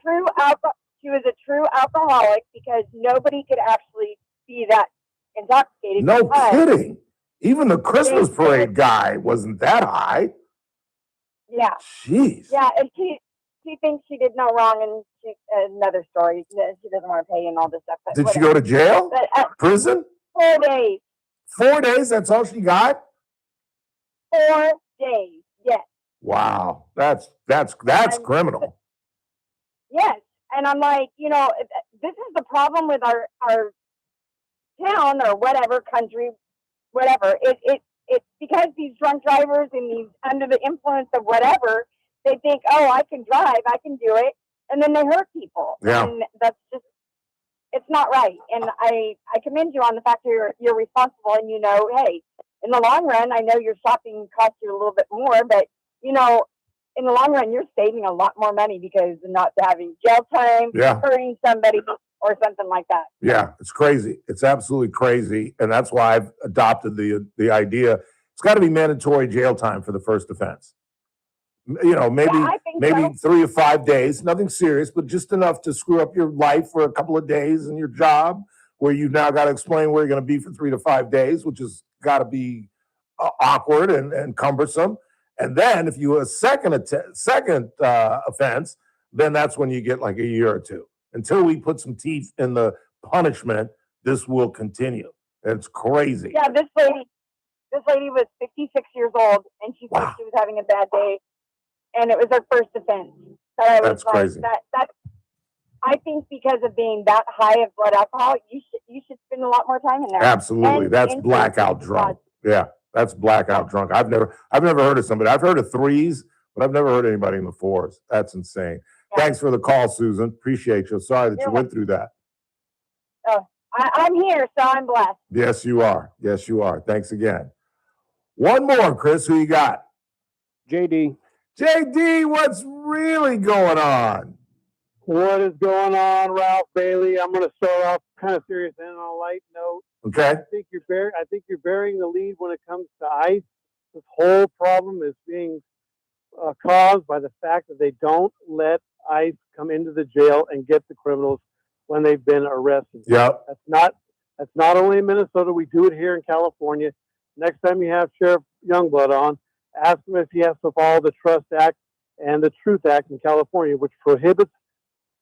She was a true alcoholic because nobody could actually be that intoxicated. No because kidding. Even the Christmas parade guy wasn't that high. Yeah. Jeez. Yeah, and she thinks she did no wrong, and another story. She doesn't want to pay and all this stuff. But Did she whatever. go to jail? But, Prison? 4 days. 4 days? That's all she got? 4 days. Yes. Wow. That's criminal. Yes. And I'm like, you know, this is the problem with our town or whatever country, whatever. It's because these drunk drivers and these under the influence of whatever, they think, oh, I can drive, I can do it, and then they hurt people. Yeah. And that's just, it's not right. And I commend you on the fact that you're responsible, and you know, hey, in the long run, I know your shopping costs you a little bit more, but you know, in the long run, you're saving a lot more money because of not having jail time, Yeah. hurting somebody, or something like that. Yeah, it's crazy. It's absolutely crazy. And that's why I've adopted the idea. It's got to be mandatory jail time for the first offense. You know, maybe Yeah, I think so. 3 or 5 days, nothing serious, but just enough to screw up your life for a couple of days and your job, where you've now got to explain where you're going to be for 3 to 5 days, which has got to be awkward and cumbersome. And then if you have a second offense, then that's when you get like a year or two. Until we put some teeth in the punishment, this will continue. It's crazy. Yeah, this lady was 56 years old, and she thought she was having a bad day, and it was her first offense. So I was That's crazy. That's I think because of being that high of blood alcohol, you should spend a lot more time in there. Absolutely. And That's in blackout drunk. Yeah, that's blackout drunk. I've never heard of somebody. I've heard of 3s, but I've never heard anybody in the 4s. That's insane. Yeah. Thanks for the call, Susan. Appreciate you. Sorry that You're you went through that. Oh, I'm here, so I'm blessed. Yes, you are. Yes, you are. Thanks again. One more, Chris. Who you got? JD. JD, what's really going on? What is going on, Ralph Bailey? I'm going to start off kind of serious and on a light note. Okay. I think you're burying the lead when it comes to ICE. This whole problem is being caused by the fact that they don't let ICE come into the jail and get the criminals when they've been arrested. Yep. That's not only in Minnesota. We do it here in California. Next time you have Sheriff Youngblood on, ask him if he has to follow the Trust Act and the Truth Act in California, which prohibits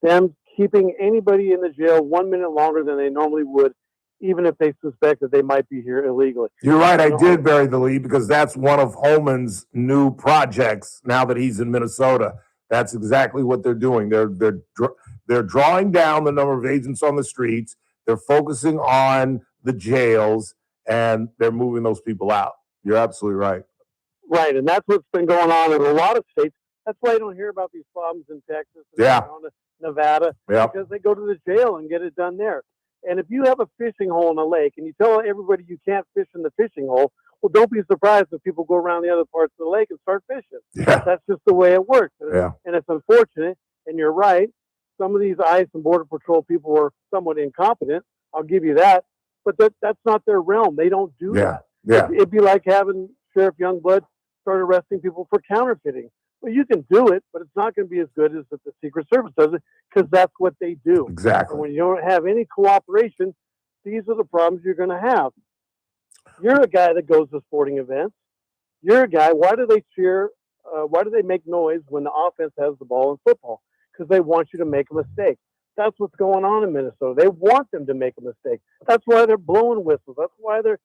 them keeping anybody in the jail 1 minute longer than they normally would, even if they suspect that they might be here illegally. You're right. I did bury the lead because that's one of Holman's new projects. Now that he's in Minnesota, that's exactly what they're doing. They're drawing down the number of agents on the streets. They're focusing on the jails, and they're moving those people out. You're absolutely right. Right, and that's what's been going on in a lot of states. That's why you don't hear about these problems in Texas, and Arizona, Nevada, because they go to the jail and get it done there. And if you have a fishing hole in a lake and you tell everybody you can't fish in the fishing hole, well, don't be surprised if people go around the other parts of the lake and start fishing. Yeah. That's just the way it works. Yeah. And it's unfortunate, and you're right. Some of these ICE and Border Patrol people are somewhat incompetent. I'll give you that. But that's not their realm. They don't do that. Yeah. It'd be like having Sheriff Youngblood start arresting people for counterfeiting. Well, you can do it, but it's not going to be as good as if the Secret Service does it, because that's what they do. Exactly. And when you don't have any cooperation, these are the problems you're going to have. You're a guy that goes to sporting events. You're a guy. Why do they cheer? Why do they make noise when the offense has the ball in football? Because they want you to make a mistake. That's what's going on in Minnesota. They want them to make a mistake. That's why they're blowing whistles. That's why they're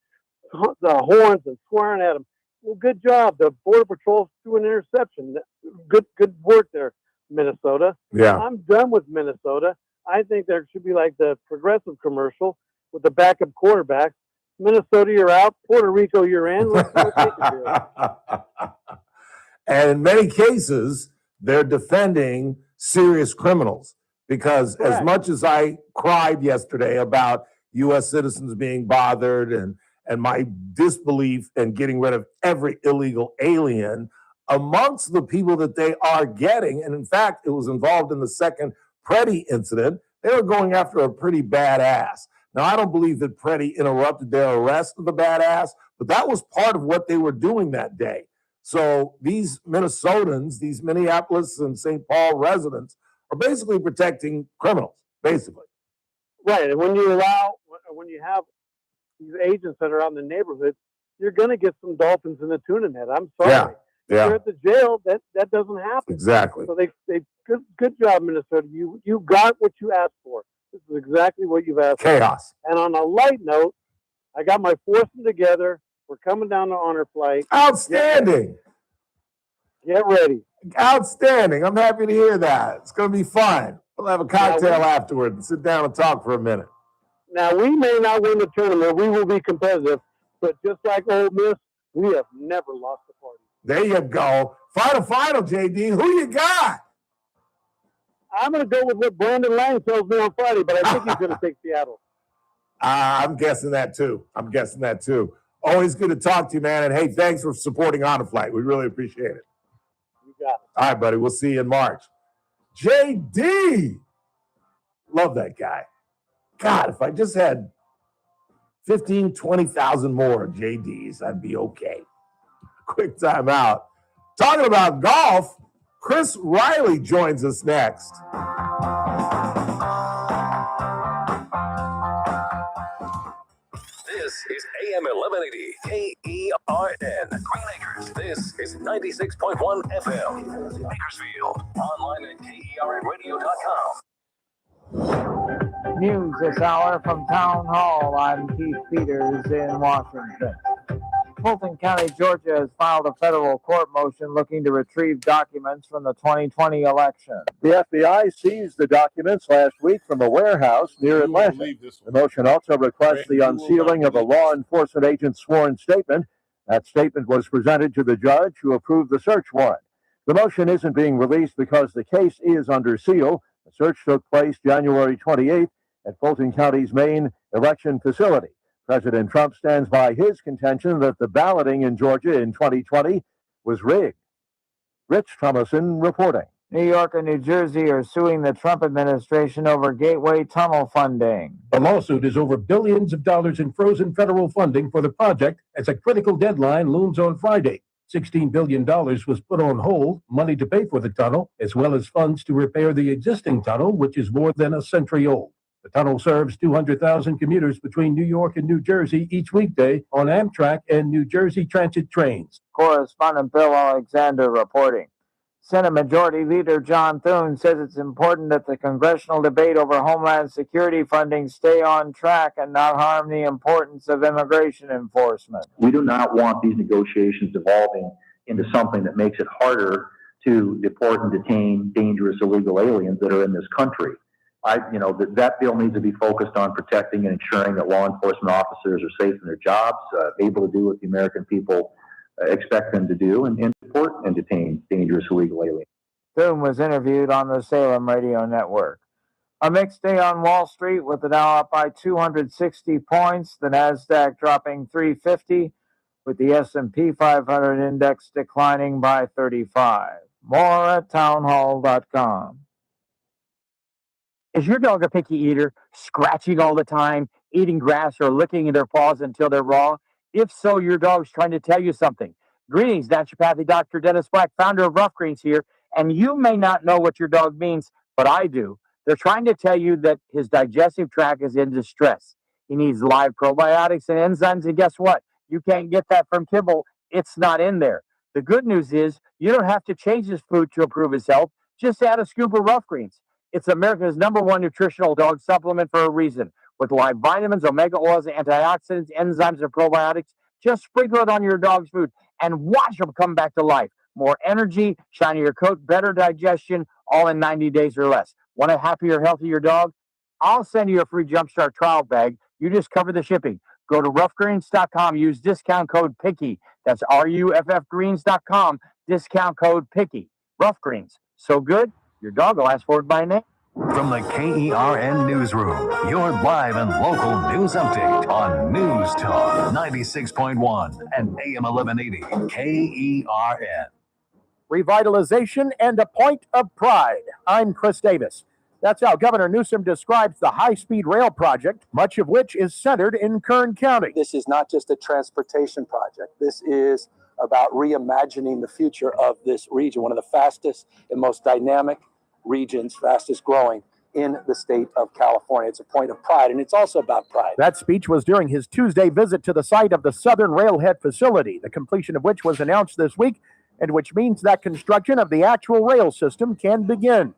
the horns and swearing at them. Well, good job. The Border Patrol threw an interception. Good work there, Minnesota. Yeah. I'm done with Minnesota. I think there should be like the Progressive commercial with the backup quarterback. Minnesota, you're out. Puerto Rico, you're in. Let's see what they can do. And in many cases, they're defending serious criminals because as much as I cried yesterday about U.S. citizens being bothered and my disbelief in getting rid of every illegal alien, amongst the people that they are getting, and in fact, it was involved in the second Preddy incident, they were going after a pretty badass. Now, I don't believe that Preddy interrupted their arrest of the badass, but that was part of what they were doing that day. So these Minnesotans, these Minneapolis and St. Paul residents are basically protecting criminals, basically. Right, and when you have these agents that are out in the neighborhood, you're going to get some dolphins in the tuna net. I'm sorry. Yeah. If you're at the jail, that doesn't happen. Exactly. So they good job, Minnesota. You got what you asked for. This is exactly what you've asked Chaos. for. And on a light note, I got my foursome together. We're coming down to Honor Flight. Outstanding. Get ready. Outstanding. I'm happy to hear that. It's going to be fun. We'll have a cocktail afterward and sit down and talk for a minute. Now, we may not win the tournament. We will be competitive. But just like Ole Miss, we have never lost the party. There you go. Final, JD. Who you got? I'm going to go with what Brandon Lang tells me on Friday, but I think he's going to take Seattle. I'm guessing that too. Always good to talk to you, man. And hey, thanks for supporting Honor Flight. We really appreciate it. You got it. All right, buddy. We'll see you in March. JD. Love that guy. God, if I just had 15, 20,000 more JDs, I'd be okay. Quick time out. Talking about golf, Chris Riley joins us next. This is AM 1180 KERN Green Acres. This is 96.1 FM Bakersfield. Online at KERNradio.com. News this hour from Town Hall. I'm Keith Peters in Washington. Fulton County, Georgia has filed a federal court motion looking to retrieve documents from the 2020 election. The FBI seized the documents last week from a warehouse near Atlanta. The motion also requests the unsealing of a law enforcement agent's sworn statement. That statement was presented to the judge who approved the search warrant. The motion isn't being released because the case is under seal. The search took place January 28th at Fulton County's main election facility. President Trump stands by his contention that the balloting in Georgia in 2020 was rigged. Rich Thomason reporting. New York and New Jersey are suing the Trump administration over Gateway Tunnel funding. The lawsuit is over billions of dollars in frozen federal funding for the project as a critical deadline looms on Friday. $16 billion was put on hold, money to pay for the tunnel, as well as funds to repair the existing tunnel, which is more than a century old. The tunnel serves 200,000 commuters between New York and New Jersey each weekday on Amtrak and New Jersey Transit trains. Correspondent Bill Alexander reporting. Senate Majority Leader John Thune says it's important that the congressional debate over Homeland Security funding stay on track and not harm the importance of immigration enforcement. We do not want these negotiations evolving into something that makes it harder to deport and detain dangerous illegal aliens that are in this country. That bill needs to be focused on protecting and ensuring that law enforcement officers are safe in their jobs, able to do what the American people expect them to do, and deport and detain dangerous illegal aliens. Thune was interviewed on the Salem Radio Network. A mixed day on Wall Street with the Dow up by 260 points, the Nasdaq dropping 350, with the S&P 500 index declining by 35. More at townhall.com. Is your dog a picky eater, scratching all the time, eating grass, or licking their paws until they're raw? If so, your dog's trying to tell you something. Greetings, naturopathic Dr. Dennis Black, founder of Rough Greens here, and you may not know what your dog means, but I do. They're trying to tell you that his digestive tract is in distress. He needs live probiotics and enzymes, and guess what? You can't get that from kibble. It's not in there. The good news is you don't have to change his food to improve his health. Just add a scoop of Rough Greens. It's America's #1 nutritional dog supplement for a reason. With live vitamins, omega oils, antioxidants, enzymes, and probiotics, just sprinkle it on your dog's food and watch them come back to life. More energy, shinier coat, better digestion, all in 90 days or less. Want a happier, healthier dog? I'll send you a free Jumpstart trial bag. You just cover the shipping. Go to roughgreens.com. Use discount code PICKY. That's RUFFgreens.com. Discount code PICKY. Rough Greens. So good, your dog will ask for it by name. From the KERN Newsroom, your live and local news update on News Talk 96.1 and AM 1180 KERN. Revitalization and a point of pride. I'm Chris Davis. That's how Governor Newsom describes the high-speed rail project, much of which is centered in Kern County. This is not just a transportation project. This is about reimagining the future of this region, one of the fastest and most dynamic regions, fastest growing in the state of California. It's a point of pride, and it's also about pride. That speech was during his Tuesday visit to the site of the Southern Railhead facility, the completion of which was announced this week, and which means that construction of the actual rail system can begin.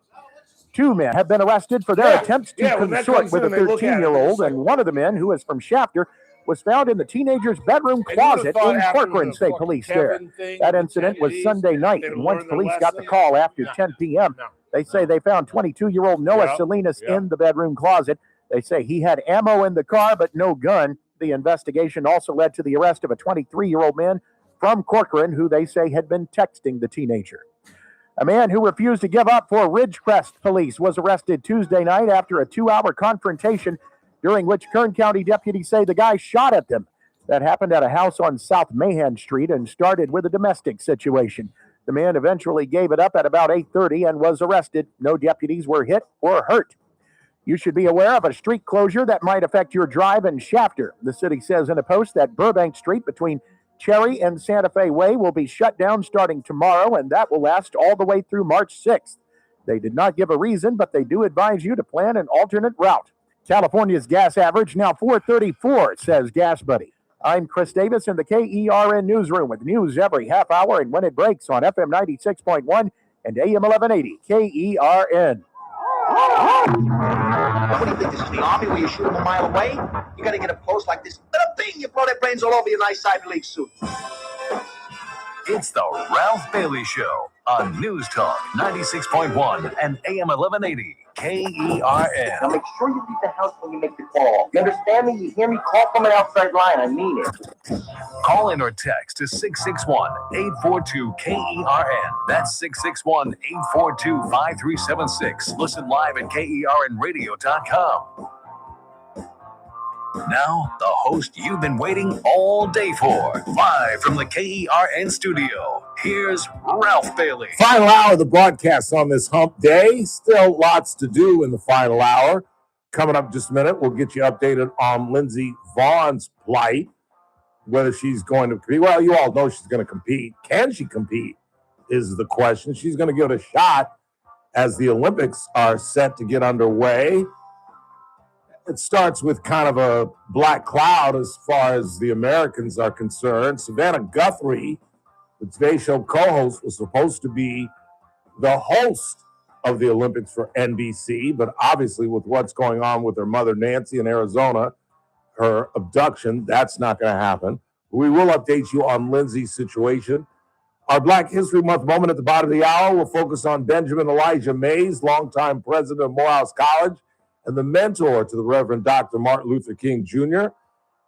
2 men have been arrested for their attempts to consort with a 13-year-old, and one of the men, who is from Shafter, was found in the teenager's bedroom closet in Corcoran State Police there. That incident was Sunday night, and once police got the call after 10 p.m., they say they found 22-year-old Noah Salinas in the bedroom closet. They say he had ammo in the car, but no gun. The investigation also led to the arrest of a 23-year-old man from Corcoran, who they say had been texting the teenager. A man who refused to give up for Ridgecrest Police was arrested Tuesday night after a 2-hour confrontation during which Kern County deputies say the guy shot at them. That happened at a house on South Mahan Street and started with a domestic situation. The man eventually gave it up at about 8:30 and was arrested. No deputies were hit or hurt. You should be aware of a street closure that might affect your drive in Shafter. The city says in a post that Burbank Street between Cherry and Santa Fe Way will be shut down starting tomorrow, and that will last all the way through March 6th. They did not give a reason, but they do advise you to plan an alternate route. California's gas average now $4.34, says Gas Buddy. I'm Chris Davis in the KERN Newsroom with news every half hour and when it breaks on FM 96.1 and AM 1180 KERN. What do you think, this is the Army where you shoot them a mile away? You gotta get a post like this. Little bing, you blow their brains all over your nice Ivy League suit. It's the Ralph Bailey Show on News Talk 96.1 and AM 1180 KERN. Now make sure you leave the house when you make the call. You understand me? You hear me? Call from an outside line. I mean it. Call in or text to 661-842-KERN. That's 661-842-5376. Listen live at KERNradio.com. Now, the host you've been waiting all day for, live from the KERN studio. Here's Ralph Bailey. Final hour of the broadcast on this hump day. Still lots to do in the final hour. Coming up just a minute, we'll get you updated on Lindsey Vogn's plight, whether she's going to compete. Well, you all know she's going to compete. Can she compete is the question. She's going to give it a shot as the Olympics are set to get underway. It starts with kind of a black cloud as far as the Americans are concerned. Savannah Guthrie, the Today Show co-host, was supposed to be the host of the Olympics for NBC, but obviously with what's going on with her mother, Nancy, in Arizona, her abduction, that's not going to happen. We will update you on Lindsey's situation. Our Black History Month moment at the bottom of the hour will focus on Benjamin Elijah Mays, longtime president of Morehouse College and the mentor to the Reverend Dr. Martin Luther King Jr.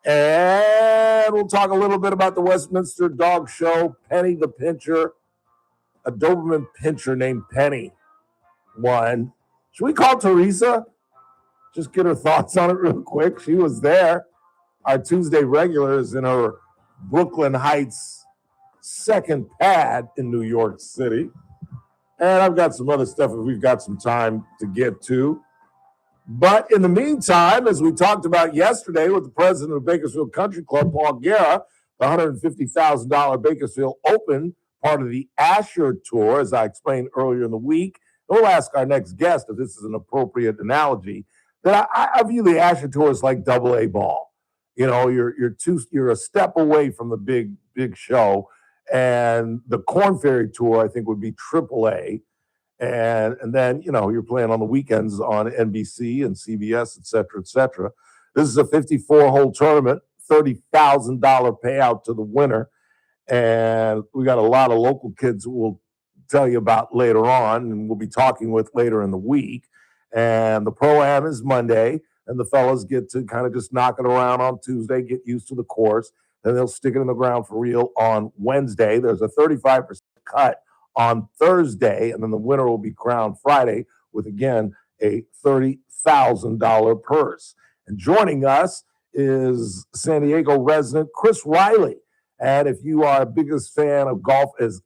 And we'll talk a little bit about the Westminster Dog Show. Penny the Pincher, a Doberman Pinscher named Penny, won. Should we call Teresa? Just get her thoughts on it real quick. She was there. Our Tuesday regular is in her Brooklyn Heights second pad in New York City. And I've got some other stuff if we've got some time to get to. But in the meantime, as we talked about yesterday with the president of Bakersfield Country Club, Paul Guerra, the $150,000 Bakersfield Open, part of the Asher Tour, as I explained earlier in the week. We'll ask our next guest if this is an appropriate analogy. That I view the Asher Tour as like AA ball. You know, you're a step away from the big show, and the Korn Ferry Tour I think would be AAA. And then, you know, you're playing on the weekends on NBC and CBS, et cetera, et cetera. This is a 54-hole tournament, $30,000 payout to the winner. And we got a lot of local kids who we'll tell you about later on and we'll be talking with later in the week. And the Pro-Am is Monday, and the fellas get to kind of just knock it around on Tuesday, get used to the course. Then they'll stick it in the ground for real on Wednesday. There's a 35% cut on Thursday, and then the winner will be crowned Friday with, again, a $30,000 purse. And joining us is San Diego resident Chris Riley. And if you are a biggest fan of golf as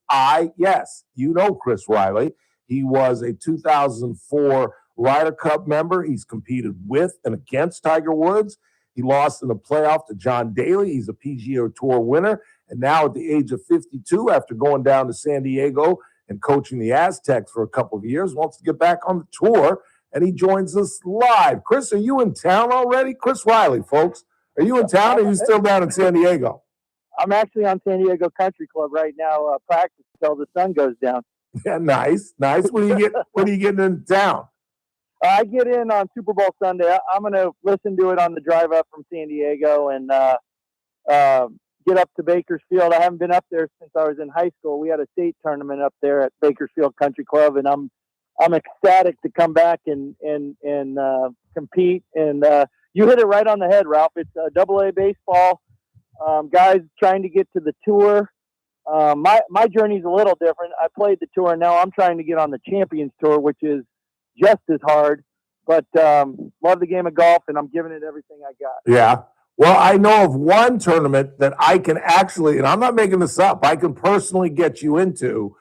yes, you know Chris Riley. He was a 2004 Ryder Cup member. He's competed with and against Tiger Woods. He lost in the playoff to John Daly. He's a PGA Tour winner. And now at the age of 52, after going down to San Diego and coaching the Aztecs for a couple of years, wants to get back on the tour, and he joins us live. Chris, are you in town already? Chris Riley, folks. Are you in town or are you still down in San Diego? I'm actually on San Diego Country Club right now, practice until the sun goes down. Yeah, nice. When are you getting in town? I get in on Super Bowl Sunday. I'm going to listen to it on the drive up from San Diego and get up to Bakersfield. I haven't been up there since I was in high school. We had a state tournament up there at Bakersfield Country Club, and I'm ecstatic to come back and compete. And you hit it right on the head, Ralph. It's AA baseball. Guys trying to get to the tour. My journey's a little different. I played the tour, and now I'm trying to get on the Champions Tour, which is just as hard. But love the game of golf, and I'm giving it everything I got. Yeah. Well, I know of one tournament that I can actually, and I'm not making this up, I can personally get you into.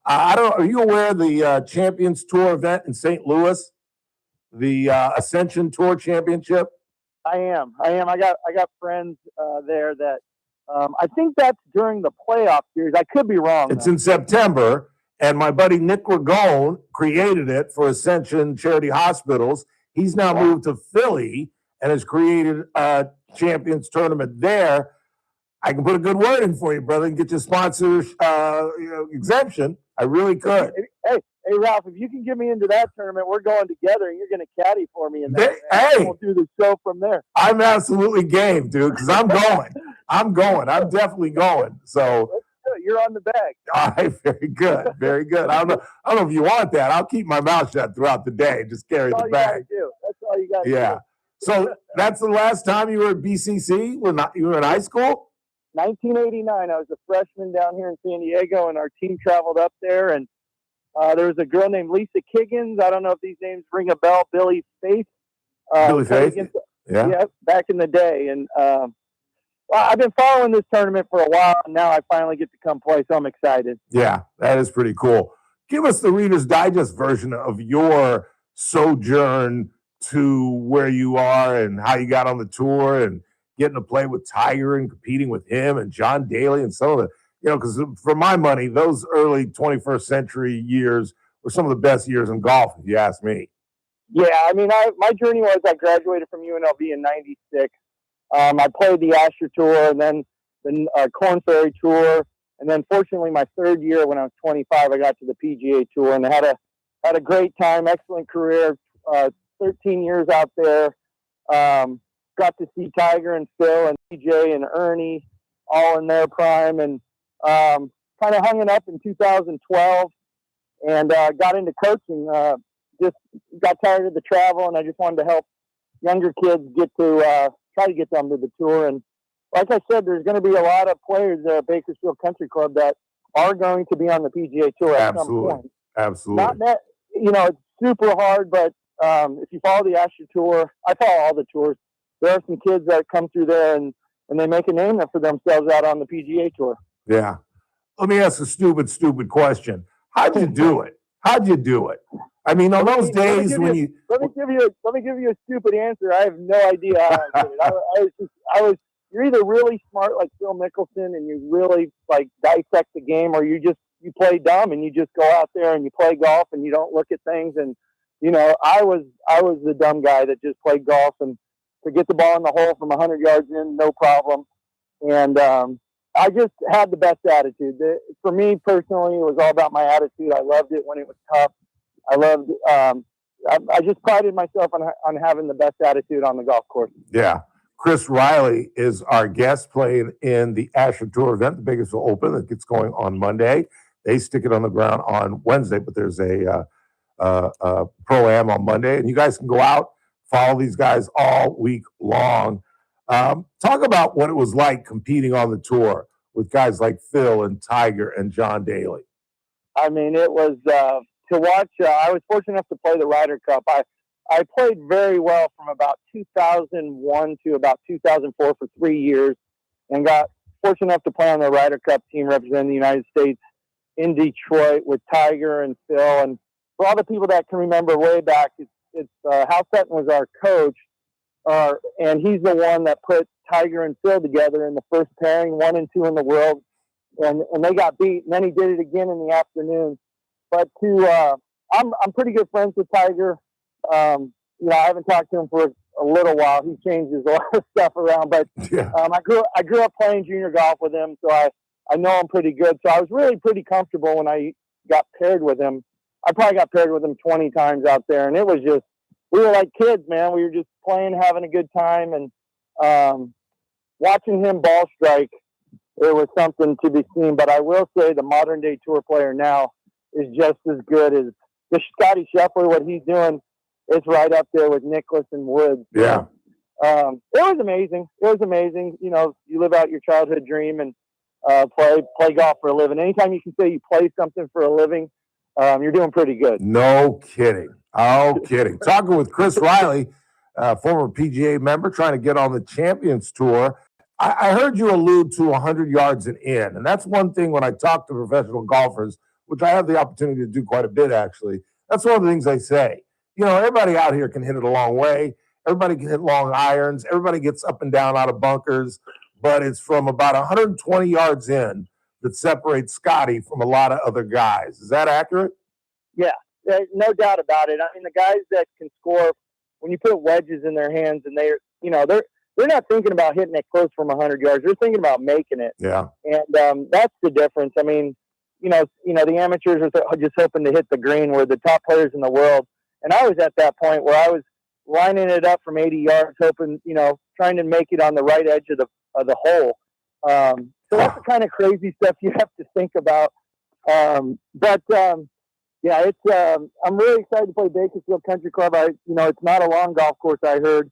Are you aware of the Champions Tour event in St. Louis? The Ascension Tour Championship? I am. I got friends there that I think that's during the playoff series. I could be wrong. It's in September, and my buddy Nick Ragone created it for Ascension Charity Hospitals. He's now moved to Philly and has created a Champions tournament there. I can put a good word in for you, brother, and get your sponsor exemption. I really could. Hey, Ralph, if you can get me into that tournament, we're going together, and you're going to caddy for me in that. Hey, we'll do the show from there. I'm absolutely game, dude, because I'm going. I'm definitely going. So you're on the bag. All right, very good, very good. I don't know if you want that. I'll keep my mouth shut throughout the day. Just carry the bag. That's all you got to do. Yeah. So that's the last time you were at BCC when you were in high school? 1989. I was a freshman down here in San Diego, and our team traveled up there. And there was a girl named Lisa Kiggins. I don't know if these names ring a bell. Billy Faith. Billy Faith. Yeah. back in the day. And well, I've been following this tournament for a while, and now I finally get to come play, so I'm excited. Yeah, that is pretty cool. Give us the Reader's Digest version of your sojourn to where you are and how you got on the tour and getting to play with Tiger and competing with him and John Daly and some of the, because for my money, those early 21st century years were some of the best years in golf, if you ask me. Yeah, I mean, my journey was I graduated from UNLV in '96. I played the Asher Tour and then the Korn Ferry Tour. And then fortunately, my third year when I was 25, I got to the PGA Tour and had a great time, excellent career, 13 years out there. Got to see Tiger and Phil and DJ and Ernie all in their prime, and kind of hung it up in 2012 and got into coaching. Just got tired of the travel, and I just wanted to help younger kids get to try to get them to the tour. And like I said, there's going to be a lot of players at Bakersfield Country Club that are going to be on the PGA Tour at some point. Absolutely. Not that, it's super hard, but if you follow the Asher Tour, I follow all the tours. There are some kids that come through there and they make a name for themselves out on the PGA Tour. Yeah. Let me ask a stupid question. How'd you do it? How'd you do it? I mean, on those days when you let me give you a stupid answer. I have no idea how I did it. You're either really smart like Phil Mickelson and you really like dissect the game, or you play dumb and you just go out there and you play golf and you don't look at things. And I was the dumb guy that just played golf and to get the ball in the hole from 100 yards in, no problem. And I just had the best attitude. For me personally, it was all about my attitude. I loved it when it was tough. I loved. I just prided myself on having the best attitude on the golf course. Yeah. Chris Riley is our guest playing in the Asher Tour event, the Bakersfield Open that gets going on Monday. They stick it on the ground on Wednesday, but there's a Pro-Am on Monday. And you guys can go out, follow these guys all week long. Talk about what it was like competing on the tour with guys like Phil and Tiger and John Daly. I mean, it was to watch. I was fortunate enough to play the Ryder Cup. I played very well from about 2001 to about 2004 for 3 years, and got fortunate enough to play on the Ryder Cup team representing the United States in Detroit with Tiger and Phil. And for all the people that can remember way back, it's Hal Sutton was our coach, and he's the one that put Tiger and Phil together in the first pairing, 1 and 2 in the world, and they got beat. And then he did it again in the afternoon. But I'm pretty good friends with Tiger. I haven't talked to him for a little while. He changes a lot of stuff around, but I grew up playing junior golf with him, so I know him pretty good. So I was really pretty comfortable when I got paired with him. I probably got paired with him 20 times out there, and it was just, we were like kids, man. We were just playing, having a good time, and watching him ball strike, it was something to be seen. But I will say the modern day tour player now is just as good as the Scotty Scheffler. What he's doing is right up there with Nicklaus and Woods. Yeah. It was amazing. It was amazing. You live out your childhood dream and play golf for a living. Anytime you can say you play something for a living, you're doing pretty good. No kidding. Oh, kidding. Talking with Chris Riley, former PGA member, trying to get on the Champions Tour. I heard you allude to 100 yards and in, and that's one thing when I talk to professional golfers, which I have the opportunity to do quite a bit, actually. That's one of the things they say. Everybody out here can hit it a long way. Everybody can hit long irons. Everybody gets up and down out of bunkers, but it's from about 120 yards in that separates Scotty from a lot of other guys. Is that accurate? Yeah, no doubt about it. I mean, the guys that can score, when you put wedges in their hands and they're not thinking about hitting it close from 100 yards. They're thinking about making it. Yeah. And that's the difference. I mean, the amateurs are just hoping to hit the green. We're the top players in the world. And I was at that point where I was lining it up from 80 yards, hoping, trying to make it on the right edge of the hole. So that's the kind of crazy stuff you have to think about. I'm really excited to play Bakersfield Country Club. It's not a long golf course, I heard.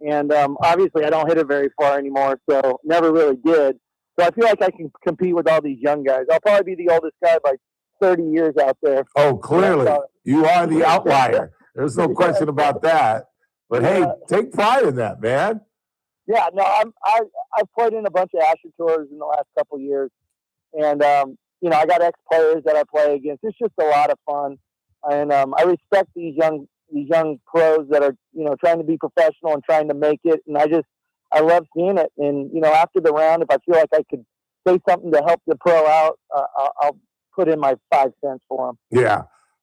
And obviously I don't hit it very far anymore, so never really did. So I feel like I can compete with all these young guys. I'll probably be the oldest guy by 30 years out there. Oh, clearly. You are the outlier. There's no question about that. But hey, take pride in that, man. Yeah, no, I've played in a bunch of Asher tours in the last couple of years, and you know, I got ex-players that I play against. It's just a lot of fun, and I respect these young pros that are, you know, trying to be professional and trying to make it. And I love seeing it. And you know, after the round, if I feel like I could say something to help the pro out, I'll put in my 5 cents for them. Yeah.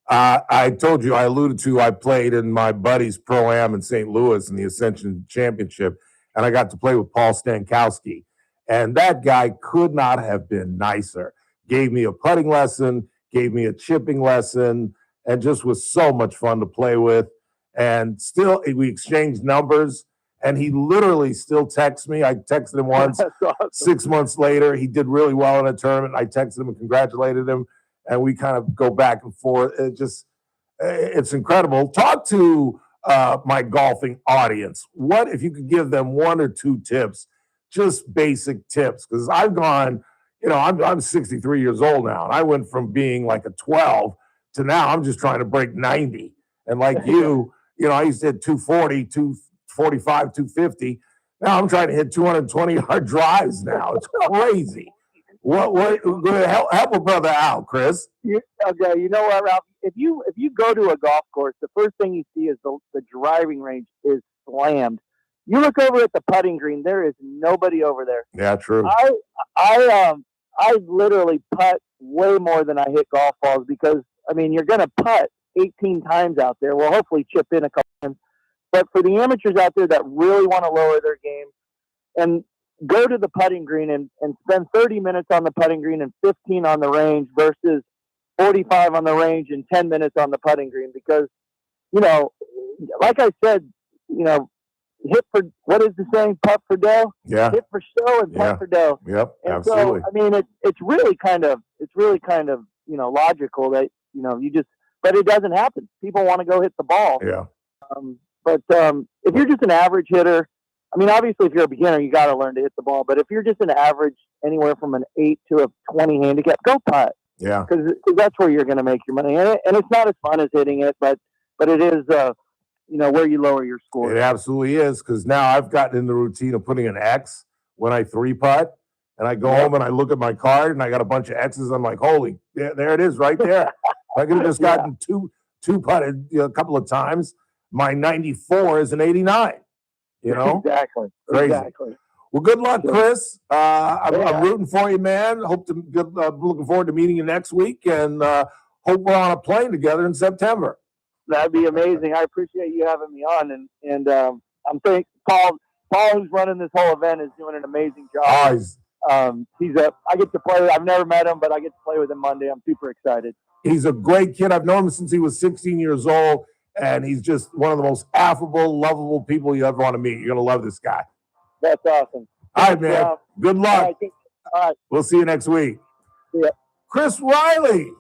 I told you, I alluded to, I played in my buddy's Pro-Am in St. Louis in the Ascension Championship, and I got to play with Paul Stankowski. And that guy could not have been nicer. Gave me a putting lesson, gave me a chipping lesson, and just was so much fun to play with. And still, we exchanged numbers, and he literally still texts me. I texted him once. That's awesome. 6 months later, he did really well in a tournament. I texted him and congratulated him, and we kind of go back and forth. It's incredible. Talk to my golfing audience. What if you could give them 1 or 2 tips, just basic tips? Because I've gone, you know, I'm 63 years old now, and I went from being like a 12 to now I'm just trying to break 90. And like you know, I used to hit 240, 245, 250. Now I'm trying to hit 220-yard drives now. It's crazy. What help a brother out, Chris? Okay, you know what, Ralph? If you go to a golf course, the first thing you see is the driving range is slammed. You look over at the putting green, there is nobody over there. Yeah, true. I literally putt way more than I hit golf balls because, I mean, you're going to putt 18 times out there. Well, hopefully chip in a couple times. But for the amateurs out there that really want to lower their game and go to the putting green and spend 30 minutes on the putting green and 15 on the range versus 45 on the range and 10 minutes on the putting green. Because, you know, like I said, you know, hit for, what is the saying? Putt for dough? Yeah. Hit for show and putt for dough. Yep, and absolutely. So, I mean, it's really kind of, you know, logical that, you know, but it doesn't happen. People want to go hit the ball. Yeah. But if you're just an average hitter, I mean, obviously, if you're a beginner, you got to learn to hit the ball. But if you're just an average, anywhere from an 8 to a 20 handicap, go putt. Yeah. Because that's where you're going to make your money. And it's not as fun as hitting it, but it is, you know, where you lower your score. It absolutely is, because now I've gotten in the routine of putting an X when I 3-putt, and I go home and I look at my card and I got a bunch of X's. I'm like, holy, there it is right there. I could have just gotten two putted a couple of times. My 94 is an 89. You know, exactly. Crazy. Exactly. Well, good luck, Chris. I'm rooting for you, man. Looking forward to meeting you next week, and hope we're on a plane together in September. That'd be amazing. I appreciate you having me on, and I'm thinking Paul, who's running this whole event, is doing an amazing job. I get to play. I've never met him, but I get to play with him Monday. I'm super excited. He's a great kid. I've known him since he was 16 years old, and he's just one of the most affable, lovable people you ever want to meet. You're gonna love this guy. That's awesome. All right, man. Good luck. All right. We'll see you next week. Yeah. Chris Riley.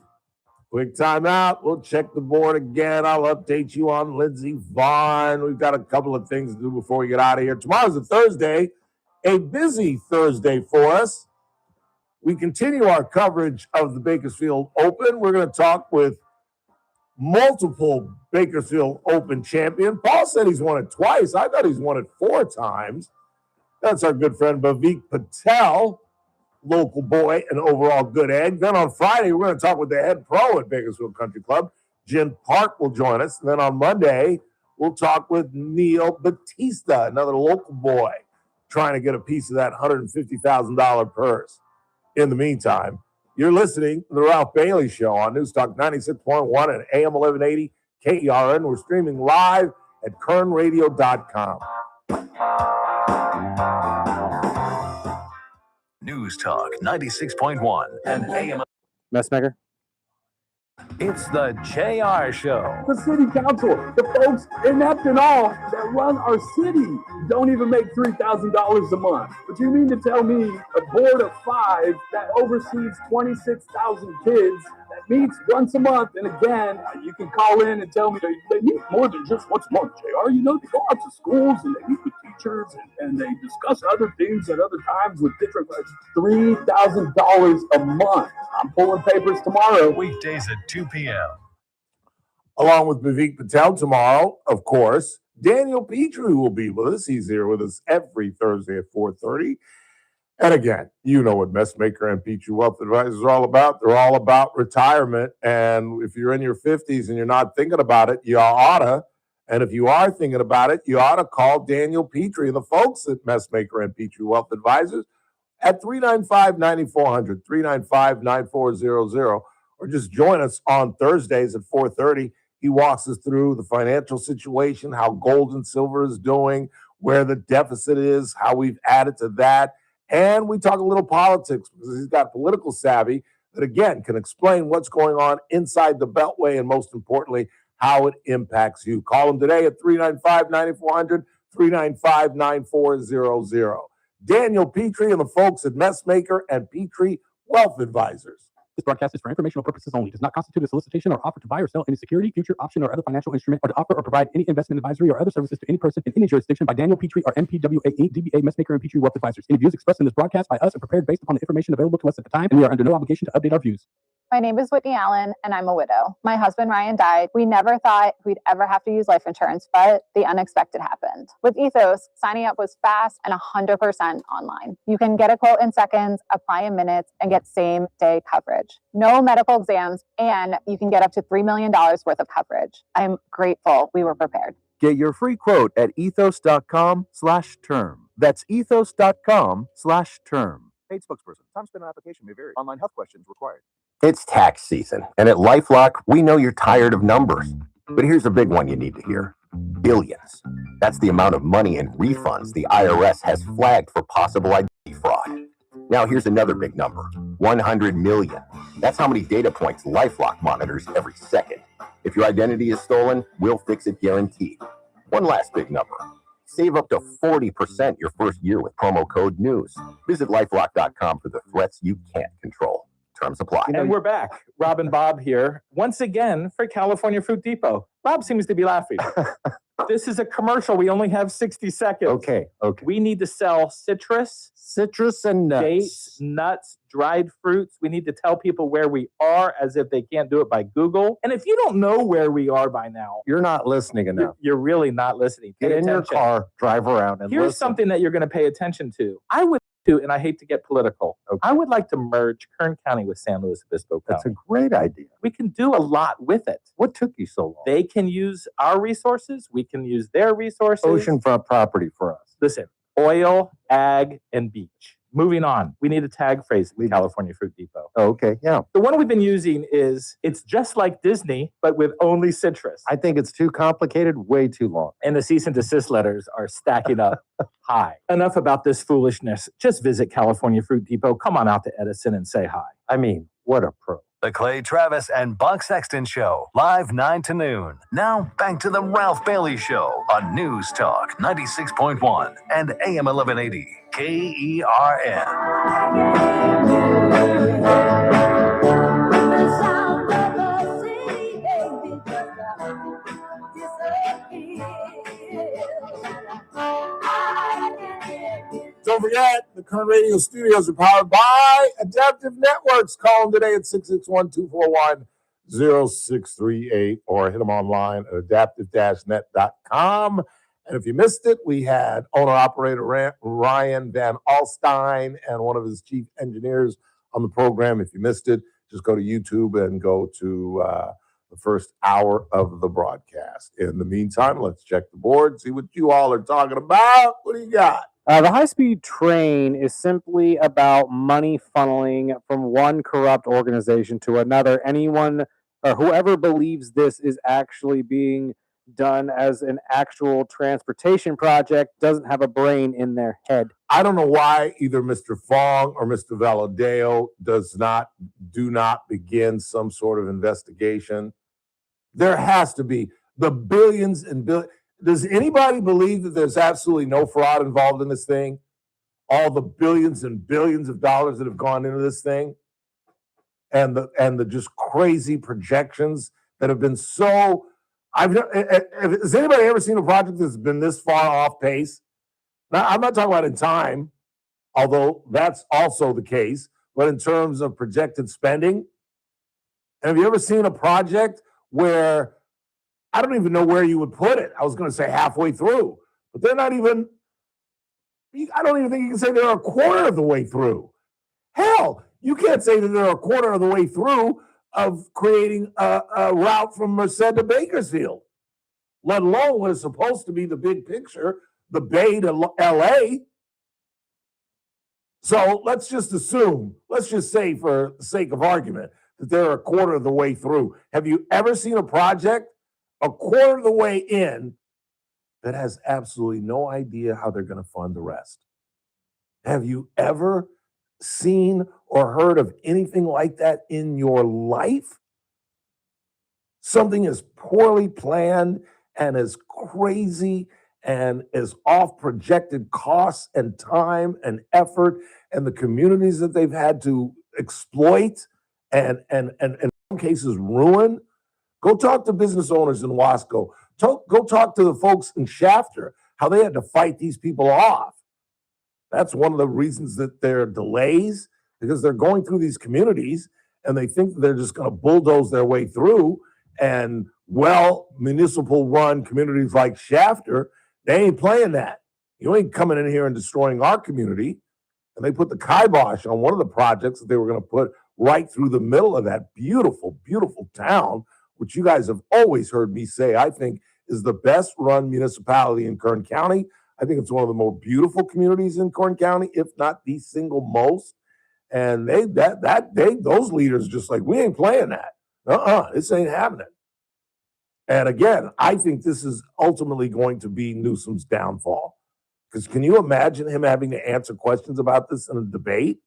Quick timeout. We'll check the board again. I'll update you on Lindsey Vonn. We've got a couple of things to do before we get out of here. Tomorrow's a Thursday, a busy Thursday for us. We continue our coverage of the Bakersfield Open. We're going to talk with multiple Bakersfield Open champion. Paul said he's won it twice. I thought he's won it 4 times. That's our good friend Bhavik Patel, local boy and overall good egg. Then on Friday, we're going to talk with the head pro at Bakersfield Country Club. Jen Park will join us. And then on Monday, we'll talk with Neil Batista, another local boy, trying to get a piece of that $150,000 purse. In the meantime, you're listening to the Ralph Bailey Show on News Talk 96.1 and AM 1180 KERN. We're streaming live at kernradio.com. News Talk 96.1 and AM. Messmaker. It's the JR Show. The city council, the folks inept and all that run our city don't even make $3,000 a month. But you mean to tell me a board of 5 that oversees 26,000 kids that meets once a month, and again, you can call in and tell me they meet more than just once a month, JR. You know, they go out to schools and they meet with teachers and they discuss other things at other times with different, $3,000 a month. I'm pulling papers tomorrow. Weekdays at 2 p.m. Along with Bhavik Patel tomorrow, of course, Daniel Petrie will be with us. He's here with us every Thursday at 4:30. And again, you know what Messmaker and Petrie Wealth Advisors are all about. They're all about retirement. And if you're in your 50s and you're not thinking about it, you oughta. And if you are thinking about it, you ought to call Daniel Petrie and the folks at Messmaker and Petrie Wealth Advisors at 395-9400, 395-9400, or just join us on Thursdays at 4:30. He walks us through the financial situation, how gold and silver is doing, where the deficit is, how we've added to that. And we talk a little politics because he's got political savvy that, again, can explain what's going on inside the Beltway and, most importantly, how it impacts you. Call him today at 395-9400, 395-9400. Daniel Petrie and the folks at Messmaker and Petrie Wealth Advisors. This broadcast is for informational purposes only. Does not constitute a solicitation or offer to buy or sell any security, future, option, or other financial instrument, or to offer or provide any investment advisory or other services to any person in any jurisdiction by Daniel Petrie or MPWA Inc., DBA Messmaker and Petrie Wealth Advisors. Any views expressed in this broadcast by us are prepared based upon the information available to us at the time, and we are under no obligation to update our views. My name is Whitney Allen, and I'm a widow. My husband, Ryan, died. We never thought we'd ever have to use life insurance, but the unexpected happened. With Ethos, signing up was fast and 100% online. You can get a quote in seconds, apply in minutes, and get same-day coverage. No medical exams, and you can get up to $3 million worth of coverage. I'm grateful we were prepared. Get your free quote at ethos.com/term. That's ethos.com/term. Paid spokesperson. Time spent on application may vary. Online health questions required. It's tax season, and at LifeLock, we know you're tired of numbers. But here's a big one you need to hear. Billions. That's the amount of money in refunds the IRS has flagged for possible ID fraud. Now here's another big number. 100 million. That's how many data points LifeLock monitors every second. If your identity is stolen, we'll fix it guaranteed. One last big number. Save up to 40% your first year with promo code NEWS. Visit LifeLock.com for the threats you can't control. Terms apply. And we're back. Rob and Bob here once again for California Fruit Depot. Rob seems to be laughing. This is a commercial. We only have 60 seconds. Okay. We need to sell citrus and nuts. Dates, nuts, dried fruits. We need to tell people where we are as if they can't do it by Google. And if you don't know where we are by now, you're not listening enough. You're really not listening. Get in your car, drive around, and Here's listen. something that you're going to pay attention to. I would to, and I hate to get political, I would like to merge Kern County with San Luis Obispo County. That's a great idea. We can do a lot with it. What took you so long? They can use our resources. We can use their resources. Oceanfront property for us. Listen, oil, ag, and beach. Moving on. We need a tag phrase at California Fruit Depot. Oh, okay, yeah. The one we've been using is, it's just like Disney, but with only citrus. I think it's too complicated, way too long. And the cease and desist letters are stacking up high. Enough about this foolishness. Just visit California Fruit Depot. Come on out to Edison and say hi. I mean, what a pro. The Clay Travis and Buck Sexton Show, live 9 to noon. Now, back to the Ralph Bailey Show on News Talk 96.1 and AM 1180 KERN. Don't forget, the Kern Radio studios are powered by Adaptive Networks. Call them today at 661-241-0638 or hit them online at adaptive-net.com. And if you missed it, we had owner-operator Ryan Van Alstein and one of his chief engineers on the program. If you missed it, just go to YouTube and go to the first hour of the broadcast. In the meantime, let's check the board, see what you all are talking about. What do you got? The high-speed train is simply about money funneling from one corrupt organization to another. Anyone or whoever believes this is actually being done as an actual transportation project doesn't have a brain in their head. I don't know why either Mr. Fong or Mr. Valadeo do not begin some sort of investigation. There has to be the billions and billions. Does anybody believe that there's absolutely no fraud involved in this thing? All the billions and billions of dollars that have gone into this thing, and the just crazy projections that have been so. Has anybody ever seen a project that's been this far off pace? Now, I'm not talking about in time, although that's also the case, but in terms of projected spending. Have you ever seen a project where I don't even know where you would put it. I was going to say halfway through, but they're not even, I don't even think you can say they're a quarter of the way through. Hell, you can't say that they're a quarter of the way through of creating a route from Merced to Bakersfield, let alone what is supposed to be the big picture, the Bay to LA. So let's just assume, let's just say for the sake of argument, that they're a quarter of the way through. Have you ever seen a project a quarter of the way in that has absolutely no idea how they're going to fund the rest? Have you ever seen or heard of anything like that in your life? Something as poorly planned and as crazy and as off projected costs and time and effort and the communities that they've had to exploit and in some cases ruin. Go talk to business owners in Wasco. Go talk to the folks in Shafter, how they had to fight these people off. That's one of the reasons that there are delays, because they're going through these communities and they think that they're just going to bulldoze their way through. And municipal run communities like Shafter, they ain't playing that. You ain't coming in here and destroying our community. And they put the kibosh on one of the projects that they were going to put right through the middle of that beautiful, beautiful town, which you guys have always heard me say, I think is the best run municipality in Kern County. I think it's one of the more beautiful communities in Kern County, if not the single most. And those leaders just like, we ain't playing that. This ain't happening. And again, I think this is ultimately going to be Newsom's downfall. Because can you imagine him having to answer questions about this in a debate?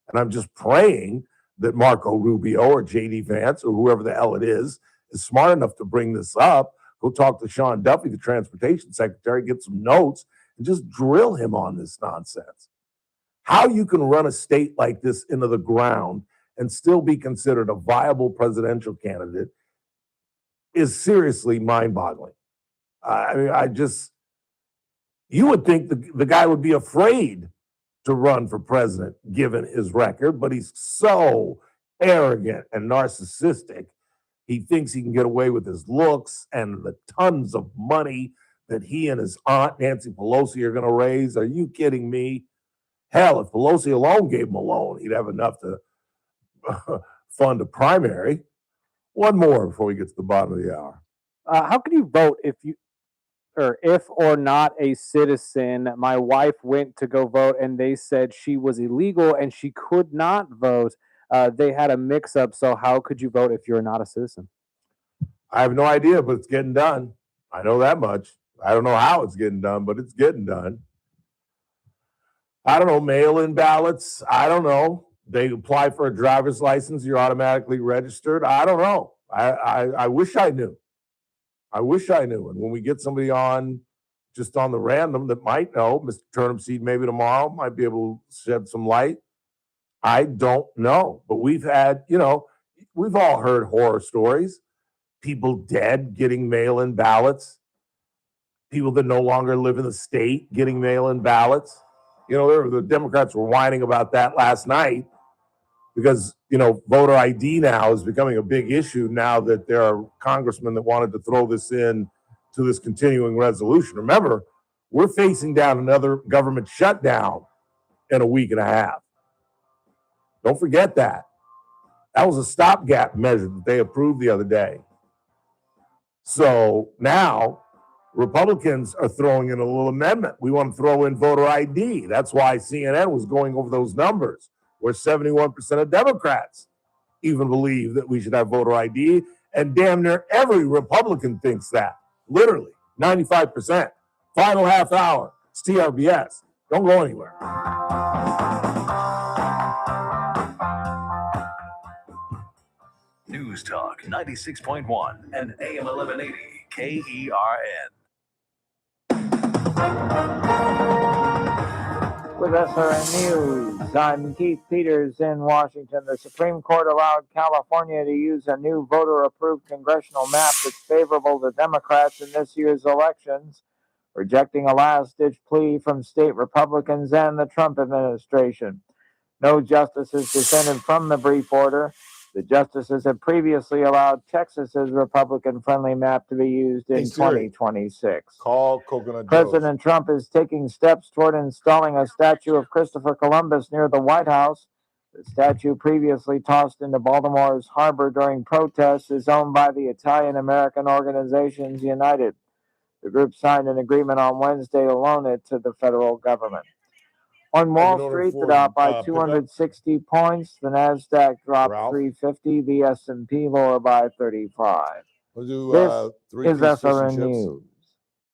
And I'm just praying that Marco Rubio or J.D. Vance or whoever the hell it is smart enough to bring this up. Go talk to Sean Duffy, the transportation secretary, get some notes, and just drill him on this nonsense. How you can run a state like this into the ground and still be considered a viable presidential candidate is seriously mind-boggling. I mean, you would think the guy would be afraid to run for president given his record, but he's so arrogant and narcissistic. He thinks he can get away with his looks and the tons of money that he and his aunt, Nancy Pelosi, are going to raise. Are you kidding me? Hell, if Pelosi alone gave him a loan, he'd have enough to fund a primary. One more before we get to the bottom of the hour. How can you vote if or not a citizen? My wife went to go vote and they said she was illegal and she could not vote. They had a mix-up. So how could you vote if you're not a citizen? I have no idea, but it's getting done. I know that much. I don't know how it's getting done, but it's getting done. I don't know, mail-in ballots. I don't know. They apply for a driver's license. You're automatically registered. I don't know. I wish I knew. I wish I knew. And when we get somebody on, just on the random that might know, Mr. Turnipseed maybe tomorrow might be able to shed some light. I don't know. But we've had, we've all heard horror stories. People dead getting mail-in ballots. People that no longer live in the state getting mail-in ballots. The Democrats were whining about that last night because, voter ID now is becoming a big issue now that there are congressmen that wanted to throw this in to this continuing resolution. Remember, we're facing down another government shutdown in a week and a half. Don't forget that. That was a stopgap measure that they approved the other day. So now Republicans are throwing in a little amendment. We want to throw in voter ID. That's why CNN was going over those numbers, where 71% of Democrats even believe that we should have voter ID. And damn near every Republican thinks that. Literally, 95%. Final half hour. It's TRBS. Don't go anywhere. News Talk 96.1 and AM 1180 KERN. With SRN News, I'm Keith Peters in Washington. The Supreme Court allowed California to use a new voter-approved congressional map that's favorable to Democrats in this year's elections, rejecting a last-ditch plea from state Republicans and the Trump administration. No justices dissented from the brief order. The justices have previously allowed Texas's Republican-friendly map to be used in 2026. Call Coconut President Trump is taking steps toward installing a statue of Christopher Columbus near the White House. The statue, previously tossed into Baltimore's harbor during protests, is owned by the Italian-American Organizations United. The group signed an agreement on Wednesday to loan it to the federal government. On Wall Street, the Dow by 260 points, the Nasdaq dropped 350, the S&P lower by 35. We'll do, this is SRN News.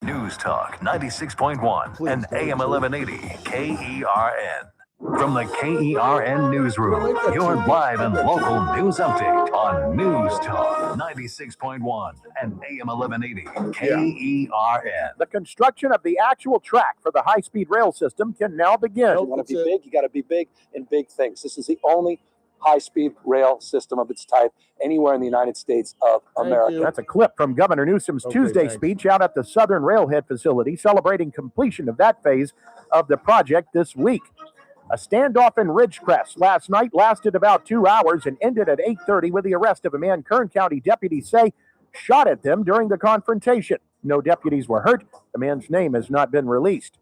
News Talk 96.1 and AM 1180 KERN. From the KERN Newsroom, your live and local news update on News Talk 96.1 and AM 1180 KERN. The construction of the actual track for the high-speed rail system can now begin. You want to be big, you got to be big in big things. This is the only high-speed rail system of its type anywhere in the United States of America. That's a clip from Governor Newsom's Tuesday speech out at the Southern Railhead facility, celebrating completion of that phase of the project this week. A standoff in Ridgecrest last night lasted about 2 hours and ended at 8:30 with the arrest of a man Kern County deputies say shot at them during the confrontation. No deputies were hurt. The man's name has not been released.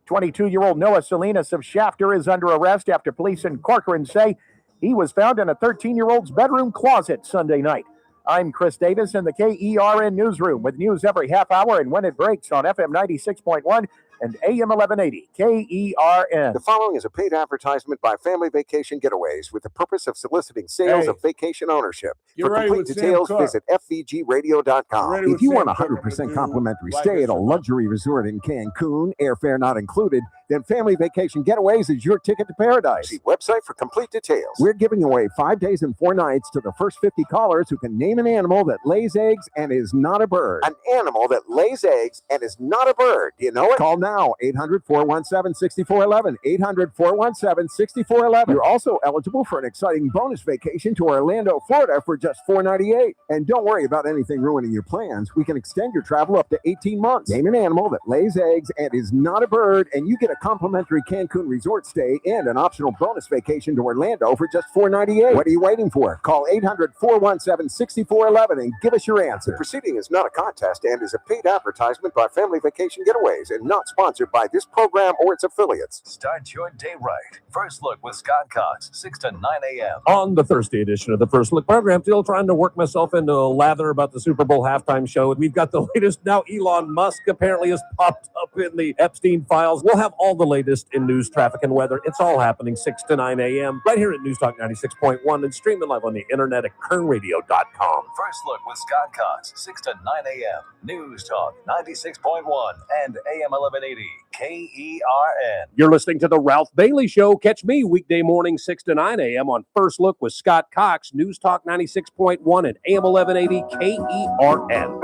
22-year-old Noah Salinas of Shafter is under arrest after police in Corcoran say he was found in a 13-year-old's bedroom closet Sunday night. I'm Chris Davis in the KERN Newsroom with news every half hour and when it breaks on FM 96.1 and AM 1180 KERN. The following is a paid advertisement by Family Vacation Getaways with the purpose of soliciting sales of vacation ownership. You're For ready complete with details, Sam Cook. visit FVGradio.com. If you want 100% complimentary stay at a luxury resort in Cancun, airfare not included, then Family Vacation Getaways is your ticket to paradise. See website for complete details. We're giving away 5 days and 4 nights to the first 50 callers who can name an animal that lays eggs and is not a bird. An animal that lays eggs and is not a bird. Do you know it? Call now, 800-417-6411. 800-417-6411. You're also eligible for an exciting bonus vacation to Orlando, Florida for just $498. And don't worry about anything ruining your plans. We can extend your travel up to 18 months. Name an animal that lays eggs and is not a bird, and you get a complimentary Cancun resort stay and an optional bonus vacation to Orlando for just $498. What are you waiting for? Call 800-417-6411 and give us your answer. The proceeding is not a contest and is a paid advertisement by Family Vacation Getaways and not sponsored by this program or its affiliates. Start your day right. First Look with Scott Cox, 6 to 9 a.m. On the Thursday edition of the First Look program, still trying to work myself into a lather about the Super Bowl halftime show. We've got the latest now. Elon Musk apparently has popped up in the Epstein files. We'll have all the latest in news, traffic, and weather. It's all happening 6 to 9 a.m. right here at News Talk 96.1 and streaming live on the internet at kernradio.com. First Look with Scott Cox, 6 to 9 a.m. News Talk 96.1 and AM 1180 KERN. You're listening to The Ralph Bailey Show. Catch me weekday morning 6 to 9 a.m. on First Look with Scott Cox, News Talk 96.1 and AM 1180 KERN. KERN.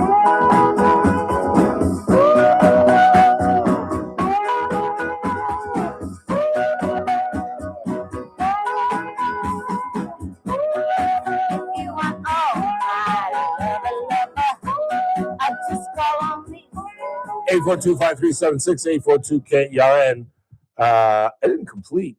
842-5376, 842-KERN. I didn't complete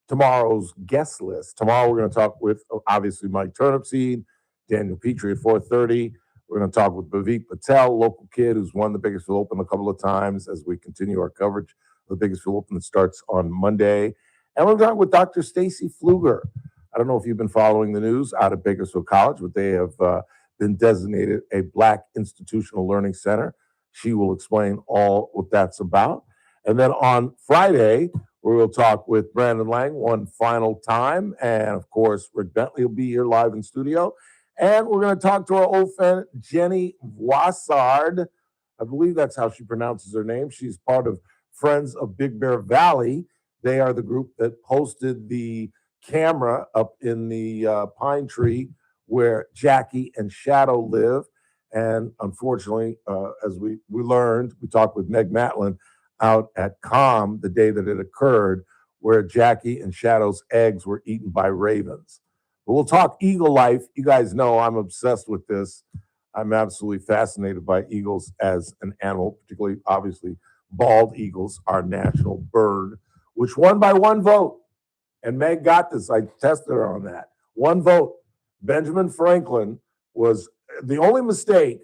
tomorrow's guest list. Tomorrow we're going to talk with, obviously, Mike Turnipseed, Daniel Petrie at 4:30. We're going to talk with Bhavik Patel, local kid who's won the Bakersfield Open a couple of times as we continue our coverage of the Bakersfield Open that starts on Monday. And we're talking with Dr. Stacy Pfluger. I don't know if you've been following the news out of Bakersfield College, but they have been designated a Black Institutional Learning Center. She will explain all what that's about. And then on Friday, we will talk with Brandon Lang one final time. And of course, Rick Bentley will be here live in studio. And we're going to talk to our old friend, Jenny Voissard. I believe that's how she pronounces her name. She's part of Friends of Big Bear Valley. They are the group that posted the camera up in the pine tree where Jackie and Shadow live. And unfortunately, as we learned, we talked with Meg Matlin out at COM the day that it occurred, where Jackie and Shadow's eggs were eaten by ravens. But we'll talk eagle life. You guys know I'm obsessed with this. I'm absolutely fascinated by eagles as an animal, particularly, obviously, bald eagles, our national bird, which won by 1 vote. And Meg got this. I tested her on that. 1 vote. Benjamin Franklin was the only mistake,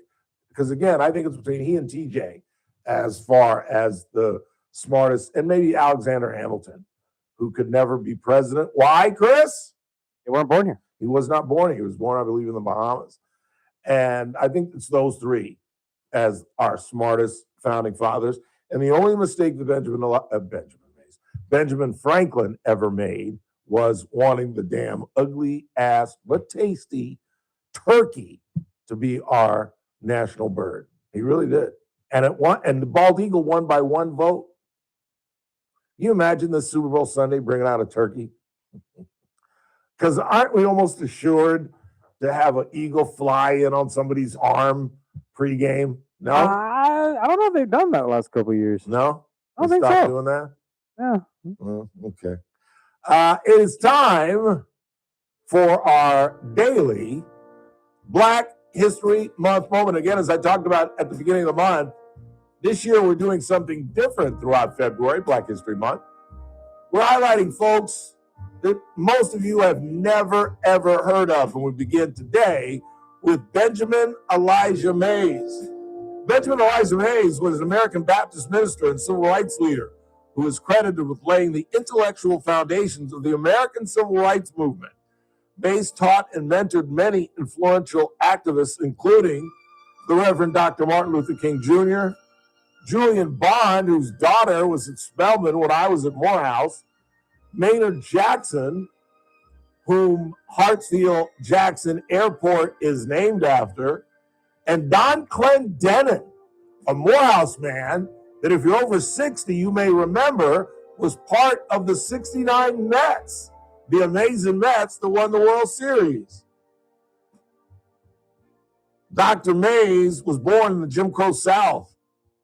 because again, I think it's between he and TJ as far as the smartest, and maybe Alexander Hamilton, who could never be president. Why, Chris? They weren't born here. He was not born here. He was born, I believe, in the Bahamas. And I think it's those three as our smartest founding fathers. And the only mistake that Benjamin Franklin ever made was wanting the damn ugly ass but tasty turkey to be our national bird. He really did. And it won, and the bald eagle won by 1 vote. Can you imagine the Super Bowl Sunday bringing out a turkey? Because aren't we almost assured to have an eagle fly in on somebody's arm pregame? No? I don't know if they've done that the last couple of years. No? I don't think Stop so. doing that? Yeah. Oh, okay. It is time for our daily Black History Month moment. Again, as I talked about at the beginning of the month, this year we're doing something different throughout February, Black History Month. We're highlighting folks that most of you have never, ever heard of. And we begin today with Benjamin Elijah Mays. Benjamin Elijah Mays was an American Baptist minister and civil rights leader who is credited with laying the intellectual foundations of the American civil rights movement. Mays taught and mentored many influential activists, including the Reverend Dr. Martin Luther King Jr., Julian Bond, whose daughter was at Spelman when I was at Morehouse, Maynard Jackson, whom Hartsfield-Jackson Airport is named after, and Don Clendenin, a Morehouse man that if you're over 60, you may remember was part of the 69 Mets, the amazing Mets that won the World Series. Dr. Mays was born in the Jim Crow South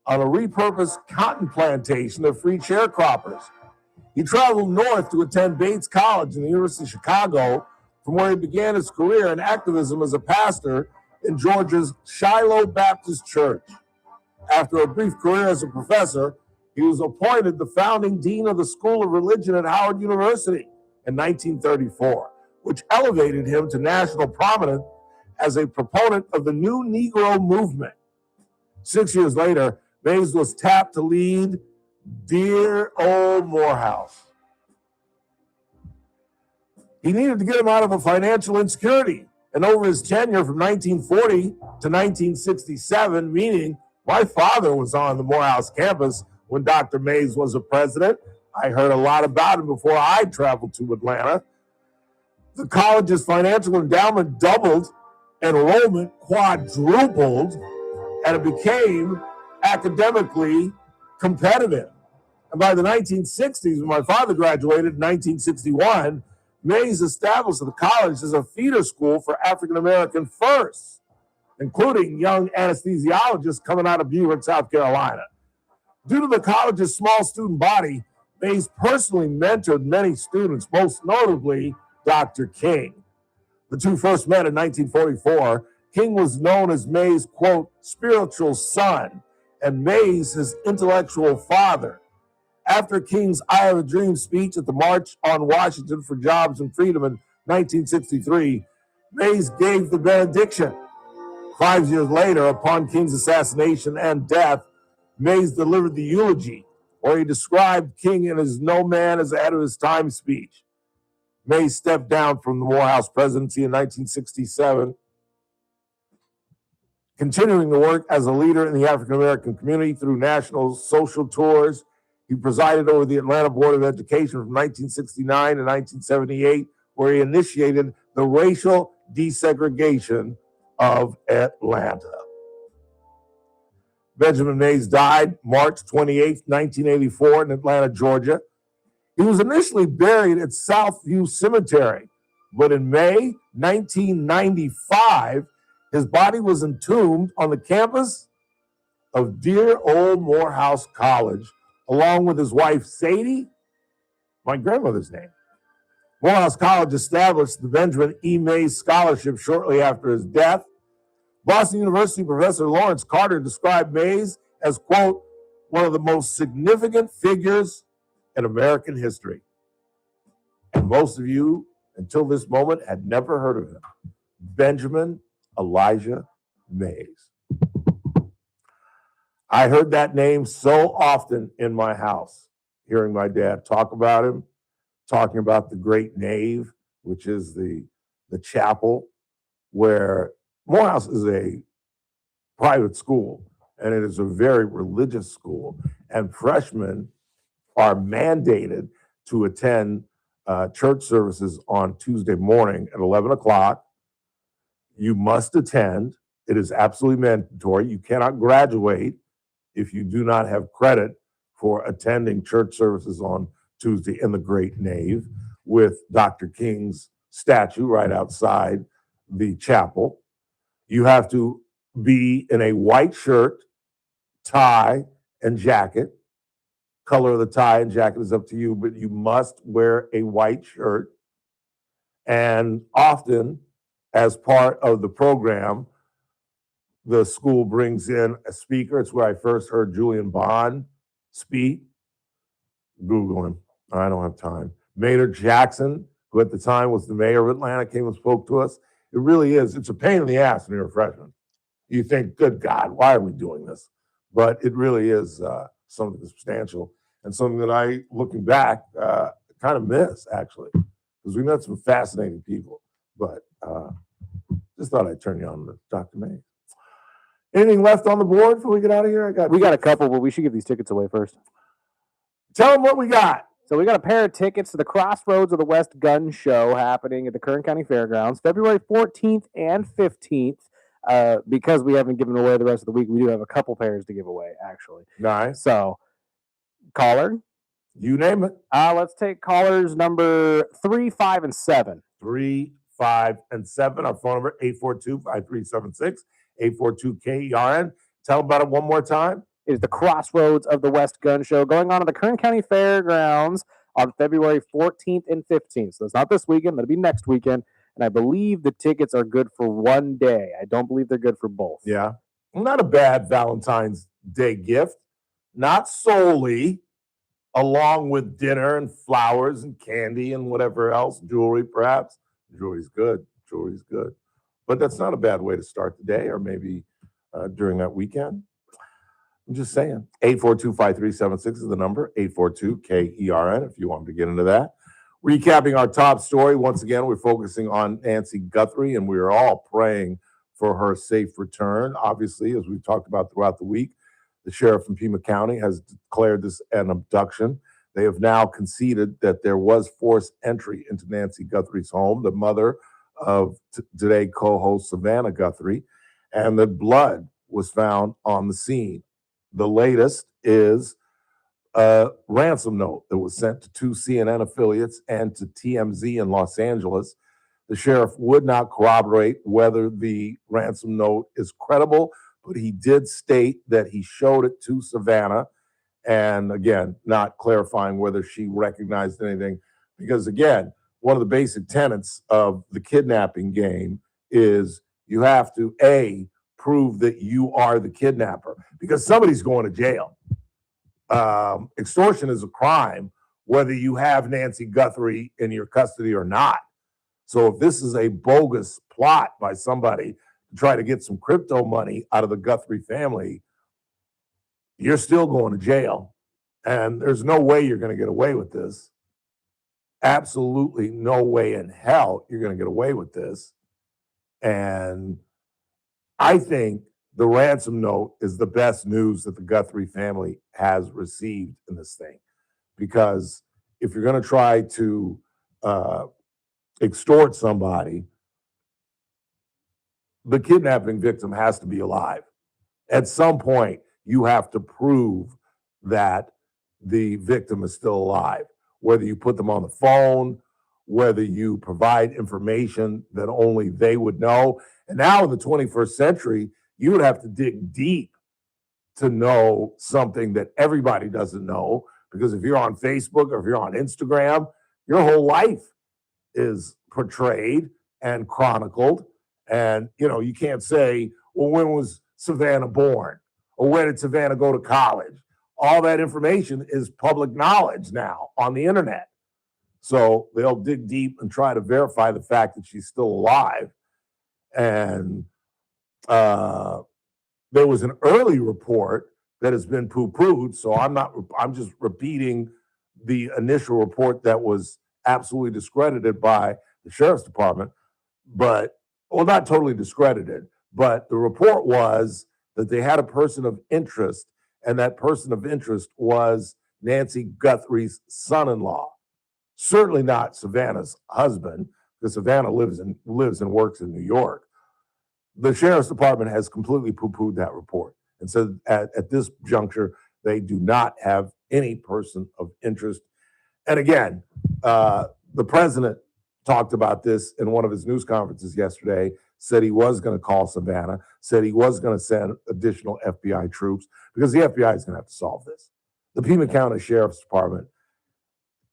on a repurposed cotton plantation of free sharecroppers. He traveled north to attend Bates College in the University of Chicago, from where he began his career in activism as a pastor in Georgia's Shiloh Baptist Church. After a brief career as a professor, he was appointed the founding dean of the School of Religion at Howard University in 1934, which elevated him to national prominence as a proponent of the new Negro movement. 6 years later, Mays was tapped to lead Dear Old Morehouse. He needed to get him out of a financial insecurity. And over his tenure from 1940 to 1967, meaning my father was on the Morehouse campus when Dr. Mays was a president. I heard a lot about him before I traveled to Atlanta. The college's financial endowment doubled, enrollment quadrupled, and it became academically competitive. And by the 1960s, when my father graduated in 1961, Mays established the college as a feeder school for African American firsts, including young anesthesiologists coming out of Beaufort, South Carolina. Due to the college's small student body, Mays personally mentored many students, most notably Dr. King. The two first met in 1944. King was known as Mays', quote, spiritual son, and Mays his intellectual father. After King's I Have a Dream speech at the March on Washington for Jobs and Freedom in 1963, Mays gave the benediction. 5 years later, upon King's assassination and death, Mays delivered the eulogy, where he described King in his No Man is Ahead of His Time speech. Mays stepped down from the Morehouse presidency in 1967, continuing to work as a leader in the African American community through national social tours. He presided over the Atlanta Board of Education from 1969 to 1978, where he initiated the racial desegregation of Atlanta. Benjamin Mays died March 28, 1984 in Atlanta, Georgia. He was initially buried at Southview Cemetery, but in May 1995, his body was entombed on the campus of Dear Old Morehouse College, along with his wife, Sadie, my grandmother's name. Morehouse College established the Benjamin E. Mays Scholarship shortly after his death. Boston University professor Lawrence Carter described Mays as, quote, one of the most significant figures in American history. And most of you, until this moment, had never heard of him. Benjamin Elijah Mays. I heard that name so often in my house, hearing my dad talk about him, talking about the Great Nave, which is the chapel, where Morehouse is a private school, and it is a very religious school, and freshmen are mandated to attend church services on Tuesday morning at 11 o'clock. You must attend. It is absolutely mandatory. You cannot graduate if you do not have credit for attending church services on Tuesday in the Great Nave with Dr. King's statue right outside the chapel. You have to be in a white shirt, tie, and jacket. Color of the tie and jacket is up to you, but you must wear a white shirt. And often, as part of the program, the school brings in a speaker. It's where I first heard Julian Bond speak. Google him. I don't have time. Maynard Jackson, who at the time was the mayor of Atlanta, came and spoke to us. It really is. It's a pain in the ass when you're a freshman. You think, good God, why are we doing this? But it really is something substantial and something that I, looking back, kind of miss, actually, because we met some fascinating people. But just thought I'd turn you on to Dr. May. Anything left on the board before we get out of here? We got a couple, but we should give these tickets away first. Tell them what we got. So we got a pair of tickets to the Crossroads of the West Gun Show happening at the Kern County Fairgrounds, February 14th and 15th. Because we haven't given away the rest of the week, we do have a couple pairs to give away, actually. Nice. So, caller? You name it. Let's take callers number 3, 5, and 7. 3, 5, and 7. Our phone number, 842-5376, 842-KERN. Tell about it one more time. It is the Crossroads of the West Gun Show going on at the Kern County Fairgrounds on February 14th and 15th. So it's not this weekend. That'll be next weekend. And I believe the tickets are good for one day. I don't believe they're good for both. Yeah. Not a bad Valentine's Day gift. Not solely, along with dinner and flowers and candy and whatever else, jewelry perhaps. Jewelry's good. Jewelry's good. But that's not a bad way to start the day, or maybe during that weekend. I'm just saying. 842-5376 is the number. 842-KERN if you want to get into that. Recapping our top story, once again, we're focusing on Nancy Guthrie, and we are all praying for her safe return. Obviously, as we've talked about throughout the week, the sheriff in Pima County has declared this an abduction. They have now conceded that there was forced entry into Nancy Guthrie's home, the mother of today co-host Savannah Guthrie, and that blood was found on the scene. The latest is a ransom note that was sent to 2 CNN affiliates and to TMZ in Los Angeles. The sheriff would not corroborate whether the ransom note is credible, but he did state that he showed it to Savannah, and again, not clarifying whether she recognized anything, because again, one of the basic tenets of the kidnapping game is you have to, A, prove that you are the kidnapper, because somebody's going to jail. Extortion is a crime, whether you have Nancy Guthrie in your custody or not. So if this is a bogus plot by somebody to try to get some crypto money out of the Guthrie family, you're still going to jail. And there's no way you're going to get away with this. Absolutely no way in hell you're going to get away with this. And I think the ransom note is the best news that the Guthrie family has received in this thing. Because if you're going to try to extort somebody, the kidnapping victim has to be alive. At some point, you have to prove that the victim is still alive, whether you put them on the phone, whether you provide information that only they would know. And now in the 21st century, you would have to dig deep to know something that everybody doesn't know, because if you're on Facebook or if you're on Instagram, your whole life is portrayed and chronicled. And, you know, you can't say, well, when was Savannah born? Or when did Savannah go to college? All that information is public knowledge now on the internet. So they'll dig deep and try to verify the fact that she's still alive. And there was an early report that has been poo-pooed, so I'm just repeating the initial report that was absolutely discredited by the sheriff's department, but, well, not totally discredited, but the report was that they had a person of interest, and that person of interest was Nancy Guthrie's son-in-law. Certainly not Savannah's husband, because Savannah lives and works in New York. The sheriff's department has completely poo-pooed that report and said at this juncture, they do not have any person of interest. And again, the president talked about this in one of his news conferences yesterday, said he was going to call Savannah, said he was going to send additional FBI troops because the FBI is going to have to solve this. The Pima County Sheriff's Department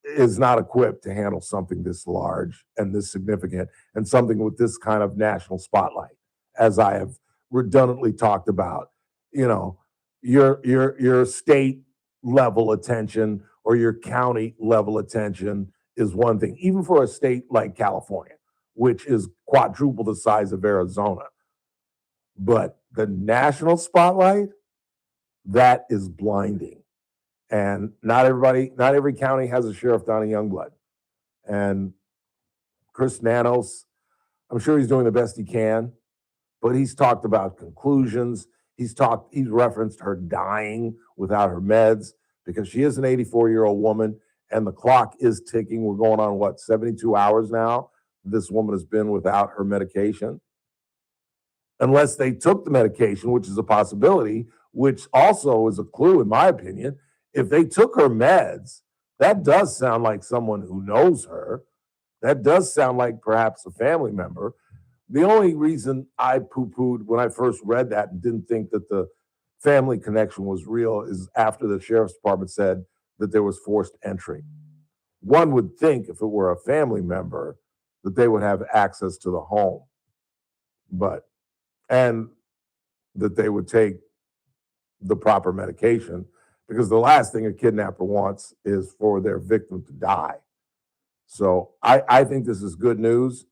is not equipped to handle something this large and this significant and something with this kind of national spotlight. As I have redundantly talked about, you know, your state level attention or your county level attention is one thing, even for a state like California, which is quadruple the size of Arizona. But the national spotlight, that is blinding. And not every county has a Sheriff Donnie Youngblood. And Chris Nanos, I'm sure he's doing the best he can, but he's talked about conclusions. He's referenced her dying without her meds because she is an 84-year-old woman and the clock is ticking. We're going on, 72 hours now? This woman has been without her medication. Unless they took the medication, which is a possibility, which also is a clue, in my opinion. If they took her meds, that does sound like someone who knows her. That does sound like perhaps a family member. The only reason I poo-pooed when I first read that and didn't think that the family connection was real is after the sheriff's department said that there was forced entry. One would think if it were a family member that they would have access to the home, and that they would take the proper medication, because the last thing a kidnapper wants is for their victim to die. So I think this is good news.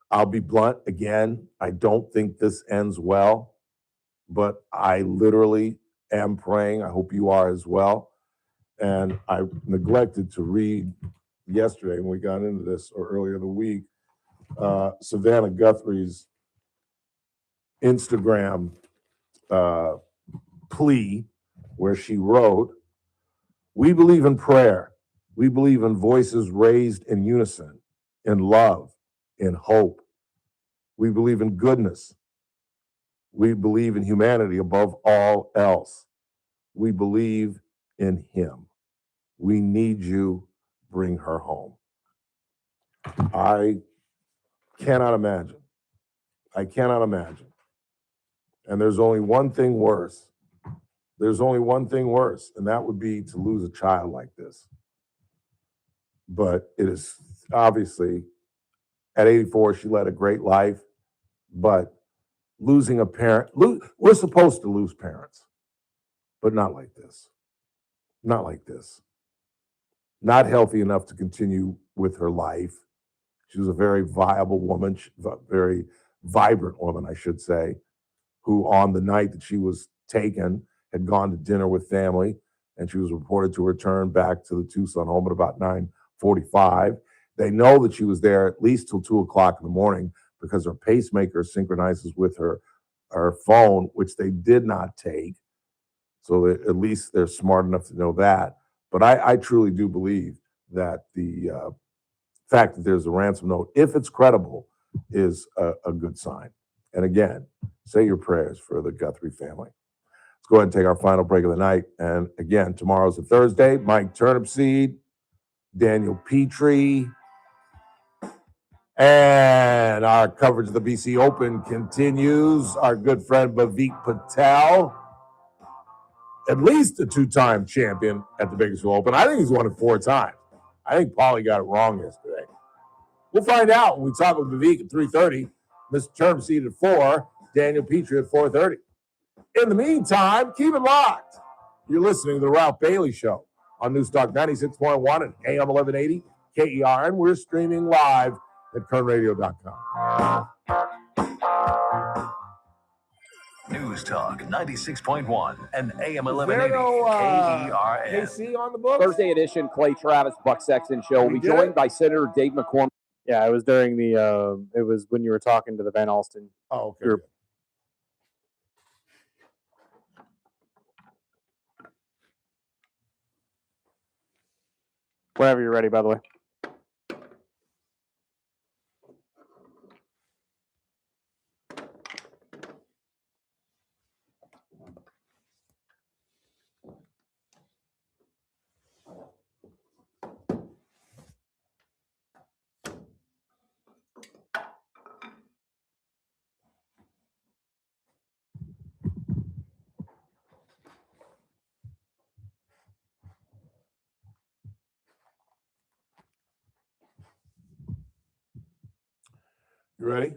I'll be blunt again. I don't think this ends well, but I literally am praying. I hope you are as well. And I neglected to read yesterday when we got into this, or earlier in the week, Savannah Guthrie's Instagram plea, where she wrote, "We believe in prayer. We believe in voices raised in unison, in love, in hope. We believe in goodness. We believe in humanity above all else. We believe in him. We need you. Bring her home." I cannot imagine. I cannot imagine. And there's only one thing worse. There's only one thing worse, and that would be to lose a child like this. But it is obviously, at 84, she led a great life, but losing a parent, we're supposed to lose parents, but not like this. Not like this. Not healthy enough to continue with her life. She was a very viable woman, very vibrant woman, I should say, who on the night that she was taken had gone to dinner with family, and she was reported to return back to the Tucson home at about 9:45. They know that she was there at least till 2 o'clock in the morning because her pacemaker synchronizes with her phone, which they did not take. So at least they're smart enough to know that. But I truly do believe that the fact that there's a ransom note, if it's credible, is a good sign. And again, say your prayers for the Guthrie family. Let's go ahead and take our final break of the night. And again, tomorrow's a Thursday. Mike Turnipseed, Daniel Petrie, and our coverage of the BC Open continues. Our good friend Bhavik Patel, at least a two-time champion at the Bakersfield Open. I think he's won it 4 times. I think Paulie got it wrong yesterday. We'll find out when we talk with Bhavik at 3:30. Mr. Turnipseed at 4, Daniel Petrie at 4:30. In the meantime, keep it locked. You're listening to The Ralph Bailey Show on Newstalk 96.1 and AM 1180 KERN. We're streaming live at kernradio.com. News Talk 96.1 and AM Is 1180 there no KERN. KC on the books? Thursday edition, Clay Travis, Buck Sexton Show. We'll be did? joined by Senator Dave McCormick. Yeah, it was during the. It was when you were talking to the Van Alsten Oh, okay. group. Whenever you're ready, by the way. You ready?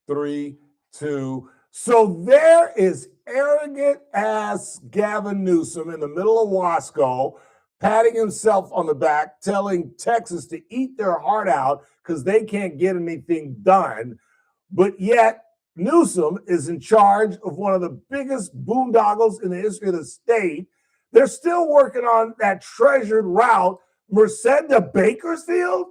3, 2. So there is arrogant ass Gavin Newsom in the middle of Wasco, patting himself on the back, telling Texas to eat their heart out because they can't get anything done. But yet, Newsom is in charge of one of the biggest boondoggles in the history of the state. They're still working on that treasured route, Merced to Bakersfield.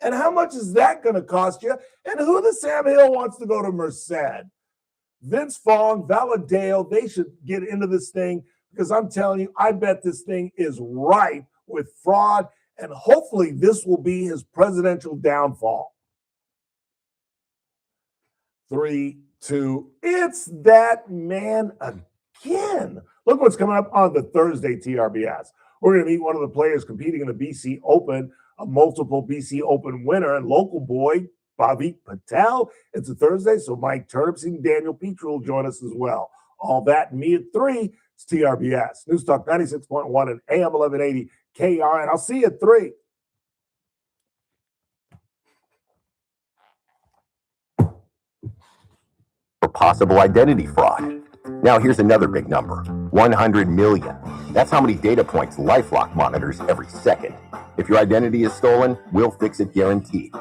And how much is that going to cost you? And who the Sam Hill wants to go to Merced? Vince Vaughn, Valadao, they should get into this thing because I'm telling you, I bet this thing is ripe with fraud, and hopefully this will be his presidential downfall. 3, 2, it's that man again. Look what's coming up on the Thursday TRBS. We're going to meet one of the players competing in the BC Open, a multiple BC Open winner and local boy, Bhavik Patel. It's a Thursday, so Mike Terpsey and Daniel Petrie will join us as well. All that and me at 3. It's TRBS. News Talk 96.1 and AM 1180 KRN. I'll see you at 3. For possible identity fraud. Now here's another big number, 100 million. That's how many data points LifeLock monitors every second. If your identity is stolen, we'll fix it guaranteed.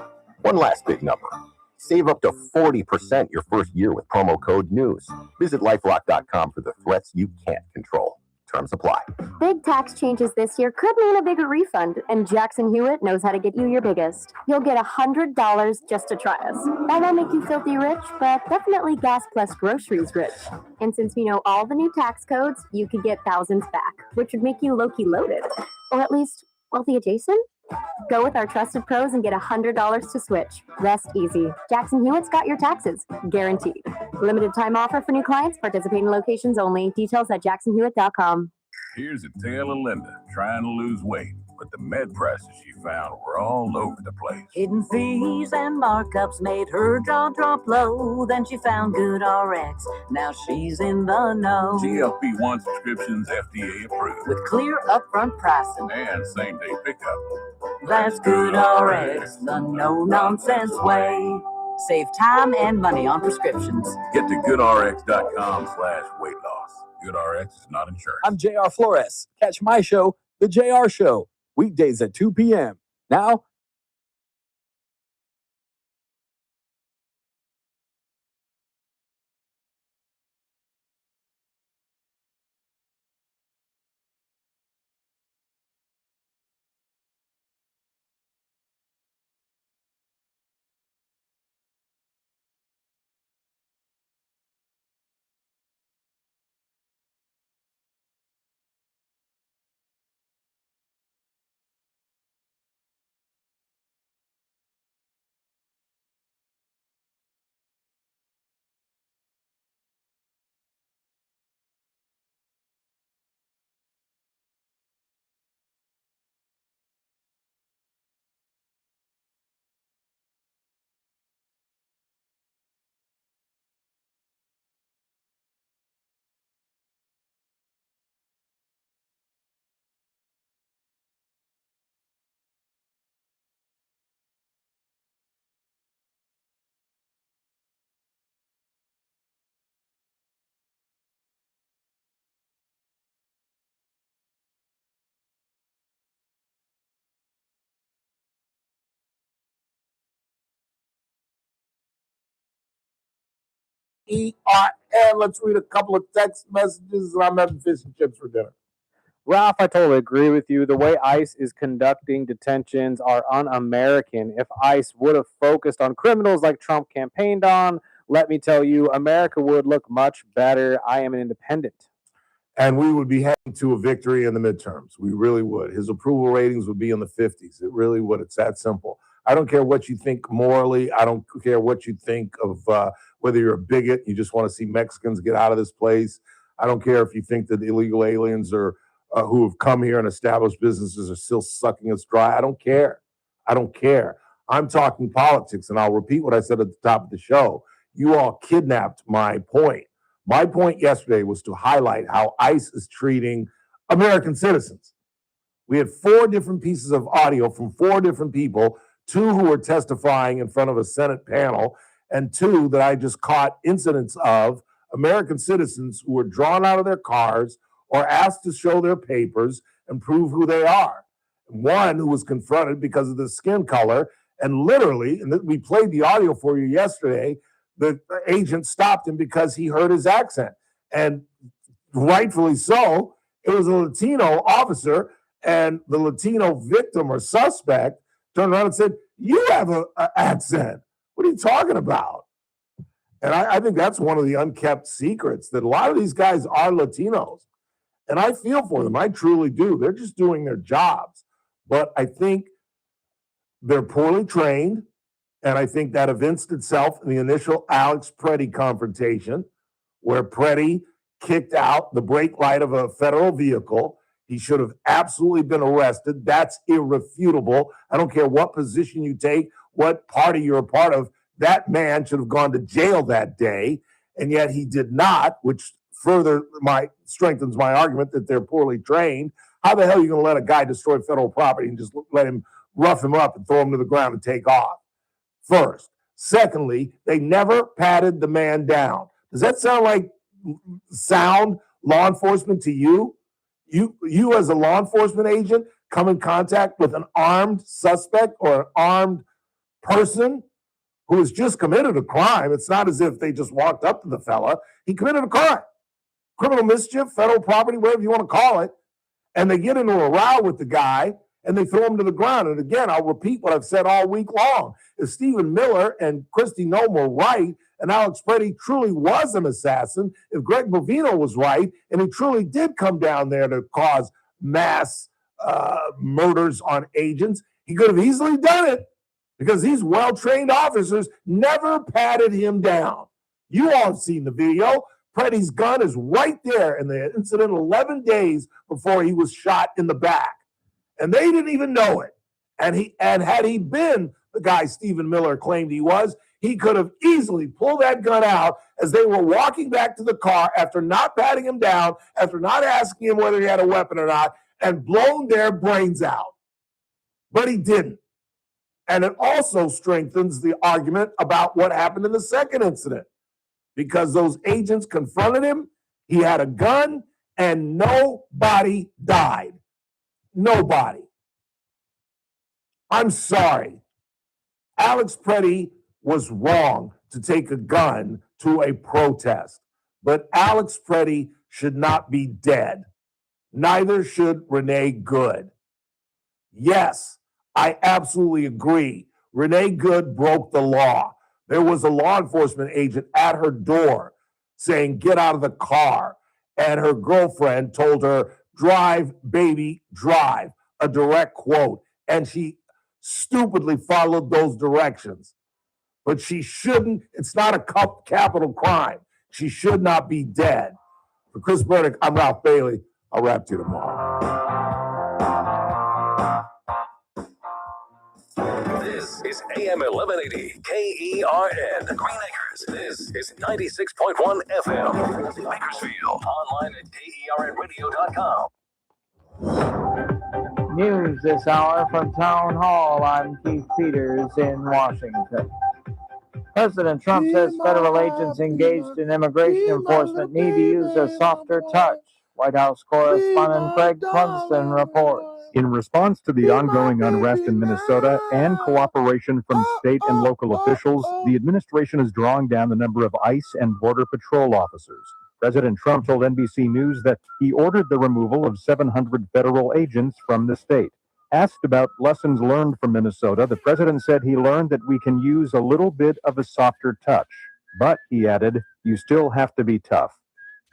One last big number. Save up to 40% your first year with promo code NEWS. Visit LifeLock.com for the threats you can't control. Terms apply. Big tax changes this year could mean a bigger refund, and Jackson Hewitt knows how to get you your biggest. You'll get $100 just to try us. That won't make you filthy rich, but definitely gas plus groceries rich. And since we know all the new tax codes, you could get thousands back, which would make you low-key loaded. Or at least wealthy adjacent? Go with our trusted pros and get $100 to switch. Rest easy. Jackson Hewitt's got your taxes, guaranteed. Limited time offer for new clients. Participating locations only. Details at jacksonhewitt.com. Here's a tale of Linda trying to lose weight, but the med prices she found were all over the place. Hidden fees and markups made her jaw drop low. Then she found GoodRx. Now she's in the know. GLP-1 subscriptions FDA approved. With clear upfront pricing. And same-day pickup. That's GoodRx, the no-nonsense way. Save time and money on prescriptions. Get to goodrx.com/weight loss. GoodRx is not insurance. I'm JR Flores. Catch my show, The JR Show, weekdays at 2 p.m. Now, KERN. Let's read a couple of text messages, and I'm having fish and chips for dinner. Ralph, I totally agree with you. The way ICE is conducting detentions are un-American. If ICE would have focused on criminals like Trump campaigned on, let me tell you, America would look much better. I am an independent. And we would be heading to a victory in the midterms. We really would. His approval ratings would be in the 50s. It really would. It's that simple. I don't care what you think morally. I don't care what you think of whether you're a bigot, you just want to see Mexicans get out of this place. I don't care if you think that illegal aliens are who have come here and established businesses are still sucking us dry. I don't care. I don't care. I'm talking politics, and I'll repeat what I said at the top of the show. You all kidnapped my point. My point yesterday was to highlight how ICE is treating American citizens. We had 4 different pieces of audio from 4 different people, 2 who were testifying in front of a Senate panel, and 2 that I just caught incidents of American citizens who were drawn out of their cars or asked to show their papers and prove who they are. One who was confronted because of the skin color, and literally, and we played the audio for you yesterday, the agent stopped him because he heard his accent. And rightfully so, it was a Latino officer, and the Latino victim or suspect turned around and said, "You have an accent. What are you talking about?" And I think that's one of the unkept secrets, that a lot of these guys are Latinos. And I feel for them. I truly do. They're just doing their jobs. But I think they're poorly trained. And I think that evinced itself in the initial Alex Preddy confrontation, where Preddy kicked out the brake light of a federal vehicle. He should have absolutely been arrested. That's irrefutable. I don't care what position you take, what party you're a part of. That man should have gone to jail that day. And yet he did not, which further strengthens my argument that they're poorly trained. How the hell are you going to let a guy destroy federal property and just let him rough him up and throw him to the ground and take off? First. Secondly, they never patted the man down. Does that sound like sound law enforcement to you? You as a law enforcement agent come in contact with an armed suspect or an armed person who has just committed a crime. It's not as if they just walked up to the fella. He committed a crime. Criminal mischief, federal property, whatever you want to call it. And they get into a row with the guy and they throw him to the ground. And again, I'll repeat what I've said all week long. If Stephen Miller and Kristi Noem were right and Alex Preddy truly was an assassin, if Greg Bovino was right and he truly did come down there to cause mass murders on agents, he could have easily done it because these well-trained officers never patted him down. You all have seen the video. Preddy's gun is right there in the incident 11 days before he was shot in the back. And they didn't even know it. And had he been the guy Stephen Miller claimed he was, he could have easily pulled that gun out as they were walking back to the car after not patting him down, after not asking him whether he had a weapon or not, and blown their brains out. But he didn't. And it also strengthens the argument about what happened in the second incident. Because those agents confronted him, he had a gun, and nobody died. Nobody. I'm sorry. Alex Preddy was wrong to take a gun to a protest. But Alex Preddy should not be dead. Neither should Renee Good. Yes, I absolutely agree. Renee Good broke the law. There was a law enforcement agent at her door saying, "Get out of the car." And her girlfriend told her, "Drive, baby, drive," a direct quote. And she stupidly followed those directions. But she shouldn't, it's not a capital crime. She should not be dead. For Chris Burdick, I'm Ralph Bailey. I'll rap to you tomorrow. This is AM 1180 KERN Green Acres. This is 96.1 FM Bakersfield. Online at KERNradio.com. News this hour from Town Hall. I'm Keith Peters in Washington. President Trump says federal agents engaged in immigration enforcement need to use a softer touch. White House correspondent Craig Clugston reports. In response to the ongoing unrest in Minnesota and cooperation from state and local officials, the administration is drawing down the number of ICE and Border Patrol officers. President Trump told NBC News that he ordered the removal of 700 federal agents from the state. Asked about lessons learned from Minnesota, the president said he learned that we can use a little bit of a softer touch. But, he added, you still have to be tough.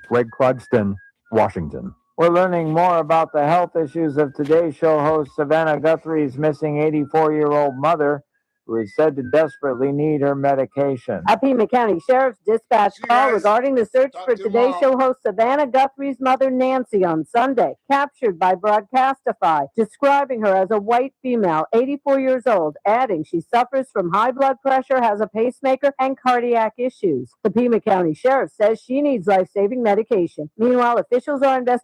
Greg Clugston, Washington. We're learning more about the health issues of Today Show host Savannah Guthrie's missing 84-year-old mother, who is said to desperately need her medication. A Pima County Sheriff's dispatch call regarding the search for Today Show host Savannah Guthrie's mother, Nancy, on Sunday, captured by Broadcastify, describing her as a white female, 84 years old, adding she suffers from high blood pressure, has a pacemaker, and cardiac issues. The Pima County Sheriff says she needs life-saving medication. Meanwhile, officials are investigating